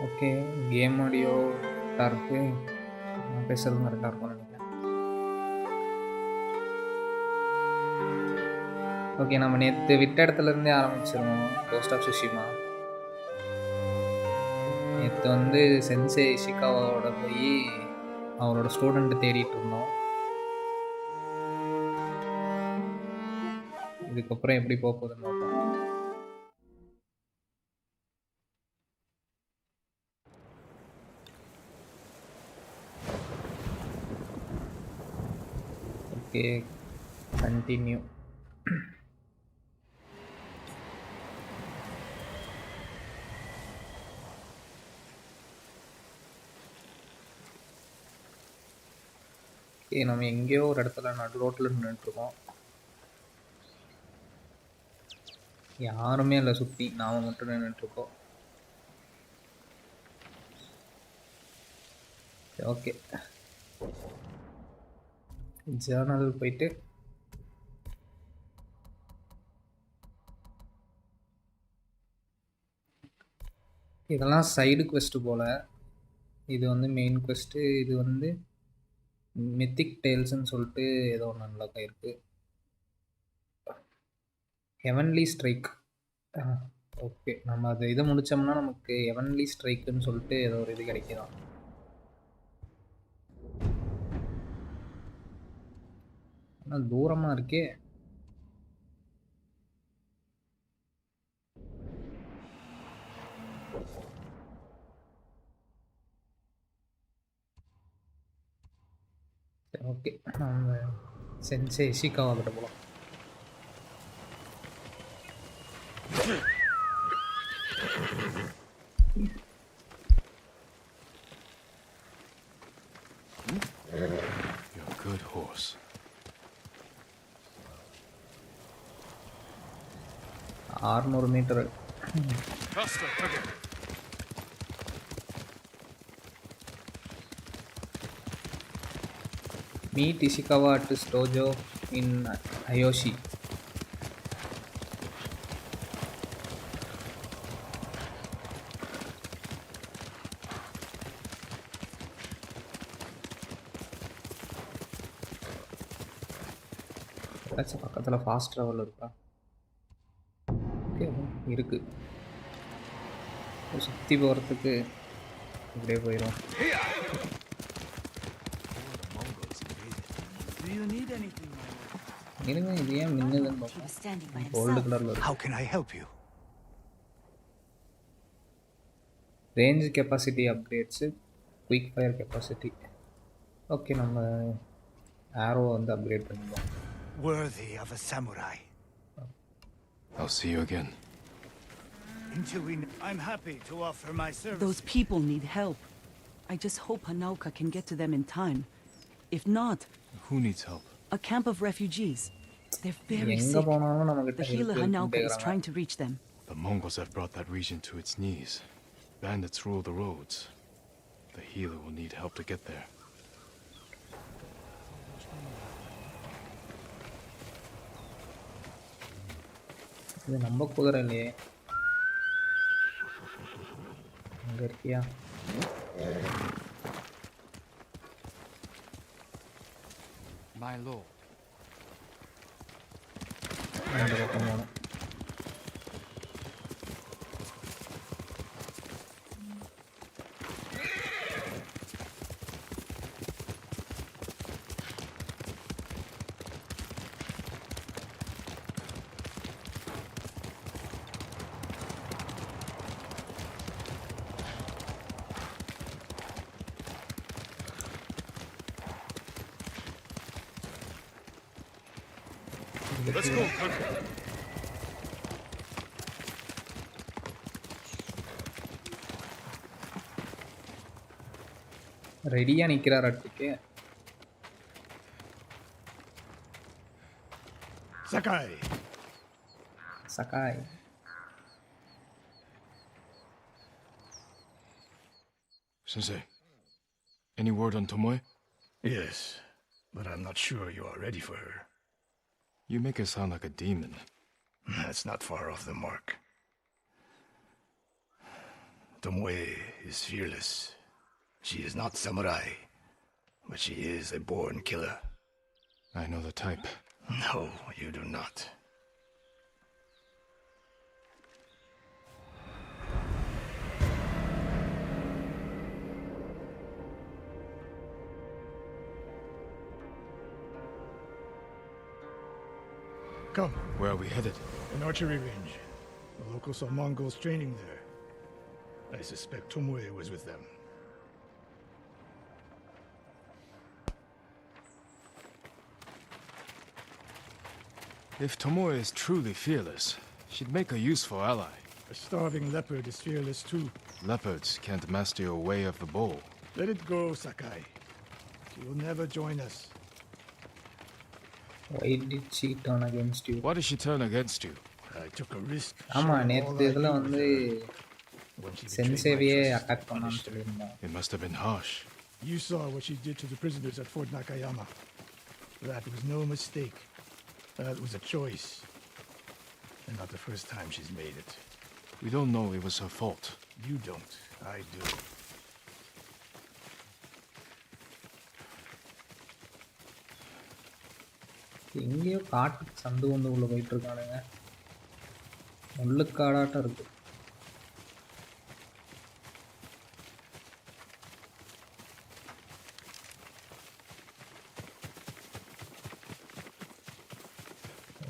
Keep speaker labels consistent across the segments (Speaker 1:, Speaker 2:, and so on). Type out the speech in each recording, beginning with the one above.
Speaker 1: Okay, game audio கரெக்டாக இருக்குது. நான் பேசுகிறதும் கரெக்டாக இருக்கும்னு நினைக்கிறேன். ஓகே, நம்ம நேற்று விட்ட இடத்துலேருந்தே ஆரம்பிச்சிருவோம். Ghost of Tsushima. நேற்று வந்து சென்சே இஷிகாவாவோட போய் அவரோட ஸ்டூடெண்ட்டை தேடிட்டு இருந்தோம். இதுக்கப்புறம் எப்படி போக போகுதுன்னு பார்ப்போம். Okay, continue. ஓகே, நம்ம எங்கேயோ ஒரு இடத்துல நடு ரோட்டில் நின்றுட்டுருக்கோம். யாருமே இல்லை சுற்றி, நாம் மட்டும் நின்றுட்டுருக்கோம். ஓகே, ஜேர்னல் போயிட்டு இதெல்லாம் சைடு குவெஸ்ட்டு போல். இது வந்து மெயின் குவெஸ்ட்டு. இது வந்து மித்திக் டேல்ஸ்ன்னு சொல்லிட்டு ஏதோ ஒன்று நல்லா இருக்குது. Heavenly strike. ஓகே, நம்ம அது இதை முடித்தோம்னா நமக்கு ஹெவன்லி ஸ்ட்ரைக்குன்னு சொல்லிட்டு ஏதோ ஒரு இது கிடைக்கலாம். ஆனால் தூரமாக இருக்கே. ஓகே, நம்ம சென்சே இஷிகாவா கிட்ட போகலாம்.
Speaker 2: You're a good horse.
Speaker 1: 600 metre. Meet Ishikawa at his dojo in Ayoshi. பக்கத்தில் ஃபாஸ்ட் ட்ராவல் இருக்கா? ஓகே, இருக்கு. சுற்றி போகிறதுக்கு இப்படியே போயிடும். இருங்க, இது ஏன் மின்னுதுன்னு பார்ப்போம். கோல்டு கலரில்.
Speaker 2: How can I help you?
Speaker 1: Range capacity upgrades, quick fire capacity. Okay, நம்ம ஆரோ வந்து அப்கிரேட் பண்ணிடுவோம்.
Speaker 2: Worthy of a samurai. I'll see you again. I'm happy to offer my service.
Speaker 3: Those people need help. I just hope Hanauka can get to them in time. If not...
Speaker 2: Who needs help?
Speaker 3: A camp of refugees. They're very sick. The healer Hanauka is trying to reach them.
Speaker 2: The Mongols have brought that region to its knees. Bandits rule the roads. The healer will need help to get there.
Speaker 1: இது நம்ம குதிரை இல்லையே. அங்க இருக்கியா?
Speaker 2: My lord.
Speaker 1: அந்த பக்கம் போகணும்.
Speaker 2: Let's go.
Speaker 1: ரெடியா நிக்கிறார் அட்டுக்கு.
Speaker 2: Sakai.
Speaker 1: Sahai.
Speaker 2: Sensei, any word on Tomoe?
Speaker 4: Yes, but I'm not sure you are ready for her.
Speaker 2: You make her sound like a demon.
Speaker 4: That's not far off the mark. Tomoe is fearless. She is not samurai, but she is a born killer.
Speaker 2: I know the type.
Speaker 4: No, you do not. Come.
Speaker 2: Where are we headed?
Speaker 4: An archery range. The locals saw Mongols training there. I suspect Tomoe was with them.
Speaker 2: If Tomoe is truly fearless, she'd make a useful ally.
Speaker 4: A starving leopard is fearless too.
Speaker 2: Leopards can't master your way of the bow.
Speaker 4: Let it go, Sakai. She will never join us.
Speaker 1: Why did she turn against you?
Speaker 2: Why did she turn against you?
Speaker 4: I took a risk.
Speaker 1: ஆமா,
Speaker 4: sharing all
Speaker 1: நேத்து
Speaker 4: I
Speaker 1: இதுல
Speaker 4: knew
Speaker 1: வந்து
Speaker 4: with her. When she betrayed my
Speaker 1: சென்சேவியே
Speaker 4: trust,
Speaker 1: attack பண்ணான்னு
Speaker 4: punished her.
Speaker 1: சொல்லியிருந்தான்.
Speaker 2: It must have been harsh.
Speaker 4: You saw what she did to the prisoners at Fort Nakayama. That was no mistake. That was a choice. And not the first time she's made it.
Speaker 2: We don't know it was her fault.
Speaker 4: You don't. I do.
Speaker 1: எங்கேயோ காட்டுக்கு சந்து வந்து உள்ள போயிட்டு இருக்கானுங்க. முள்ளுக்காடாட்டம் இருக்கு.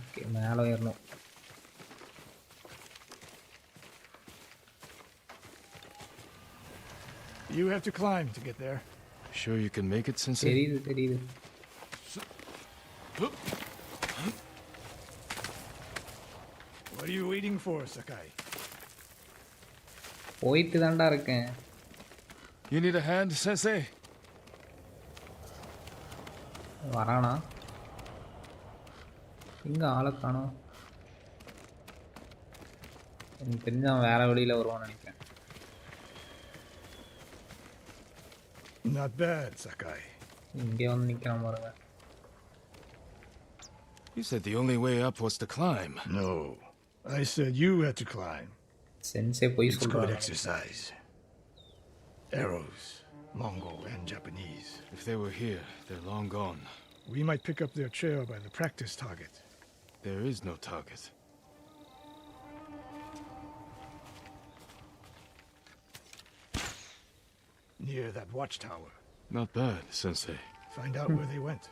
Speaker 1: Okay, மேலே ஏறணும்.
Speaker 4: You have to climb to get there.
Speaker 2: Sure you can make it, Sensei?
Speaker 1: தெரியுது தெரியுது.
Speaker 4: What are you waiting for, Sakai?
Speaker 1: போயிட்டு தான்டா இருக்கேன்.
Speaker 2: You need a hand, Sensei?
Speaker 1: வரானா? எங்க ஆளை காணோம்? எனக்கு தெரிஞ்ச அவன் வேற வழியில வருவான்னு நினைக்கிறேன்.
Speaker 4: Not bad, Sakai.
Speaker 1: இங்கே வந்து நிக்கிறான் பாருங்க.
Speaker 2: You said the only way up was to climb.
Speaker 4: No, I said you had to climb.
Speaker 1: Sensei போய்
Speaker 4: It's good
Speaker 1: சொல்றான்.
Speaker 4: exercise. Arrows, Mongol and Japanese.
Speaker 2: If they were here, they're long gone.
Speaker 4: We might pick up their trail by the practice target.
Speaker 2: There is no target.
Speaker 4: Near that watchtower.
Speaker 2: Not bad, Sensei.
Speaker 4: Find out where they went.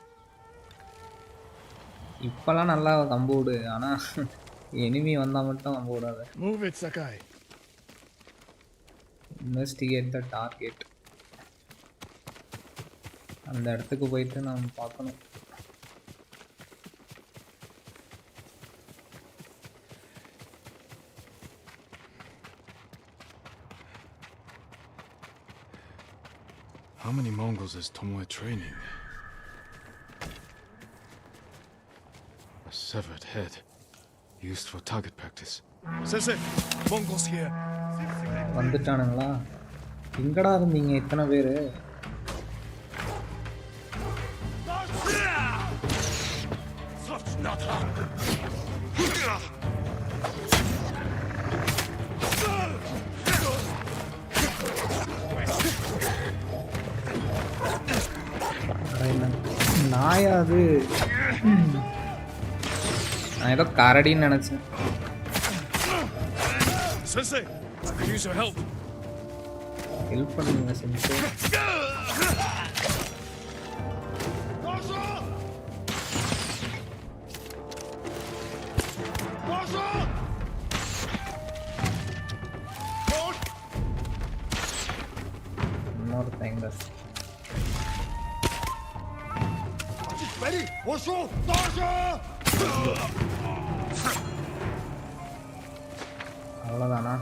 Speaker 1: இப்பெல்லாம் நல்லா கம்பு விடு, ஆனா enemy வந்தா மட்டும் கம்பு விடாத.
Speaker 4: Move it, Sakai.
Speaker 1: Investigate the target. அந்த இடத்துக்கு போயிட்டு நம்ம பார்க்கணும்.
Speaker 2: How many Mongols is Tomoe training? A severed head, used for target practice. Sensei, Mongols here.
Speaker 1: வந்துட்டானுங்களா? எங்கடா இருந்தீங்க இத்தனை பேரு? நாயா அது? நான் ஏதோ கரடின்னு நினைச்சேன்.
Speaker 2: Sensei, I could use your help.
Speaker 1: Help பண்ணுங்க சென்சே. இன்னொரு டைம் அவ்வளோதானா?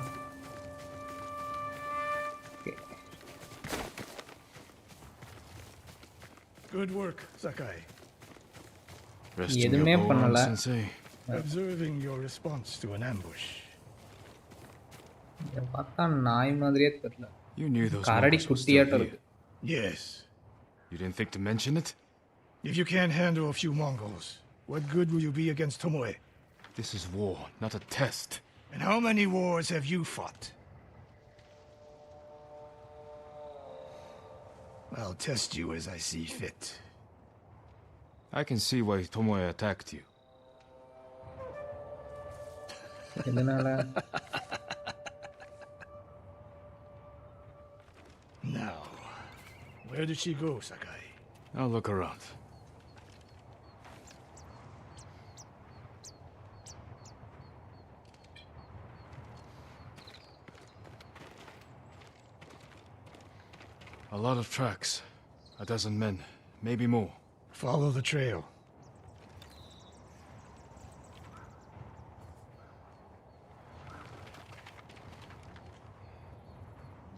Speaker 4: Good work, Sakai.
Speaker 2: Resting your
Speaker 1: எதுவுமே
Speaker 2: bow on,
Speaker 1: பண்ணல.
Speaker 2: Sensei.
Speaker 4: Observing your response to an ambush.
Speaker 1: இதை பார்த்தா நாய் மாதிரியே தெரியல.
Speaker 2: You knew those
Speaker 1: கரடி
Speaker 2: mongols were still
Speaker 1: குட்டியாட்டம்
Speaker 2: here.
Speaker 1: இருக்கு.
Speaker 4: Yes.
Speaker 2: You didn't think to mention it?
Speaker 4: If you can't handle a few Mongols, what good will you be against Tomoe?
Speaker 2: This is war, not a test.
Speaker 4: And how many wars have you fought? I'll test you as I see fit.
Speaker 2: I can see why Tomoe attacked you.
Speaker 1: எதனால?
Speaker 4: Now, where did she go, Sakai?
Speaker 2: I'll look around. A lot of tracks. A dozen men, maybe more.
Speaker 4: Follow the trail.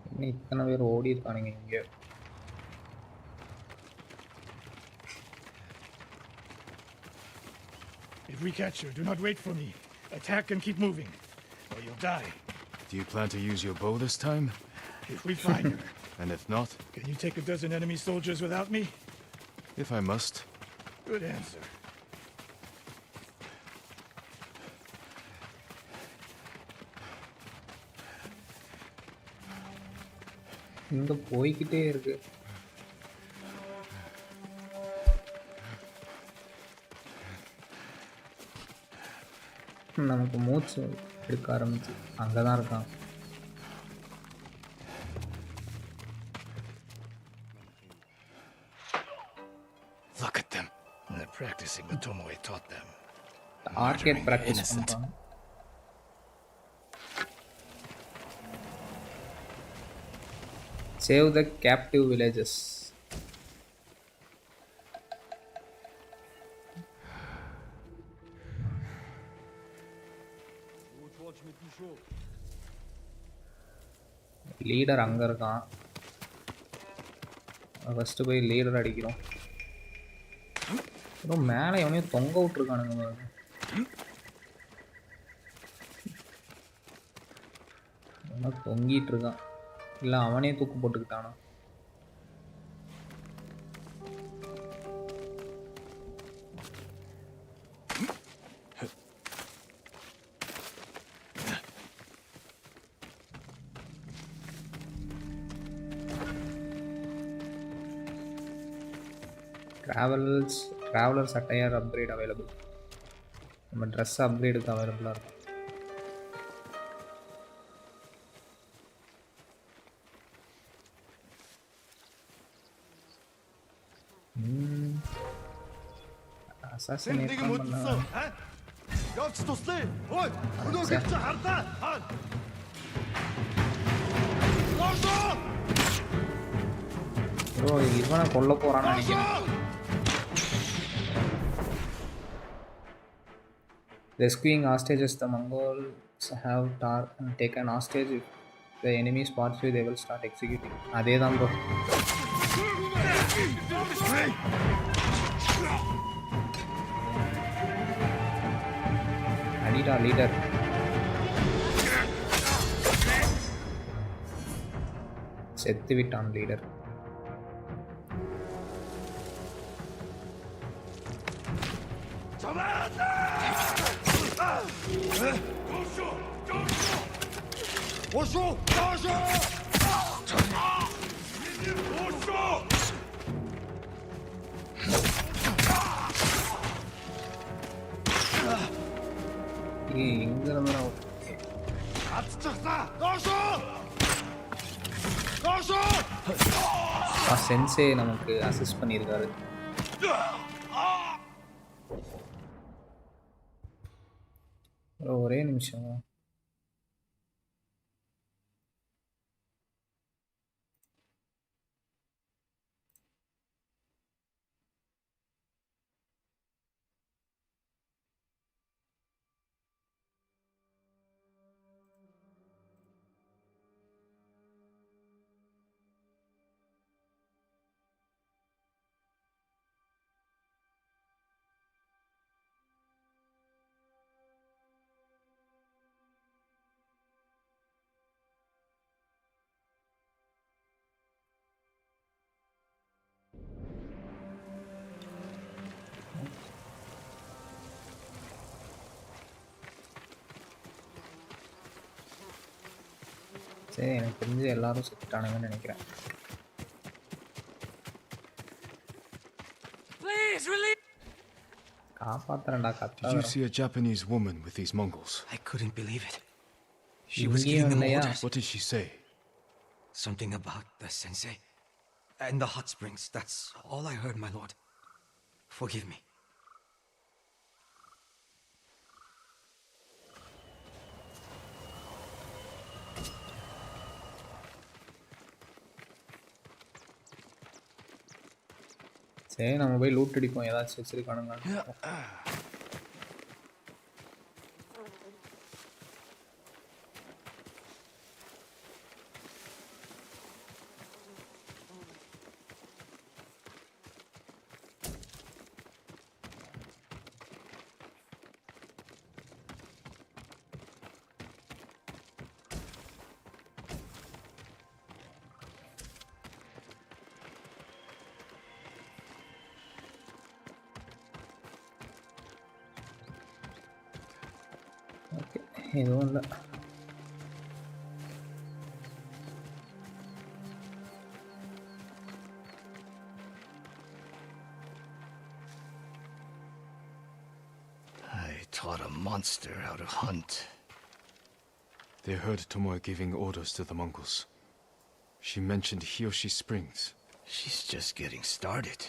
Speaker 1: இன்னும் இத்தனை பேர் ஓடி இருக்கானுங்க இங்கே.
Speaker 4: If we catch her, do not wait for me. Attack and keep moving, or you'll die.
Speaker 2: Do you plan to use your bow this time?
Speaker 4: If we find her,
Speaker 2: And if not?
Speaker 4: can you take a dozen enemy soldiers without me?
Speaker 2: If I must.
Speaker 4: Good answer.
Speaker 1: இங்க போய்கிட்டே இருக்கு. நமக்கு மூச்சு எடுக்க ஆரம்பிச்சு. அங்கதான் இருக்கான்.
Speaker 2: Look at them.
Speaker 4: They're practicing what Tomoe taught them.
Speaker 1: Arcade practice
Speaker 2: innocent.
Speaker 1: பண்றான். Save the captive villages. Leader அங்க இருக்கான். ஃபர்ஸ்ட் போய் லீடர் அடிக்கிறோம். அப்புறம் மேலே எவனையும் தொங்க விட்டுருக்கானுங்க. தொங்கிட்டு இருக்கான். இல்ல அவனே தூக்கு போட்டுக்கிட்டானா? Travelers attire upgrade available. நம்ம ட்ரெஸ் அப்கிரேடுக்கு அவைலபிளாக இருக்கும். அசாசினேட் பண்ணா ப்ரோ இவனை கொல்ல போறான்னு நினைக்கிறேன். Rescuing hostages. The Mongols have taken hostage. If the enemy spots you, they will start executing. அதேதான் ப்ரோ. அடிடா லீடர். செத்து விட்டான் லீடர். எங்க இருந்து சென்சே நமக்கு அசிஸ்ட் பண்ணியிருக்காரு. ஒரே நிமிஷம். சரி, எனக்கு தெரிஞ்சு எல்லாரும் செத்துட்டானுங்கன்னு நினைக்கிறேன். காப்பாத்துறேன்டா கத்தா.
Speaker 2: Did you see a Japanese woman with these Mongols?
Speaker 5: I couldn't believe it. She was giving them orders.
Speaker 2: What did she say?
Speaker 5: Something about the sensei and the hot springs. That's all I heard, my lord. Forgive me.
Speaker 1: சரி, நம்ம போய் loot அடிப்போம். ஏதாச்சும் வச்சிருக்கானுங்க. Okay, எதுவும் இல்லை.
Speaker 4: I taught a monster how to hunt.
Speaker 2: They heard Tomoe giving orders to the Mongols. She mentioned Hiyoshi Springs.
Speaker 4: She's just getting started.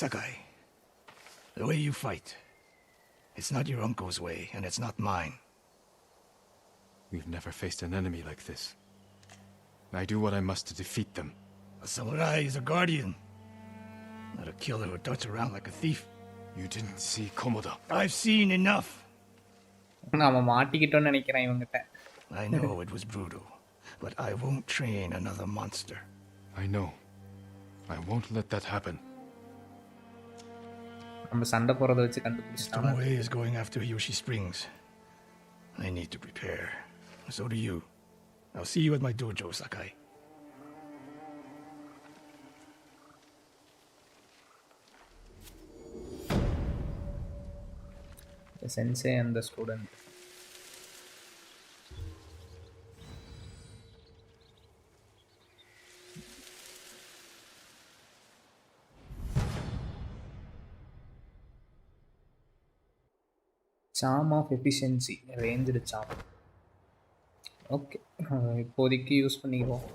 Speaker 4: Sakai, the way you fight, it's not your uncle's way, and it's not mine.
Speaker 2: We've never faced an enemy like this. I do what I must to defeat them.
Speaker 4: A samurai is a guardian, not a killer who darts around like a thief.
Speaker 2: You didn't see Komoda.
Speaker 4: I've seen enough.
Speaker 1: நாம மாட்டிக்கிட்டோம்னு நினைக்கிறேன் இவங்கிட்ட.
Speaker 4: I know it was brutal, but I won't train another monster.
Speaker 2: I know. I won't let that happen.
Speaker 1: நம்ம சண்டை போறத வச்சு கண்டுபிடிச்சிட்டாங்க.
Speaker 4: Tomoe is going after Hiyoshi Springs. I need to prepare. So do you. I'll see you at my dojo, Sakai.
Speaker 1: The sensei and the student. Charm of efficiency, ranged charm. Okay, இப்போதைக்கு use பண்ணிக்குவோம்.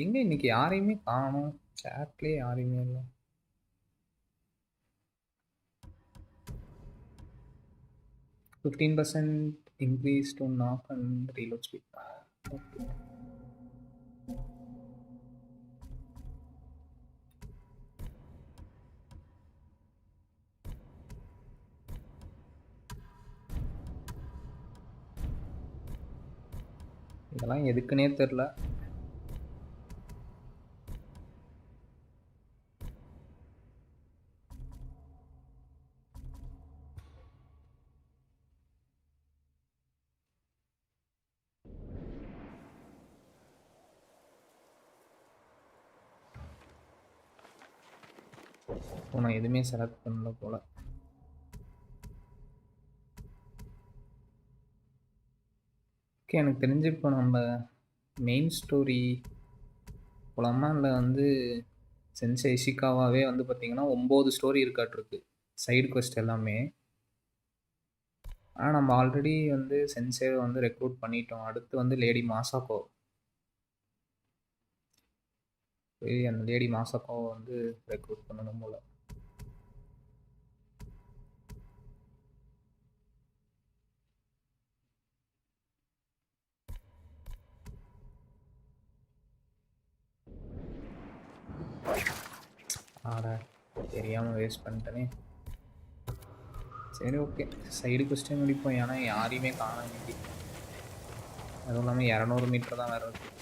Speaker 1: எங்க இன்னைக்கு யாரையுமே காணோம், சாட்லயே யாரையுமே இல்லை. $15% increase to knock and reload speed. Okay. இதெல்லாம் எதுக்குன்னே தெரியல. நான் எதுவுமே செலக்ட் பண்ணல போல். ஓகே, எனக்கு தெரிஞ்சு இப்போ நம்ம மெயின் ஸ்டோரி போலாமா? இல்லை வந்து சென்சே இஷிகாவாவே வந்து பார்த்திங்கன்னா 9 ஸ்டோரி இருக்காட்டிருக்கு சைடு குவெஸ்ட் எல்லாமே. ஆனால் நம்ம ஆல்ரெடி வந்து சென்சேவை வந்து ரெக்ரூட் பண்ணிட்டோம். அடுத்து வந்து லேடி மாசாக்கோ. அந்த லேடி மாசாக்கோவை வந்து ரெக்ரூட் பண்ணணும் போல். ஆடா, தெரியாமல் வேஸ்ட் பண்ணிட்டேனே. சரி ஓகே, சைடு கொஸ்டின் முடிப்போம். ஏன்னா யாரையுமே காண வேண்டி. அதுவும் இல்லாமல் 200 மீட்டர் தான் வேறு இருக்குது.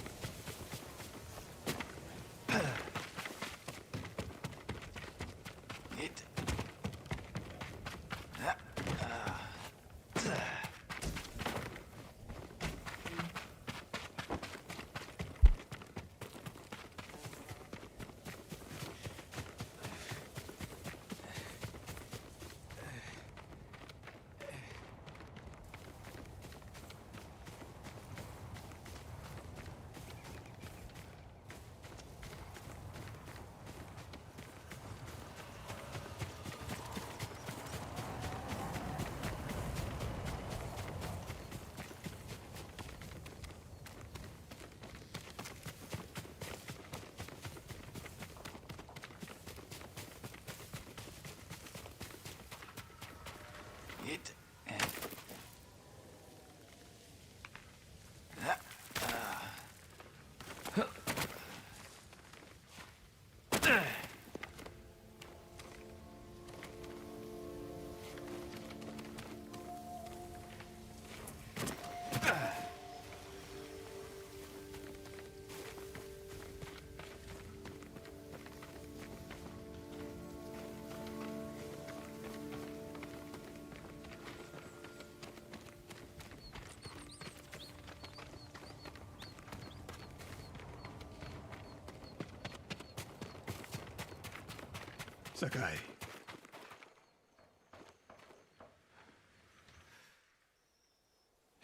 Speaker 4: Sakai.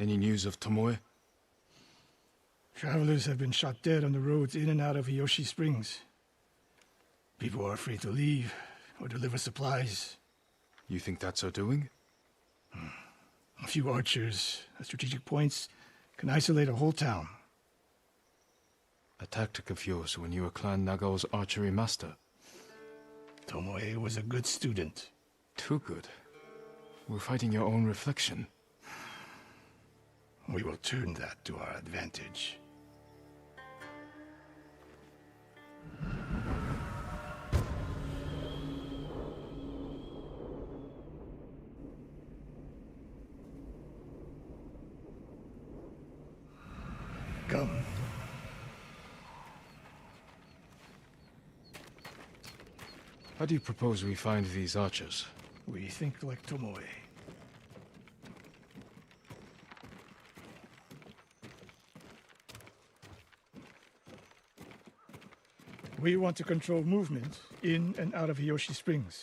Speaker 2: Any news of Tomoe?
Speaker 4: Travelers have been shot dead on the roads in and out of Hiyoshi Springs. People are afraid to leave or deliver supplies.
Speaker 2: You think that's her doing?
Speaker 4: A few archers at strategic points can isolate a whole town.
Speaker 2: A tactic of yours when you were Clan Nagao's archery master?
Speaker 4: Tomoe was a good student.
Speaker 2: Too good. We're fighting your own reflection.
Speaker 4: We will turn that to our advantage. Come.
Speaker 2: How do you propose we find these archers?
Speaker 4: We think like Tomoe. We want to control movement in and out of Hiyoshi Springs.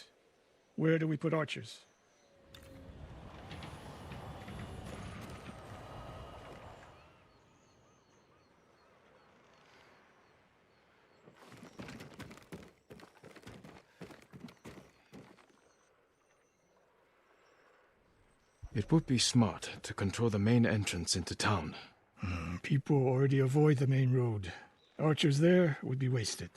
Speaker 4: Where do we put archers?
Speaker 2: It would be smart to control the main entrance into town.
Speaker 4: People already avoid the main road. Archers there would be wasted.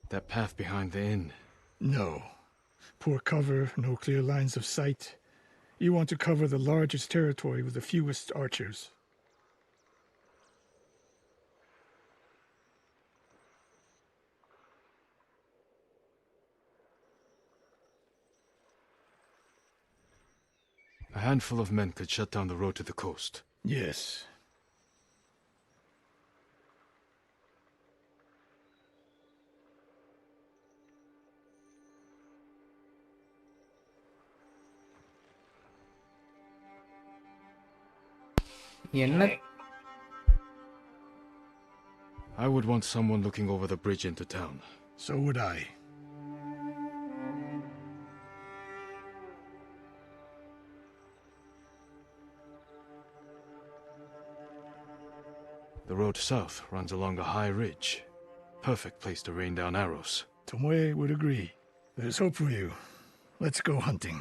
Speaker 2: That path behind the inn.
Speaker 4: No. Poor cover, no clear lines of sight. You want to cover the largest territory with the fewest archers.
Speaker 2: A handful of men could shut down the road to the coast.
Speaker 4: Yes.
Speaker 1: என்ன
Speaker 2: I would want someone looking over the bridge into town.
Speaker 4: So would I.
Speaker 2: The road south runs along a high ridge. Perfect place to rain down arrows.
Speaker 4: Tomoe would agree. There's hope for you. Let's go hunting.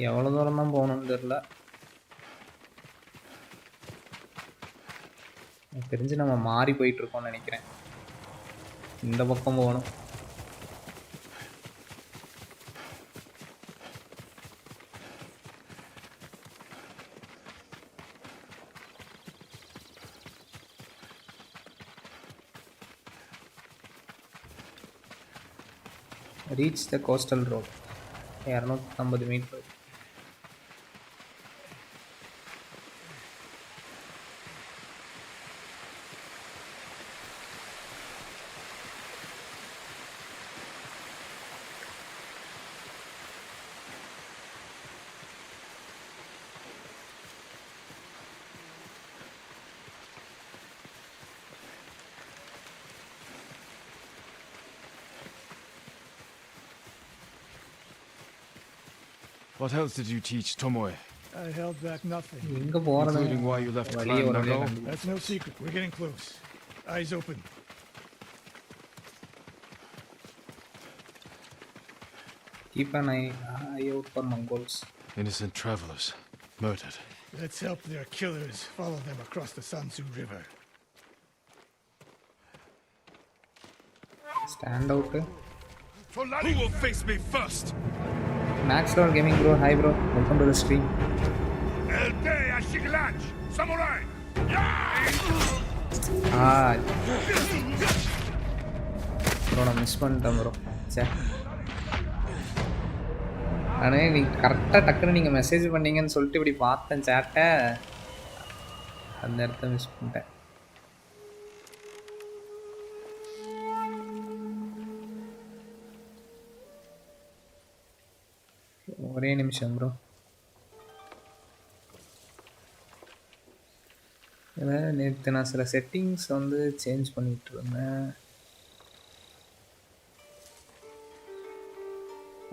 Speaker 1: எவ்வளோ தூரம் தான் போகணும்னு தெரில. எனக்கு தெரிஞ்சு நம்ம மாறி போயிட்டுருக்கோம்னு நினைக்கிறேன். இந்த பக்கம் போகணும். Reach the coastal road 250 metre.
Speaker 2: What else did you teach Tomoe?
Speaker 4: I held back nothing.
Speaker 1: எங்கே போகிறது?
Speaker 2: Including why you left
Speaker 1: வழியே
Speaker 2: Clan
Speaker 1: ஒரு
Speaker 2: Nago?
Speaker 1: வழியாக
Speaker 4: That's no secret. We're getting close. Eyes open.
Speaker 1: keep an eye out for Mongols.
Speaker 2: Innocent travelers. Murdered.
Speaker 4: Let's help their killers follow them across the Sansu River.
Speaker 1: Stand out.
Speaker 2: Who will face me first?
Speaker 1: Max Lord Gaming bro, hi bro, welcome to the stream.
Speaker 4: Samurai!
Speaker 1: Bro நான் miss பண்ணிட்டேன் bro. சே நானே நீங்கள் கரெக்டாக டக்குன்னு நீங்கள் message பண்ணீங்கன்னு சொல்லிட்டு இப்படி பார்த்தேன் சேட்டை, அந்த இடத்த மிஸ் பண்ணிட்டேன். ஒரே நிமிஷம் ப்ரோ. இதில் நேற்று நான் சில செட்டிங்ஸ் வந்து சேஞ்ச் பண்ணிகிட்டு இருந்தேன்.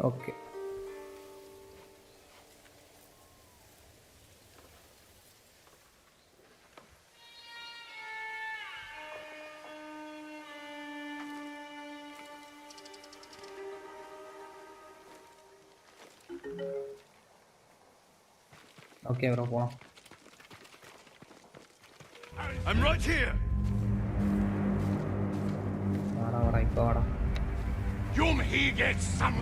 Speaker 1: ஓகே ஓகே ப்ரோ போகலாம்.
Speaker 2: I'm right here.
Speaker 1: வாடா வாடா இப்போ வாடா.
Speaker 2: Yum he gets some.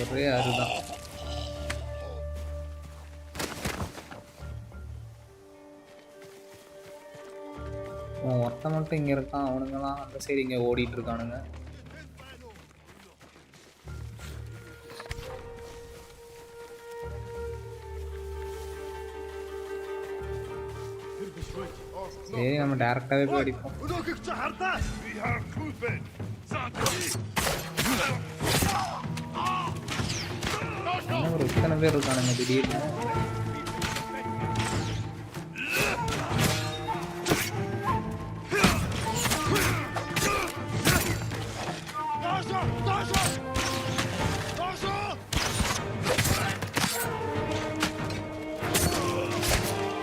Speaker 1: ஒரே அருதான். ஒருத்தன் மட்டும் இங்கே இருக்கான், அவனுங்கெல்லாம் அந்த சைடு இங்கே ஓடிட்டு இருக்கானுங்க. சரி நம்ம டேரெக்டாகவே போய் அடிப்போம். என்ன ஒரு இத்தனை பேர் இருக்கானுங்க திடீர்னு.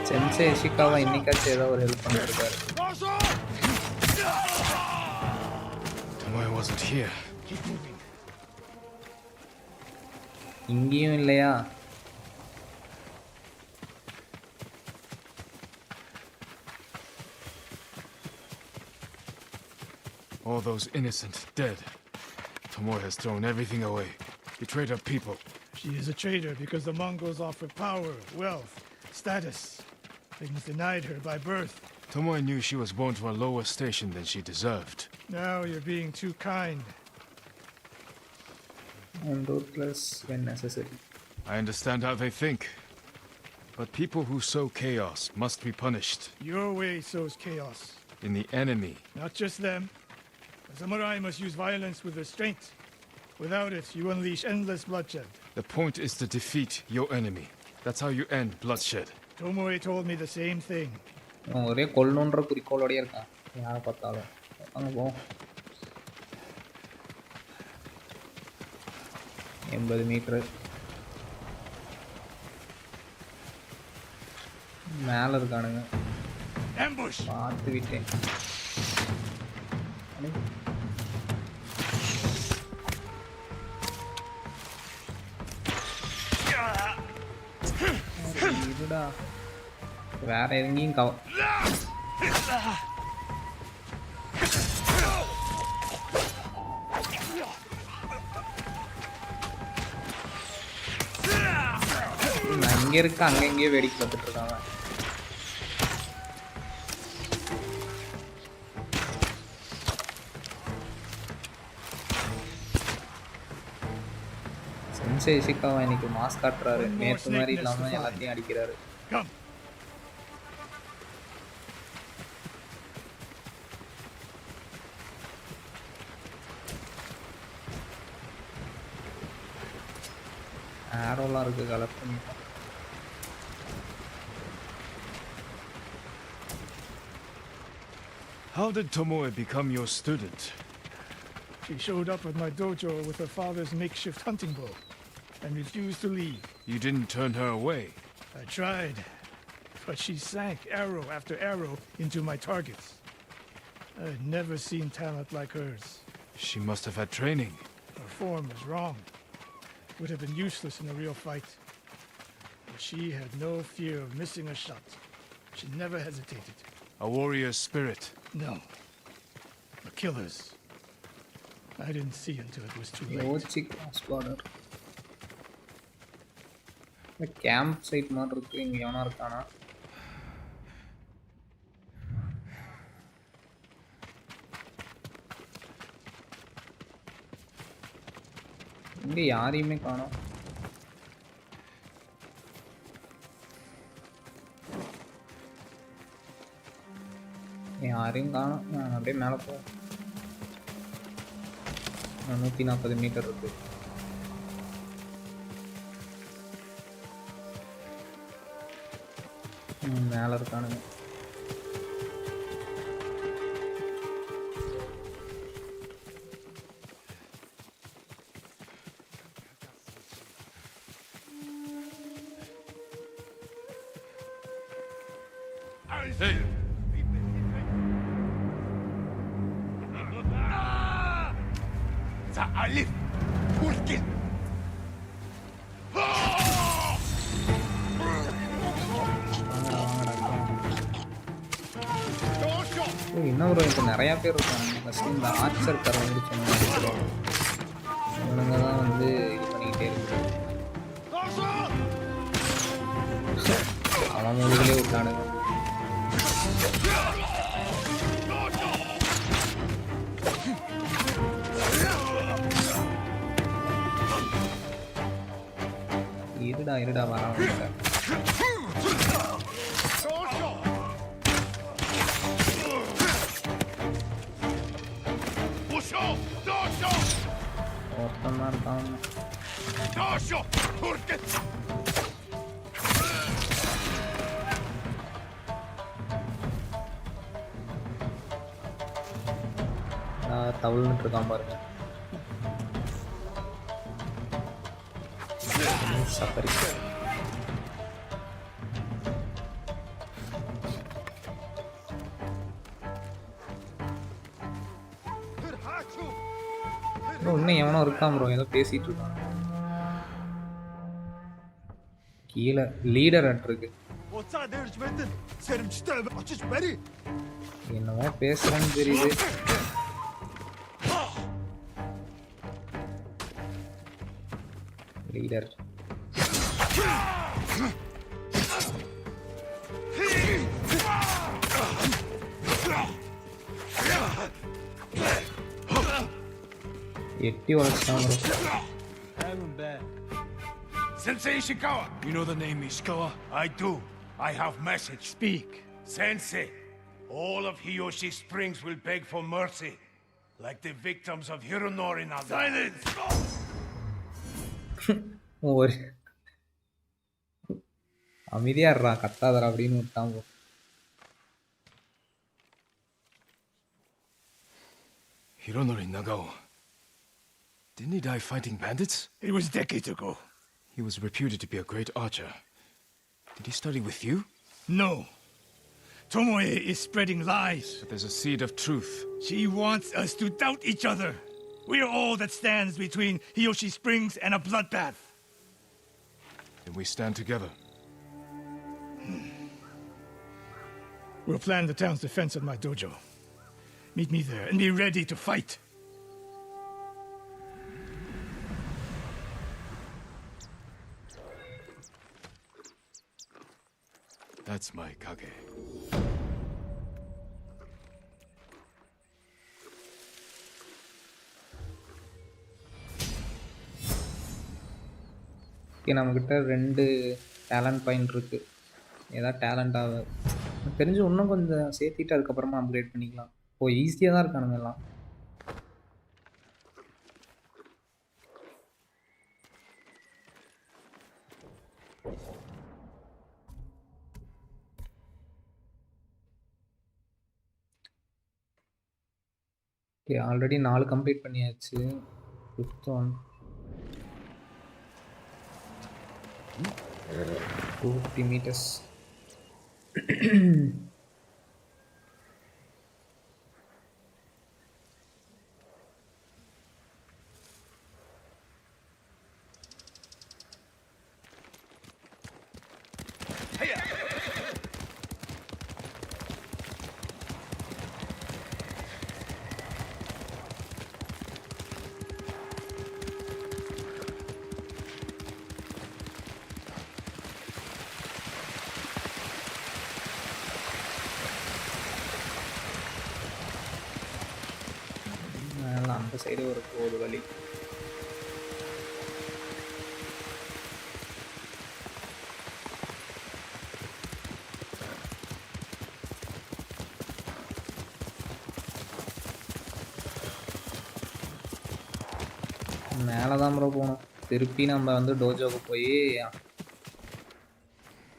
Speaker 1: சென்சே இஷிகாவா இன்னைக்காச்சும் ஏதோ ஒரு ஹெல்ப் பண்ணிருக்காரு.
Speaker 2: Tomoe wasn't here.
Speaker 1: இங்கேயும் இல்லையா?
Speaker 2: All those innocent dead. Tomoe has thrown everything away. Betrayed her people.
Speaker 4: She is a traitor because the Mongols offered power, wealth, status. Things denied her by birth.
Speaker 2: Tomoe knew she was born to a lower station than she deserved.
Speaker 4: Now you're being too kind.
Speaker 1: And ruthless when necessary.
Speaker 2: I understand how they think. But people who sow chaos must be punished.
Speaker 4: Your way sows chaos.
Speaker 2: In the enemy.
Speaker 4: Not just them. The samurai must use violence with restraint. Without it, you unleash endless bloodshed.
Speaker 2: The point is to defeat your enemy. That's how you end bloodshed.
Speaker 4: Tomoe told me the same thing.
Speaker 1: ஒரே கொல்லணுன்ற குறிக்கோளோடய இருக்கான் யாரை பார்த்தாலும். அங்கே போவோம். 80 metre மேலே இருக்கானுங்க.
Speaker 4: Ambush!
Speaker 1: பார்த்து விட்டேன். இதுடா வேற எங்கேயும் இங்க இருக்க அங்க எங்கேயோ வேடிக்கை பார்த்துட்டு இருக்காங்க. சென்சே இஷிகாவா இன்னைக்கு மாஸ்க் காட்டுறாரு. நேற்று மாதிரி இல்லாம எல்லாத்தையும் அடிக்கிறாரு. ஆரோலாம் இருக்கு கலெக்ட் பண்ணிட்டோம்.
Speaker 2: How did Tomoe become your student?
Speaker 4: She showed up at my dojo with her father's makeshift hunting bow and refused to leave.
Speaker 2: You didn't turn her away.
Speaker 4: I tried, but she sank arrow after arrow into my targets. I had never seen talent like hers.
Speaker 2: She must have had training.
Speaker 4: Her form was wrong. Would have been useless in a real fight. But she had no fear of missing a shot. She never hesitated.
Speaker 2: A warrior's spirit.
Speaker 4: No. A killer's. I didn't see until it was too late.
Speaker 1: ஓச்சி cross border. இந்த camp side மாதிரி இருக்கு. இங்க எவனா இருக்கானா? இங்க யாரையுமே காணோம். யாரையும் காணோம். நான் அப்படியே மேலே போவேன். 140 மீட்டர் இருக்கு. மேலே இருக்கானுங்க.
Speaker 2: Hey!
Speaker 5: Alif! Urkin!
Speaker 1: இன்னும் ஒரு இப்போ நிறையா பேர் இருக்காங்க. ஃபஸ்ட்டு இந்த ஆர்ச்சர் தரம் முடிச்சோம். இவனுங்க தான் வந்து இது பண்ணிக்கிட்டே இருக்கு. அவன் மொழிகளே விட்டானுங்க. இருடா வரான். ஒருத்தன் தான் இருக்கான். தவுள்னுட்டு இருக்கான் பாருங்க. சப்பரி இன்னும் எவனோ இருக்கான் ப்ரோ, ஏதோ பேசிட்டு இருக்கான். கீழே லீடர் இருக்கு. என்னவோ பேசுறேன்னு தெரியுது. லீடர் எட்டி வளர்ச்சான்.
Speaker 6: Sensei Ishikawa!
Speaker 4: You know the name Ishikawa?
Speaker 6: I do. I have message.
Speaker 4: Speak.
Speaker 6: Sensei, all of Hiyoshi Springs will beg for mercy, like the victims of Hironori Naga. Silence!
Speaker 1: ஒரு அமைதியா இருறா, கத்தாதரா அப்படின்னு விட்டான்.
Speaker 2: Hironori Nagao. Didn't he die fighting bandits?
Speaker 4: It was decades ago.
Speaker 2: He was reputed to be a great archer. Did he study with you?
Speaker 4: No. Tomoe is spreading lies.
Speaker 2: But there's a seed of truth.
Speaker 4: She wants us to doubt each other. We're all that stands between Hiyoshi Springs and a bloodbath.
Speaker 2: Then we stand together.
Speaker 4: We'll plan the town's defense at my dojo. Meet me there and be ready to fight.
Speaker 2: That's my Kage.
Speaker 1: நம்மக்கிட்ட 2 talent point இருக்கு. ஏதாவது டேலண்டாக தெரிஞ்சு இன்னும் கொஞ்சம் சேர்த்திட்டு அதுக்கப்புறமா upgrade பண்ணிக்கலாம். ஓ ஈஸியாக தான் இருக்கானுங்க எல்லாம். ஓகே ஆல்ரெடி 4 கம்ப்ளீட் பண்ணியாச்சு. 5th one 250 meters. அந்த சைடு ஒரு போது வழி. மேலே தான் ப்ரோ போகணும். திருப்பி நம்ம வந்து டோஜோவுக்கு போய்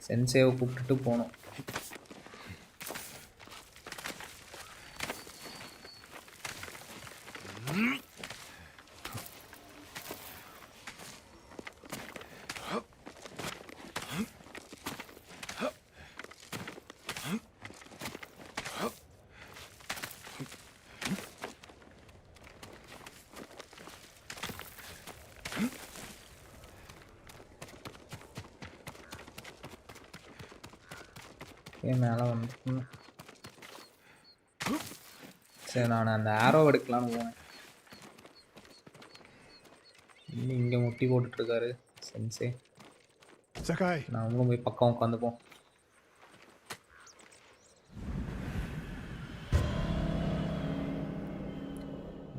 Speaker 1: சென்சேவை கூப்பிட்டுட்டு போகணும். மேலே வந்து சரி நான் அந்த ஆரோ எடுக்கலான்னு போனேன். இன்னும் இங்கே முட்டி போட்டுட்ருக்காரு சென்சே.
Speaker 4: Sakai.
Speaker 1: நாமளும் போய் பக்கம் உட்காந்துப்போம்.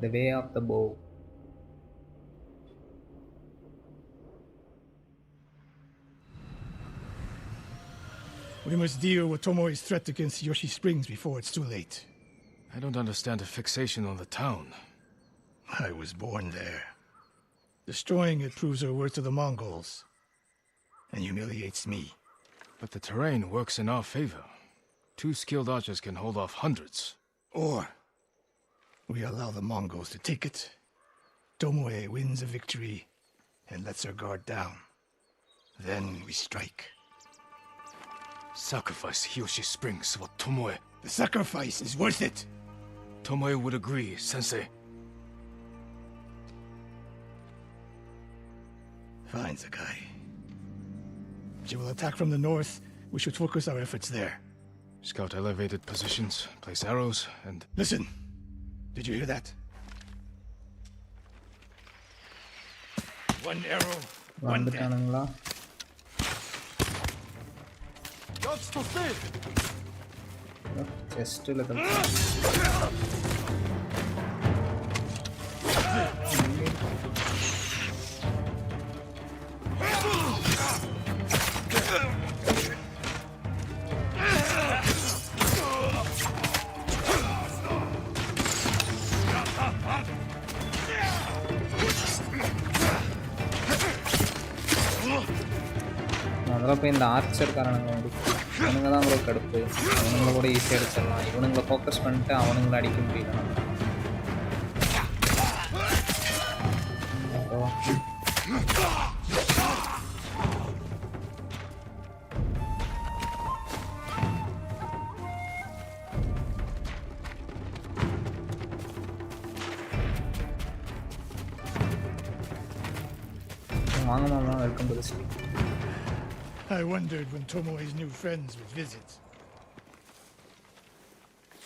Speaker 1: The way of the bow.
Speaker 4: We must deal with Tomoe's threat against Yoshi Springs before it's too late.
Speaker 2: I don't understand a fixation on the town.
Speaker 4: I was born there. Destroying it proves her worth to the Mongols. And humiliates me.
Speaker 2: But the terrain works in our favor. 2 skilled archers can hold off hundreds.
Speaker 4: Or we allow the Mongols to take it. Tomoe wins a victory and lets her guard down. Then we strike.
Speaker 2: Sacrifice Hiyoshi Springs for Tomoe.
Speaker 4: The sacrifice is worth it.
Speaker 2: Tomoe would agree, Sensei.
Speaker 4: Fine, Sakai. She will attack from the north. We should focus our efforts there.
Speaker 2: Scout elevated positions, place arrows, and...
Speaker 4: Listen. Did you hear that? 1 arrow, 1 death.
Speaker 1: வந்துட்டானுங்களா? செஸ்ட்ல முதல்ல போய் இந்த Archer காரணங்க இவனுங்க தான் உங்களுக்கு கடுப்பு. அவனுங்களை கூட ஈஸியாக அடிச்சிடலாம். இவனுங்களை ஃபோக்கஸ் பண்ணிட்டு அவனுங்களை அடிக்க முடியல. வாங்க மாமா, welcome to the city.
Speaker 4: I wondered when Tomoe's new friends would visit.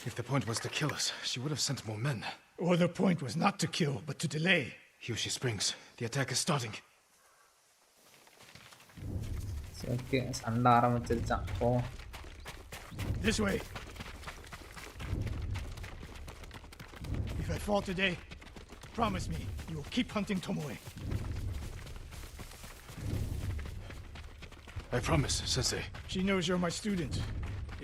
Speaker 2: If the point was to kill us, she would have sent more men.
Speaker 4: Or the point was not to kill, but to delay.
Speaker 2: Hiyoshi Springs. The attack is starting.
Speaker 1: Okay, சண்டை ஆரம்பிச்சிருச்சான். போ.
Speaker 4: This way. If I fall today, promise me you will keep hunting Tomoe.
Speaker 2: I promise, Sensei.
Speaker 4: She knows you're my student.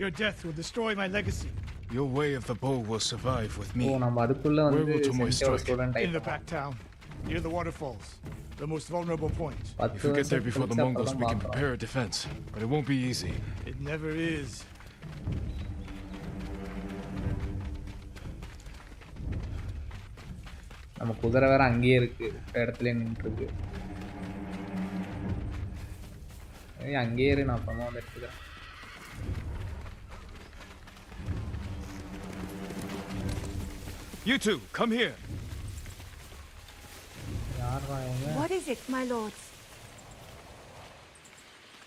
Speaker 4: Your death will destroy my legacy.
Speaker 2: Your way of the bow will survive with me.
Speaker 1: ஓ, நம்ம அதுக்குள்ள
Speaker 2: Where
Speaker 1: வந்து
Speaker 2: will Tomoe
Speaker 1: சென்சோட
Speaker 2: strike?
Speaker 1: Student
Speaker 4: In the back town, near the waterfalls. The most vulnerable point.
Speaker 2: If we get there before the Mongols, we can prepare a defense. But it won't be easy.
Speaker 4: It never is.
Speaker 1: நம்ம குதிரை வேற அங்கேயே இருக்கு, இடத்துல நின்றுருக்கு. அங்கேயே இரு, நான் அப்புறமா வந்து எடுத்துக்கிறேன்.
Speaker 2: You two, come here.
Speaker 7: What is it, my lords?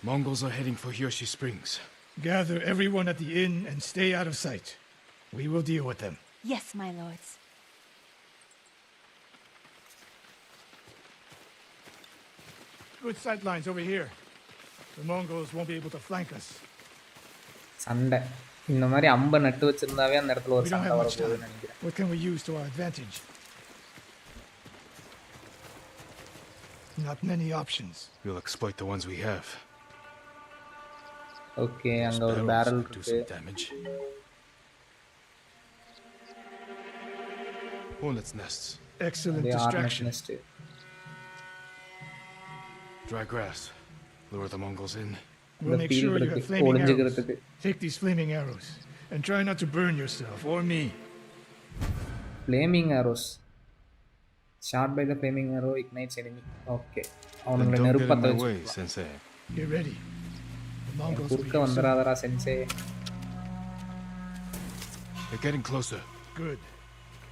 Speaker 2: Mongols are heading for Hiyoshi Springs.
Speaker 4: Gather everyone at the inn and stay out of sight. We will deal with them.
Speaker 7: Yes, my lords.
Speaker 4: Good sight lines over here. The Mongols won't be able to flank us.
Speaker 1: சண்டை இந்த மாதிரி அம்பை நட்டு வச்சிருந்தாவே அந்த இடத்துல ஒரு
Speaker 4: We don't
Speaker 1: சண்டை
Speaker 4: have much
Speaker 1: வரப்போகுதுன்னு
Speaker 4: time.
Speaker 1: நினைக்கிறேன்.
Speaker 4: What can we use to our advantage? Not many options.
Speaker 2: We'll exploit the ones we have.
Speaker 1: Okay, அங்க ஒரு
Speaker 2: Barrels
Speaker 1: பேரல்
Speaker 2: do
Speaker 1: இருக்கு.
Speaker 2: some damage. Hornets' nests.
Speaker 4: Excellent
Speaker 1: அது
Speaker 4: distraction.
Speaker 1: Nest.
Speaker 2: Dry grass. Lure the Mongols in.
Speaker 4: We'll make sure you have flaming arrows.
Speaker 1: ஒளிஞ்சுக்கிறதுக்கு.
Speaker 4: Take these flaming arrows and try not to burn yourself or me.
Speaker 1: Flaming arrows. Shot by the flaming arrow ignites enemy. Okay.
Speaker 2: Then
Speaker 1: அவனுங்களை
Speaker 2: don't get in
Speaker 1: நெருப்பத்த
Speaker 2: my
Speaker 1: வச்சு.
Speaker 2: way, Sensei.
Speaker 4: Get ready. The Mongols will
Speaker 1: குறுக்க
Speaker 4: be here soon.
Speaker 1: வந்துடாதடா sensei.
Speaker 2: They're getting closer.
Speaker 4: Good.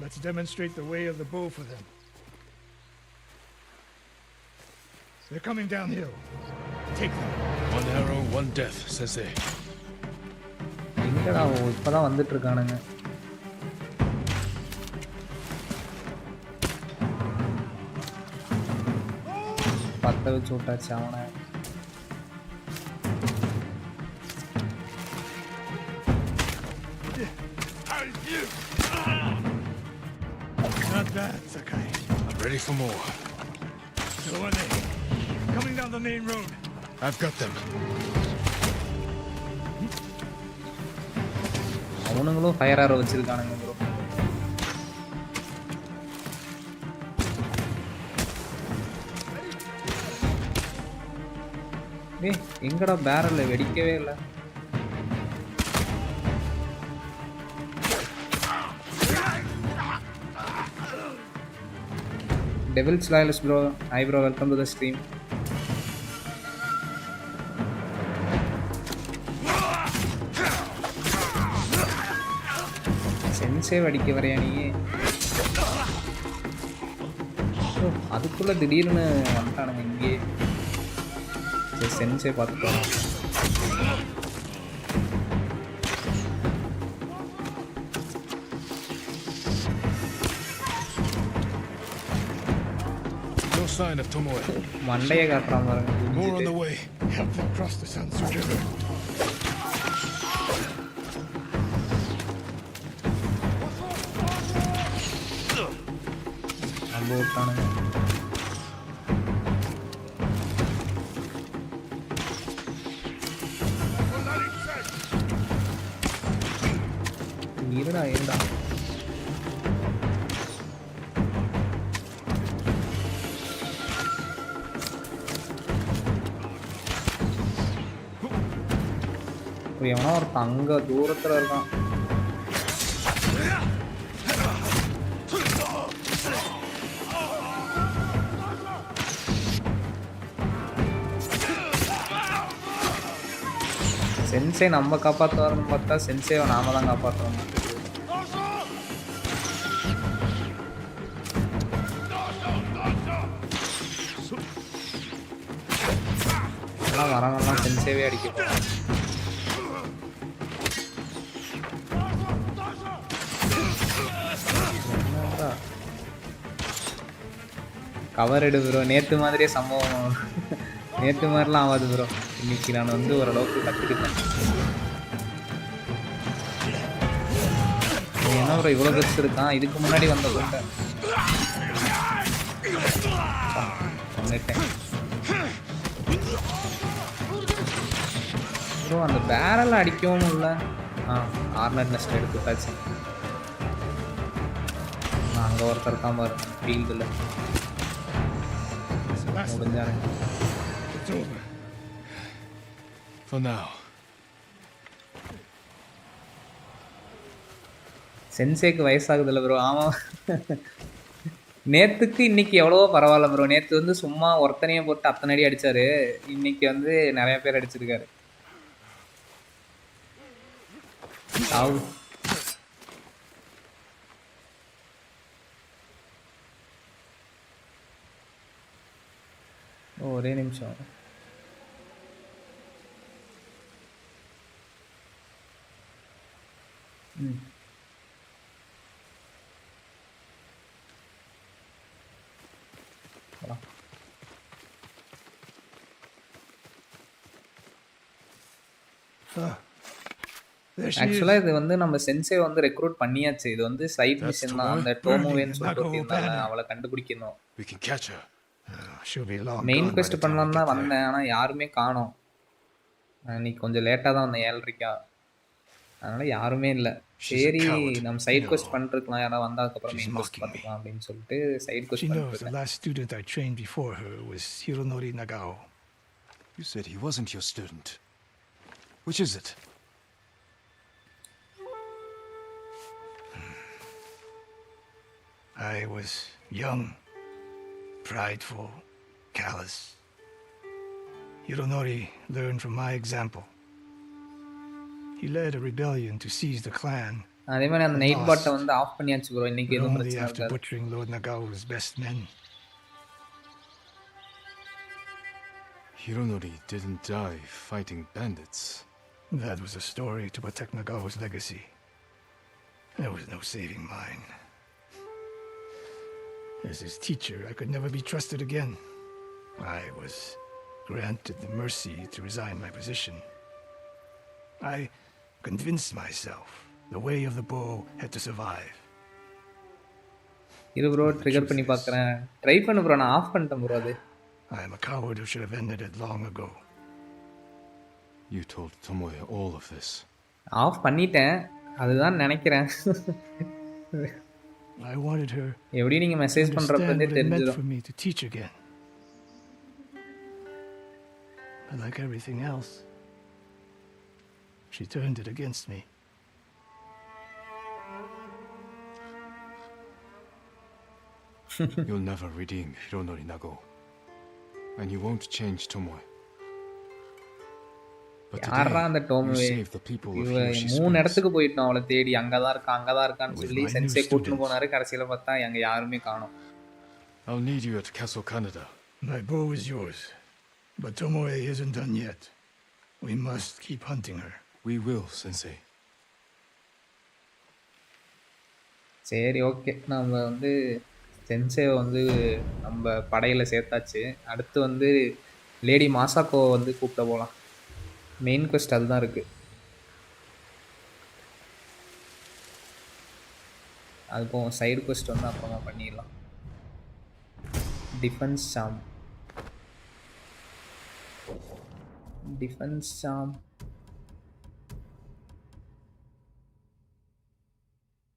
Speaker 4: Let's demonstrate the way of the bow for them. They're coming downhill. Take them.
Speaker 2: One arrow, one death, Sensei.
Speaker 1: எங்கடா இப்பதான் வந்துட்டு இருக்கானுங்க. பத்த வச்சு விட்டாச்சு அவனை.
Speaker 4: Not bad, Sakai.
Speaker 2: I'm ready for more.
Speaker 4: So are they. Coming down the main road.
Speaker 2: I've got them.
Speaker 1: அவனுங்களும் fire arrow வச்சிருக்கானுங்க ப்ரோ. டேய் எங்கடா பேரல்ல வெடிக்கவே இல்லை. Devils loyals bro. Hi bro, welcome to the stream. Sensei அடிக்க வரையா நீ? அதுக்குள்ள திடீர்னு வந்துட்டானுங்க இங்கே. சரி சென்சே பார்த்துட்டோம்.
Speaker 2: Sign of Tomoe.
Speaker 1: மண்டையை காட்டுறான் பாருங்க.
Speaker 2: More on the way.
Speaker 4: Help them cross the Sansu River.
Speaker 1: அம்பு விட்டானுங்க. இருடா இருடா. எவனோ ஒருத்தன் அங்க தூரத்துல இருக்கான். சென்சே நம்ம காப்பாற்றுவாருன்னு பார்த்தா சென்சேவை நாம தான் காப்பாற்றுறோம். எல்லாம் வரவெல்லாம் சென்சேவே அடிக்க போகிறோம். கவர் எடு ப்ரோ. நேற்று மாதிரியே சம்பவம். நேற்று மாதிரிலாம் ஆகாது ப்ரோ. இன்னைக்கு நான் வந்து ஓரளவுக்கு கற்றுக்கிட்டேன். என்ன ப்ரோ இவ்வளோ பெருசு இருக்கான்? இதுக்கு முன்னாடி வந்த கொண்டேன் ப்ரோ. அந்த பேரல் அடிக்கவும் இல்லை. ஆர்னர் நெஸ்ட் எடுத்துட்டாச்சு. அங்கே ஒருத்தர் இருக்காம இருக்கேன் ஃபீல்டில். முடிஞ்சானுங்க.
Speaker 2: For now.
Speaker 1: சென்சேக்கு வயசாகுதுல்ல ப்ரோ. ஆமாம், நேற்றுக்கு இன்னைக்கு எவ்வளவோ பரவாயில்ல ப்ரோ. நேற்று வந்து சும்மா ஒருத்தனையே போட்டு அத்தனை அடி அடித்தார். இன்னைக்கு வந்து நிறைய பேர் அடிச்சிருக்காரு. ஒரே நிமிஷம். ஆக்சுவலா இது வந்து நம்ம சென்சே வந்து ரெக்ரூட் பண்ணியாச்சு. இது வந்து சைட் மிஷன் தான். அந்த டோமோவேன்னு சொல்லிட்டு அவளை கண்டுபிடிக்கணும். மெயின் குவெஸ்ட் பண்ணலாம் தான் வந்தேன், ஆனால் யாருமே காணோம். இன்னைக்கு கொஞ்சம் லேட்டாக தான் வந்தேன், 7:30. அதனால யாருமே இல்லை. சரி நம்ம சைட் குவெஸ்ட் பண்ணிருக்கலாம், யாராவது வந்ததுக்கப்புறம் மெயின் குவெஸ்ட் பார்த்துக்கலாம் அப்படின்னு சொல்லிட்டு சைட் குவெஸ்ட் பண்ணிருக்கேன்.
Speaker 4: The last student I trained before her was Hironori Nagao.
Speaker 2: You said he wasn't your student. Which is it?
Speaker 4: I was young, prideful, callous. Hironori learned from my example. He led a rebellion to seize the clan.
Speaker 1: அதே மாதிரி அந்த night பாட்டை வந்து of பண்ணியாச்சு bro. இன்னைக்கு எதுவும் பிரச்சனை
Speaker 4: after butchering Lord Nagao's best men.
Speaker 2: Hironori didn't die fighting bandits.
Speaker 4: That was a story to protect Nagao's legacy. There was no saving mine. As his teacher, I could never be trusted again. I was granted the mercy to resign my position. I convinced myself the way of the bow had to survive.
Speaker 1: இரு bro, trigger பண்ணி பார்க்குறேன். Try பண்ணு bro. நான் of பண்ணிட்டேன் bro. அது
Speaker 4: I am a coward who should have ended it long ago.
Speaker 2: You told Tomoe all of this.
Speaker 1: Off பண்ணிட்டேன். அதுதான் நினைக்கிறேன்.
Speaker 4: I wanted her
Speaker 1: எப்படி நீங்க
Speaker 4: to
Speaker 1: மெசேஜ் பண்றப்ப
Speaker 4: understand
Speaker 1: இருந்தே
Speaker 4: what it meant
Speaker 1: தெரிஞ்சிடும்.
Speaker 4: for me to teach again. But like everything else, she turned it against me.
Speaker 2: You'll never redeem Hironori Nago. And you won't change Tomoe. But
Speaker 1: யாரா அந்த
Speaker 2: today, you
Speaker 1: டோமுவே?
Speaker 2: save the people of
Speaker 1: இவ
Speaker 2: Hiyoshi
Speaker 1: 3
Speaker 2: Springs.
Speaker 1: இடத்துக்கு போயிட்டோம் அவளை தேடி. அங்கதான் இருக்கா அங்கதான் இருக்கான்னு
Speaker 4: With
Speaker 1: சொல்லி
Speaker 4: my new
Speaker 1: சென்சே கூட்டின்னு
Speaker 4: students.
Speaker 1: போனாரு. கடைசியில பார்த்தா அங்க யாருமே காணோம்.
Speaker 2: I'll need you at Castle Canada.
Speaker 4: My bow is yours, but Tomoe isn't done yet. We must keep hunting her.
Speaker 2: We will, Sensei.
Speaker 1: சரி ஓகே. நம்ம வந்து சென்சேவை வந்து நம்ம படையில சேர்த்தாச்சு. அடுத்து வந்து லேடி மாசாக்கோ வந்து கூப்பிட போகலாம். மெயின் குவெஸ்ட் அதுதான் இருக்கு. அது போகும். சைடு குவெஸ்ட் வந்து அப்புறமா பண்ணிடலாம். Defence Sam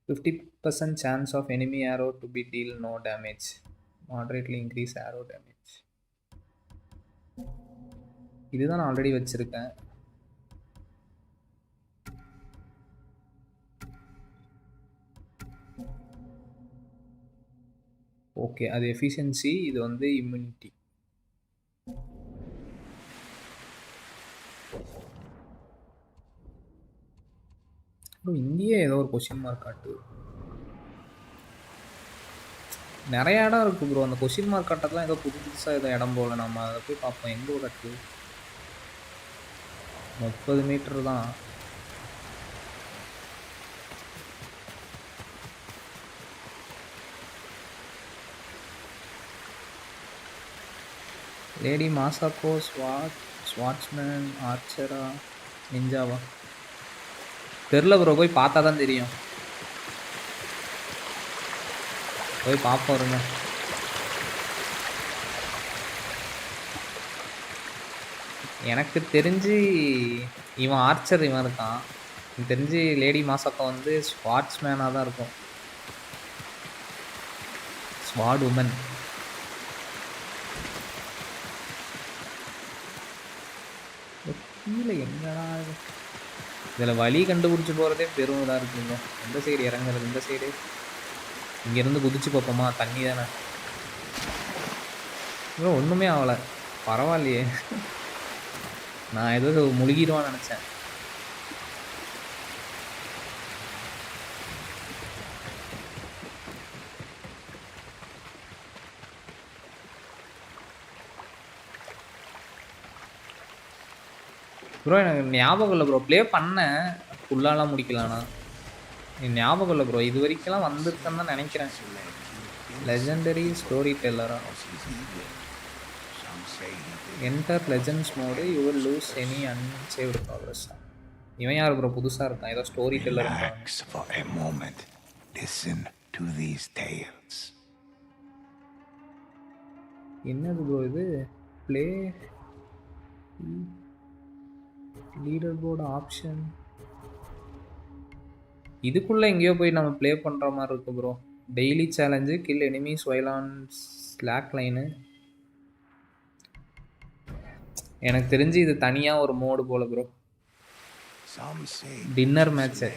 Speaker 1: 50% chance of enemy arrow to be deal no damage. Moderately increase arrow damage. இதுதான் நான் ஆல்ரெடி வச்சிருக்கேன். ஓகே, அது எஃபிஷியன்சி, இது வந்து இம்யூனிட்டி. இங்கேயே ஏதோ ஒரு கொஸ்டின் மார்க் காட்டு. நிறைய இடம் இருக்கு ப்ரோ. அந்த கொஸ்டின் மார்க் காட்டலாம் ஏதோ புதுசாக ஏதோ இடம் போல. நம்ம அதை போய் பார்ப்போம். எங்கே கட்டு 30 மீட்டர் தான். லேடி மாசாக்கோ ஸ்வாட்ச்மேன் ஆர்ச்சரா நிஞ்சாவா தெரில ப்ரோ. போய் பார்த்தா தான் தெரியும். போய் பார்ப்போம் இருங்க. எனக்கு தெரிஞ்சு இவன் ஆர்ச்சர் இவன் இருக்கான். எனக்கு தெரிஞ்சு லேடி மாசாக்கோ வந்து ஸ்வாட்ச்மேனாக தான் இருக்கும். ஸ்வாட் உமன். கீழே எங்கடா இதில் வழி கண்டுபிடிச்சி போகிறதே பெரும் இதாக இருக்குங்க. எந்த சைடு இறங்குறது? இந்த சைடு. இங்கேருந்து குதிச்சு பார்ப்போமா? தண்ணி தானே. இன்னும் ஒன்றுமே ஆகலை. பரவாயில்லையே. நான் ஏதோ முழுகிடுவான்னு நினச்சேன். ப்ரோ எனக்கு ஞாபகம் இல்லை ப்ரோ. ப்ளே பண்ணேன், ஃபுல்லாலாம் முடிக்கலாண்ணா. ஞாபகம் இல்லை ப்ரோ. இது வரைக்கும்லாம் வந்திருக்கேன்னு தான் நினைக்கிறேன். லெஜெண்டரி ஸ்டோரி டெல்லரா? Enter legends mode, you will lose any unsaved progress. இவன் யார் ப்ரோ? புதுசாக இருக்கான். ஏதோ story teller.
Speaker 8: For a moment. Listen to these tales.
Speaker 1: என்னது ப்ரோ இது? Play leaderboard option. இதுக்குள்ளே எங்கேயோ போய் நம்ம ப்ளே பண்ணுற மாதிரி இருக்கு bro. Daily challenge, kill enemies while on slack line. எனக்கு தெரிஞ்சு இது தனியாக ஒரு மோடு போல ப்ரோ. Dinner match.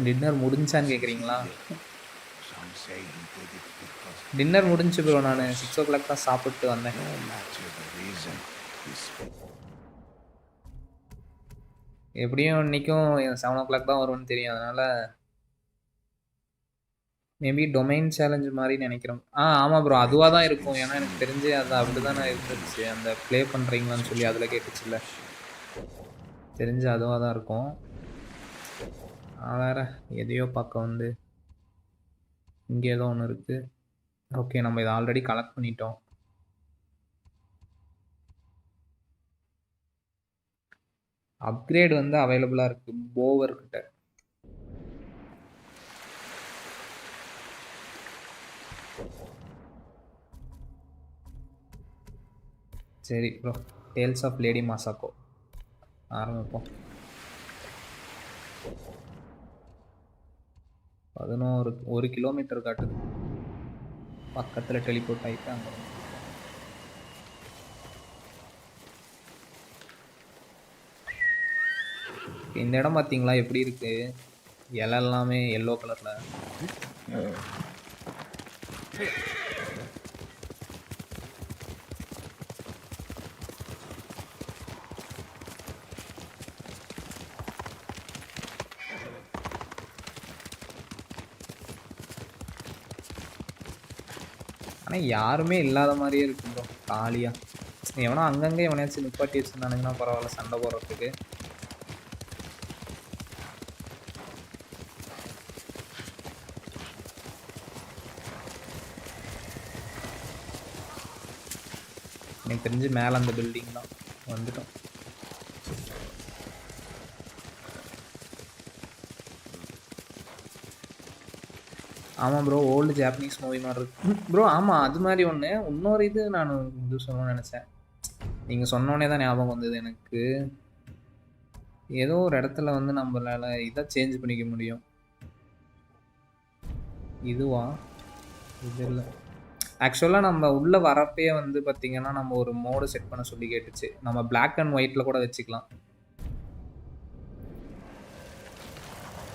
Speaker 1: டின்னர் முடிஞ்சான்னு கேட்குறீங்களா? டின்னர் முடிஞ்சு ப்ரோ. நான் 6 o'clock தான் சாப்பிட்டு வந்தேன். எப்படியும் இன்றைக்கும் 7 o'clock தான் வரும்னு தெரியும். அதனால் மேபி டொமைன் சேலஞ்சு மாதிரி நினைக்கிறேன். ஆமாம் ப்ரோ, அதுவாக தான் இருக்கும். ஏன்னா எனக்கு தெரிஞ்சு அது அப்படி தானே இருந்துச்சு. அந்த ப்ளே பண்ணுறீங்களான்னு சொல்லி அதில் கேட்டுச்சுல்ல. தெரிஞ்சு அதுவாக தான் இருக்கும். வேறு எதையோ பார்க்க வந்து இங்கே ஏதோ ஒன்று இருக்குது. ஓகே, நம்ம இதை ஆல்ரெடி கலெக்ட் பண்ணிட்டோம். அப்கிரேட் வந்து அவைலபிளாக இருக்குது போவர்கிட்ட. சரி ப்ரோ, டேல்ஸ் ஆஃப் லேடி மாசாக்கோ ஆரம்பிப்போம். 11 1 கிலோமீட்டர் காட்டுது. பக்கத்தில் டெலிபோர்ட் ஆகிட்டு அங்கே இந்த இடம் பார்த்தீங்களா எப்படி இருக்கு? இலை எல்லாமே எல்லோ கலரில். ஆனால் யாருமே இல்லாத மாதிரியே இருக்கு ப்ரோ, காலியாக. எவனோ அங்கங்கே எவனையாச்சும் நிப்பாட்டி வச்சுருந்தானுங்கன்னா பரவாயில்ல சண்டை போடுறதுக்கு. எனக்கு தெரிஞ்சு மேலே அந்த பில்டிங் தான். வந்துட்டோம். ஆமாம் ப்ரோ, ஓல்டு ஜாப்பனீஸ் மூவி மாதிரி இருக்கு ப்ரோ. ஆமாம், அது மாதிரி ஒன்று. இன்னொரு இது நான் இது சொல்லணும்னு நினச்சேன். நீங்கள் சொன்னோன்னே தான் ஞாபகம் வந்தது எனக்கு. ஏதோ ஒரு இடத்துல வந்து நம்மளால் இதை சேஞ்ச் பண்ணிக்க முடியும். இதுவா? இது இல்லை. ஆக்சுவலாக நம்ம உள்ளே வரப்பே வந்து பார்த்திங்கன்னா நம்ம ஒரு மோடு செட் பண்ண சொல்லி கேட்டுச்சு. நம்ம பிளாக் அண்ட் ஒயிட்டில் கூட வச்சுக்கலாம்.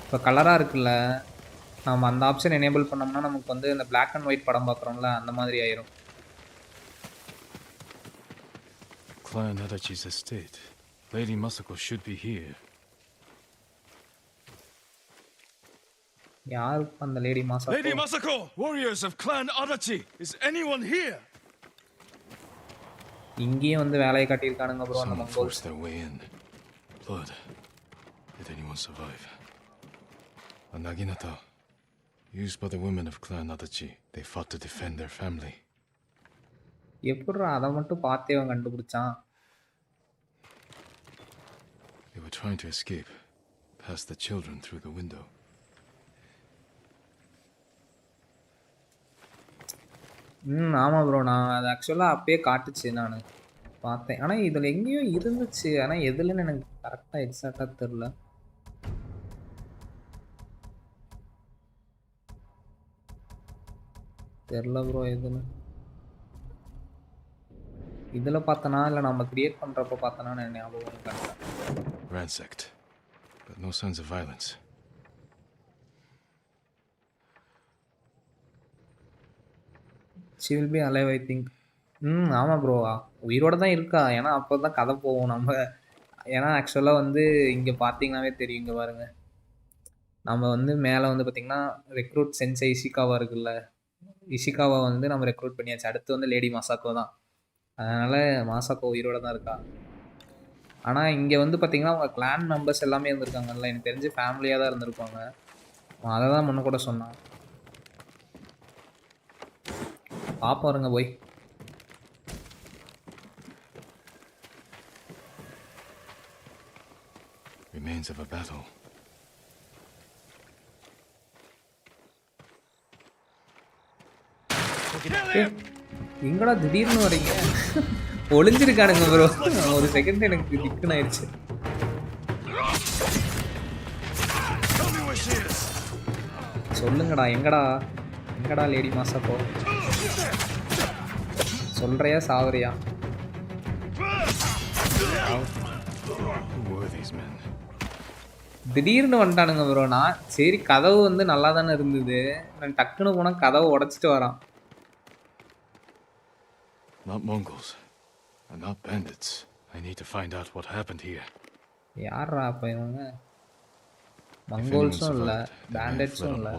Speaker 1: இப்போ கலராக இருக்குல்ல, நம்ம அந்த ஆப்ஷன் எனேபிள் பண்ணோம்னா நமக்கு வந்து இந்த பிளாக் அண்ட் ஒயிட் படம் பார்க்குறோம்ல, அந்த மாதிரி ஆயிரும்.
Speaker 2: Clan Adachi's estate. Lady Masako should be here.
Speaker 1: யார் அந்த lady மாசாக்கோ?
Speaker 2: Lady Masako! Warriors of Clan Adachi! Is anyone here?
Speaker 1: இங்கேயும் வந்து வேலையை காட்டியிருக்கானுங்க ப்ரோ அந்த
Speaker 2: Someone
Speaker 1: Mongols.
Speaker 2: forced their way in. Blood. Did anyone survive? A naginata. Used by the women of Clan Adachi. They fought to defend their family.
Speaker 1: எப்படிரா அதை மட்டும் பார்த்தே அவன் கண்டுபிடிச்சான்?
Speaker 2: They were trying to escape. Past the children through the window.
Speaker 1: ஆமாம் bro, நான் அது ஆக்சுவலாக அப்பயே காட்டுச்சு, நான் பார்த்தேன். ஆனால் இதில் எங்கேயோ இருந்துச்சு, ஆனால் எதுலன்னு எனக்கு கரெக்டாக எக்ஸாக்டாக தெரில. தெரில ப்ரோ எதுன்னு. இதில் பார்த்தனா இல்லை நம்ம கிரியேட் பண்ணுறப்ப பார்த்தனா நான் ஞாபகம் கரெக்டாக.
Speaker 2: Ransacked, but no signs of violence.
Speaker 1: She will be alive, I think. ஆமாம் ப்ரோ, உயிரோடு தான் இருக்கா. ஏன்னா அப்போ தான் கதை போவோம் நம்ம. ஏன்னா ஆக்சுவலாக வந்து இங்கே பார்த்தீங்கன்னாவே தெரியும். இங்கே பாருங்கள், நம்ம வந்து மேலே வந்து பார்த்திங்கன்னா ரெக்ரூட் சென்சை இஷிகாவா இருக்குல்ல, இஷிகாவா வந்து நம்ம ரெக்ரூட் பண்ணியாச்சு. அடுத்து வந்து லேடி மாசாக்கோ தான். அதனால் மாசாக்கோ உயிரோடு தான் இருக்கா. ஆனால் இங்கே வந்து பார்த்திங்கன்னா அவங்க கிளான் மெம்பர்ஸ் எல்லாமே இருந்திருக்காங்கல்ல, எனக்கு தெரிஞ்சு ஃபேமிலியாக தான் இருந்திருப்பாங்க. அதை தான் முன்ன கூட சொன்னான். பாப்போம் இருங்க போய்.
Speaker 2: Remains of a battle.
Speaker 1: எங்கடா திடீர்னு வரீங்க? ஒளிஞ்சிருக்கானுங்க ப்ரோ. ஒரு செகண்ட் எனக்கு திக்குன்னு ஆயிடுச்சு. சொல்லுங்கடா, எங்கடா எங்கடா லேடி மாசாக்கோ? சொல்றியா சாவறியா? திடீர்னு வந்துட்டானுங்க ப்ரோ. நான் சரி கதவு வந்து நல்லா தானே இருந்தது, நான் டக்குன்னு போனால் கதவை உடச்சிட்டு வரான்.
Speaker 2: Not Mongols, and not bandits. I need to find out what happened here.
Speaker 1: யாரா அப்போ இவங்க? மங்கோல்ஸும் இல்லை, பேண்டட்ஸும் இல்லை.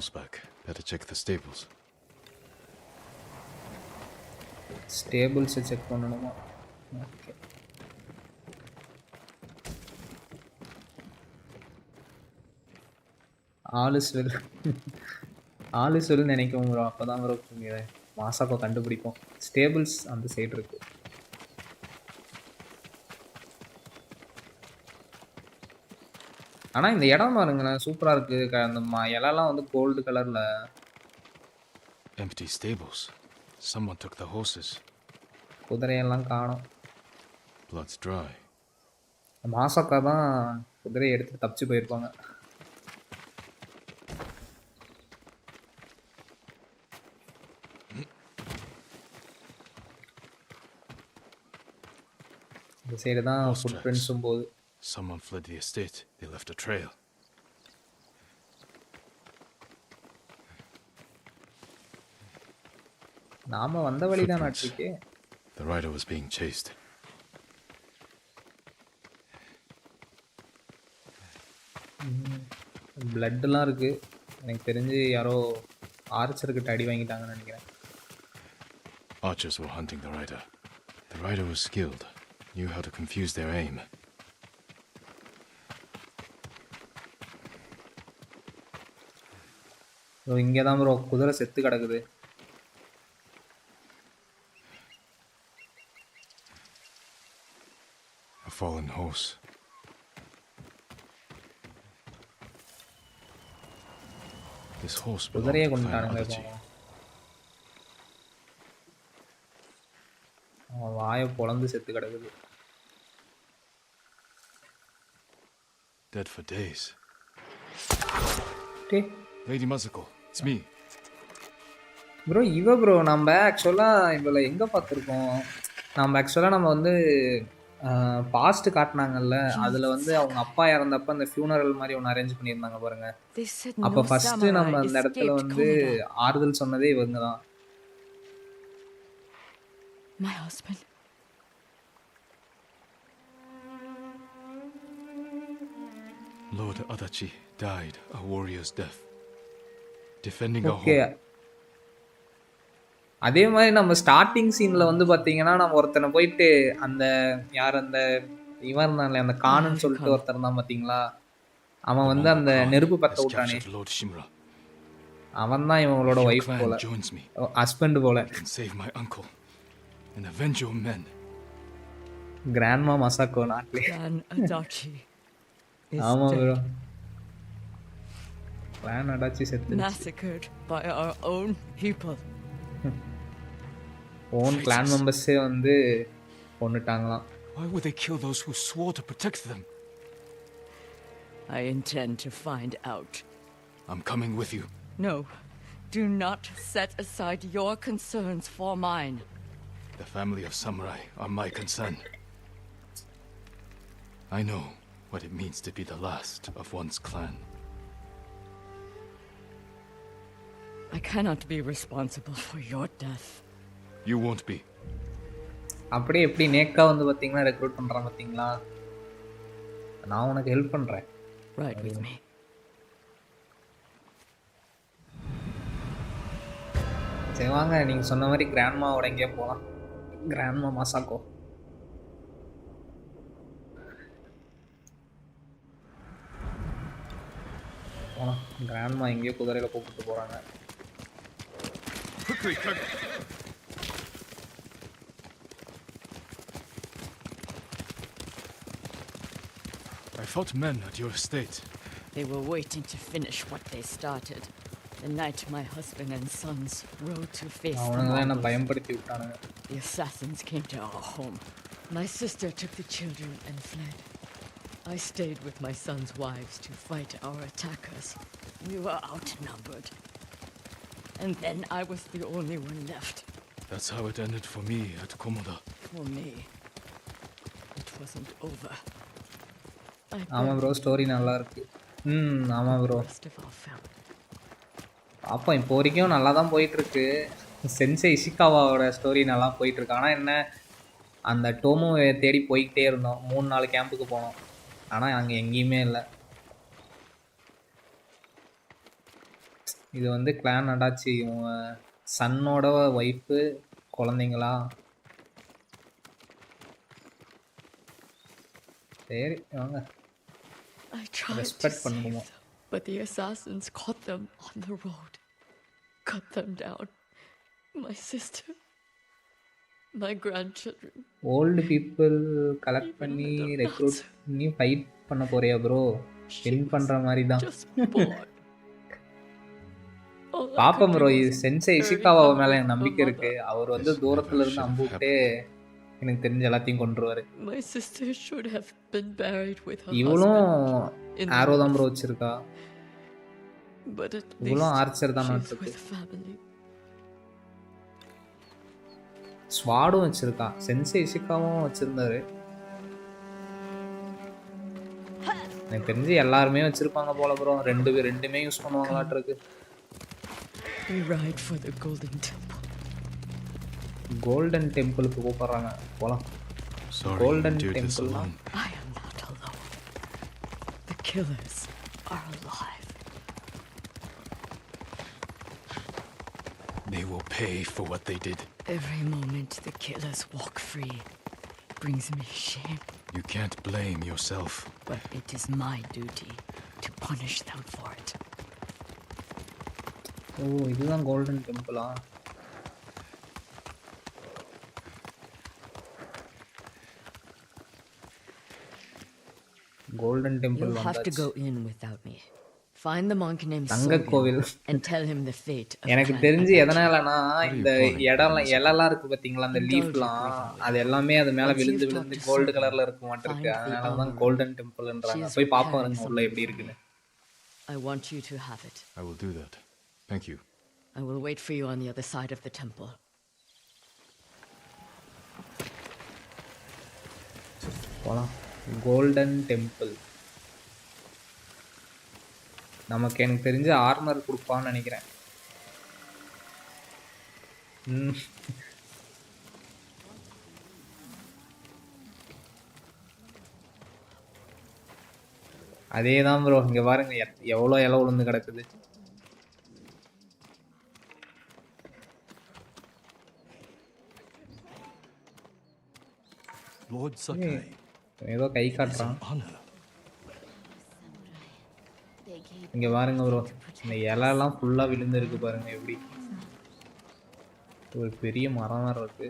Speaker 2: Better check the stables.
Speaker 1: ஸ்டேபிள்ஸை செக் பண்ணணுமா? ஓகே. ஆலுஸ்வெல் ஆலுஸ்வெல் நினைக்கவும் ப்ரோ. அப்போ தான் ப்ரோ மாசாக்கோ கண்டுபிடிப்போம். ஸ்டேபிள்ஸ் அந்த சைடு இருக்கு. ஆனால் இந்த இடம் பாருங்களேன், சூப்பராக இருக்குது. அந்த இலெல்லாம் வந்து கோல்டு கலரில்.
Speaker 2: Empty stables. Someone took the horses.
Speaker 1: குதிரையெல்லாம் காணோம்.
Speaker 2: Blood's dry.
Speaker 1: மாசாக்கா தான் குதிரையை எடுத்து தப்பிச்சு போயிருப்பாங்க. இந்த சைடு தான்
Speaker 2: Horse
Speaker 1: ஃபுட்
Speaker 2: tracks.
Speaker 1: பிரிண்ட்ஸும் போகுது.
Speaker 2: Someone fled the estate. They left a trail.
Speaker 1: நாம வந்த வழி தான்
Speaker 2: Footprints.
Speaker 1: நாட்டிருக்கே.
Speaker 2: The rider was being chased.
Speaker 1: பிளட்லாம் இருக்கு. எனக்கு தெரிஞ்சு யாரோ ஆர்ச்சர்கிட்ட அடி வாங்கிட்டாங்கன்னு நினைக்கிறேன்.
Speaker 2: Archers were hunting the rider. The rider was skilled, knew how to confuse their aim.
Speaker 1: இங்கே தான் ப்ரோ குதிரை செத்து கிடக்குது.
Speaker 2: A fallen horse. This horse belonged
Speaker 1: குதிரையே
Speaker 2: to Clan
Speaker 1: கொண்டுட்டானுங்க.
Speaker 2: Adachi.
Speaker 1: அவன் வாயை பொளந்து செத்து கிடக்குது.
Speaker 2: Dead for days.
Speaker 1: Day
Speaker 2: Lady Masako, it's me.
Speaker 1: Bro bro நம்ம ஆக்சுவலாக இவளை எங்கே பார்த்துருக்கோம்? நம்ம வந்து பாஸ்ட் காட்டினாங்கல்ல, அதில் வந்து அவங்க அப்பா இறந்தப்ப அந்த ஃபியூனரல் மாதிரி ஒன்று அரேஞ்ச் பண்ணியிருந்தாங்க பாருங்க. அப்போ ஃபஸ்ட்டு நம்ம அந்த இடத்துல வந்து ஆறுதல் சொன்னதே இவங்க தான்.
Speaker 3: My husband.
Speaker 2: Lord Adachi died a warrior's death, defending our
Speaker 1: okay,
Speaker 2: home.
Speaker 1: அதே மாதிரி நம்ம ஸ்டார்டிங் சீனில் வந்து பார்த்தீங்கன்னா நம்ம ஒருத்தனை போயிட்டு அந்த யார் அந்த இவன் இருந்தான்ல அந்த கானுன்னு சொல்லிட்டு ஒருத்தர் தான் பார்த்தீங்களா, அவன் வந்து அந்த நெருப்பு பற்ற விட்டானே,
Speaker 2: Captured Lord Shimura.
Speaker 1: அவன் தான் இவங்களோட
Speaker 2: Your
Speaker 1: ஒய்ஃப்
Speaker 2: clan
Speaker 1: போல,
Speaker 2: joins me.
Speaker 1: ஹஸ்பண்ட் போல.
Speaker 2: And save my uncle and avenge your men.
Speaker 1: Grandma Masako நாட்டிலே.
Speaker 3: Clan Adachi is
Speaker 1: ஆமாம் ப்ரோ,
Speaker 3: dead,
Speaker 1: கிளான் அடாச்சி செத்து
Speaker 3: massacred by our own people.
Speaker 1: Own clan மெம்பர்ஸே வந்து கொண்டுட்டாங்களாம்.
Speaker 2: Why would they kill those who swore to protect them?
Speaker 3: I intend to find out.
Speaker 2: I'm coming with you.
Speaker 3: No, do not set aside your concerns for mine.
Speaker 2: The family of samurai are my concern. I know what it means to be the last of one's clan.
Speaker 3: I cannot be responsible for your death.
Speaker 2: You won't be.
Speaker 1: அப்படியே எப்படி நேக்கா வந்து பார்த்தீங்கன்னா recruit பண்ணுறான் பார்த்தீங்களா, நான் உனக்கு help பண்ணுறேன்.
Speaker 3: Ride with me.
Speaker 1: சரி வாங்க, நீங்கள் சொன்ன மாதிரி கிராண்ட்மாவோட எங்கேயோ போகலாம். Grandma Masako. போகலாம். கிராண்ட்மா எங்கேயோ குதிரையில் கூப்பிட்டு போகிறாங்க.
Speaker 2: Quickly, cut. I fought men at your estate.
Speaker 3: They were waiting to finish what they started. The night my husband and sons rode to face the
Speaker 1: அவனுங்க தான் என்ன
Speaker 3: Mongols.
Speaker 1: பயன்படுத்தி விட்டானுங்க.
Speaker 3: The assassins came to our home. My sister took the children and fled. I stayed with my sons' wives to fight our attackers. We were outnumbered. And then I was the only one left.
Speaker 2: That's how it ended for me at Komoda.
Speaker 3: For me, it wasn't over. I
Speaker 1: ஆமாம் bro, story நல்லா இருக்கு. ஆமாம் bro,
Speaker 3: rest of our family.
Speaker 1: பார்ப்போம். இப்போ வரைக்கும் நல்லா தான் போயிட்டுருக்கு. சென்சை இஷிகாவாவோட ஸ்டோரி நல்லா போயிட்டுருக்கு. ஆனால் என்ன, அந்த டோமோவை தேடி போய்கிட்டே இருந்தோம். 3-4 கேம்புக்கு போனோம், ஆனால் அங்கே எங்கேயுமே இல்லை. இது வந்து கிளான் அடாச்சி இவங்க சன்னோட ஒய்ஃபு குழந்தைங்களா. சரி வாங்க,
Speaker 3: I tried to
Speaker 1: respect
Speaker 3: save
Speaker 1: பண்ணுவோம்.
Speaker 3: them, but the assassins caught them on the road, cut them down. My sister, my grandchildren.
Speaker 1: Old people collect பண்ணி ரெக்ரூட் பண்ணி ஃபைட் பண்ண போறியா ப்ரோ? ஹெல்ப் பண்ணுற மாதிரி தான்.
Speaker 3: Just born. All I
Speaker 1: பாப்போம்
Speaker 3: could
Speaker 1: bro,
Speaker 3: do
Speaker 1: இது
Speaker 3: was
Speaker 1: சென்சை
Speaker 3: bury
Speaker 1: இஷிகாவா
Speaker 3: her
Speaker 1: மேலே
Speaker 3: with
Speaker 1: எனக்கு
Speaker 3: her
Speaker 1: நம்பிக்கை
Speaker 3: mother.
Speaker 1: இருக்கு. அவர் வந்து தூரத்துல இருந்து அம்புக்கிட்டே எனக்கு தெரிஞ்ச எல்லாத்தையும் கொண்டுருவாரு.
Speaker 3: My sister should have been buried with her
Speaker 1: இவளும்
Speaker 3: husband in the
Speaker 1: ஆரோ தான் ப்ரோ
Speaker 3: north.
Speaker 1: வச்சிருக்கா.
Speaker 3: But at
Speaker 1: இவளும்
Speaker 3: least
Speaker 1: ஆர்ச்சர் தான்
Speaker 3: she's
Speaker 1: இருக்கு.
Speaker 3: with family.
Speaker 1: ஸ்வாடும் வச்சிருக்கா. சென்சை இஷிகாவும் வச்சிருந்தாரு. எனக்கு தெரிஞ்சு எல்லாருமே வச்சிருப்பாங்க போல ப்ரோ. ரெண்டுமே யூஸ் பண்ணுவாங்களாட்டிருக்கு.
Speaker 3: We ride for the Golden Temple.
Speaker 1: Golden டெம்பிளுக்கு கூப்பிடுறாங்க போலாம்.
Speaker 2: Sorry you
Speaker 1: golden
Speaker 2: endured this
Speaker 1: டெம்பிள்னா
Speaker 2: alone.
Speaker 3: I am not alone. The killers are alive.
Speaker 2: They will pay for what they did.
Speaker 3: Every moment the killers walk free brings me shame.
Speaker 2: You can't blame yourself.
Speaker 3: But it is my duty to punish them for it.
Speaker 1: ஓ இதுதான் golden டெம்பிளா? Golden temple
Speaker 3: You'll have to
Speaker 1: வந்தாச்சு.
Speaker 3: go in without me. Find the monk named
Speaker 1: தங்க கோவில்.
Speaker 3: Sogen and tell him the fate of
Speaker 1: எனக்கு
Speaker 3: Clan
Speaker 1: தெரிஞ்சு
Speaker 3: Adachi.
Speaker 1: எதனாலனா இந்த இலலாம் இருக்கு பாத்தீங்களா, அந்த லீஃப்லாம் அது எல்லாமே அது மேல விழுந்து விழுந்து கோல்டு கலர்ல இருக்க மாட்டிருக்கு. அதனால தான் கோல்டன் டெம்பிள்ன்றாங்க. போய் பாப்போம் இருங்க உள்ள எப்படி இருக்குன்னு.
Speaker 3: I want you to have it.
Speaker 2: I will do that. Thank you.
Speaker 3: I will wait for you on the other side of the temple.
Speaker 1: போலாம். Golden temple. நமக்கு எனக்கு தெரிஞ்ச ஆர்மர் கொடுப்பான்னு நினைக்கிறேன். அதே தான் ப்ரோ. இங்க பாருங்க எவ்வளோ இலை விழுந்து கிடக்குது.
Speaker 9: Lord Sakai.
Speaker 1: ஏதோ கை காட்டுறான். இங்க பாருங்க ப்ரோ, இந்த இலைலாம் ஃபுல்லா விழுந்து இருக்கு பாருங்க. எப்படி ஒரு பெரிய மரம் வேற இருக்கு.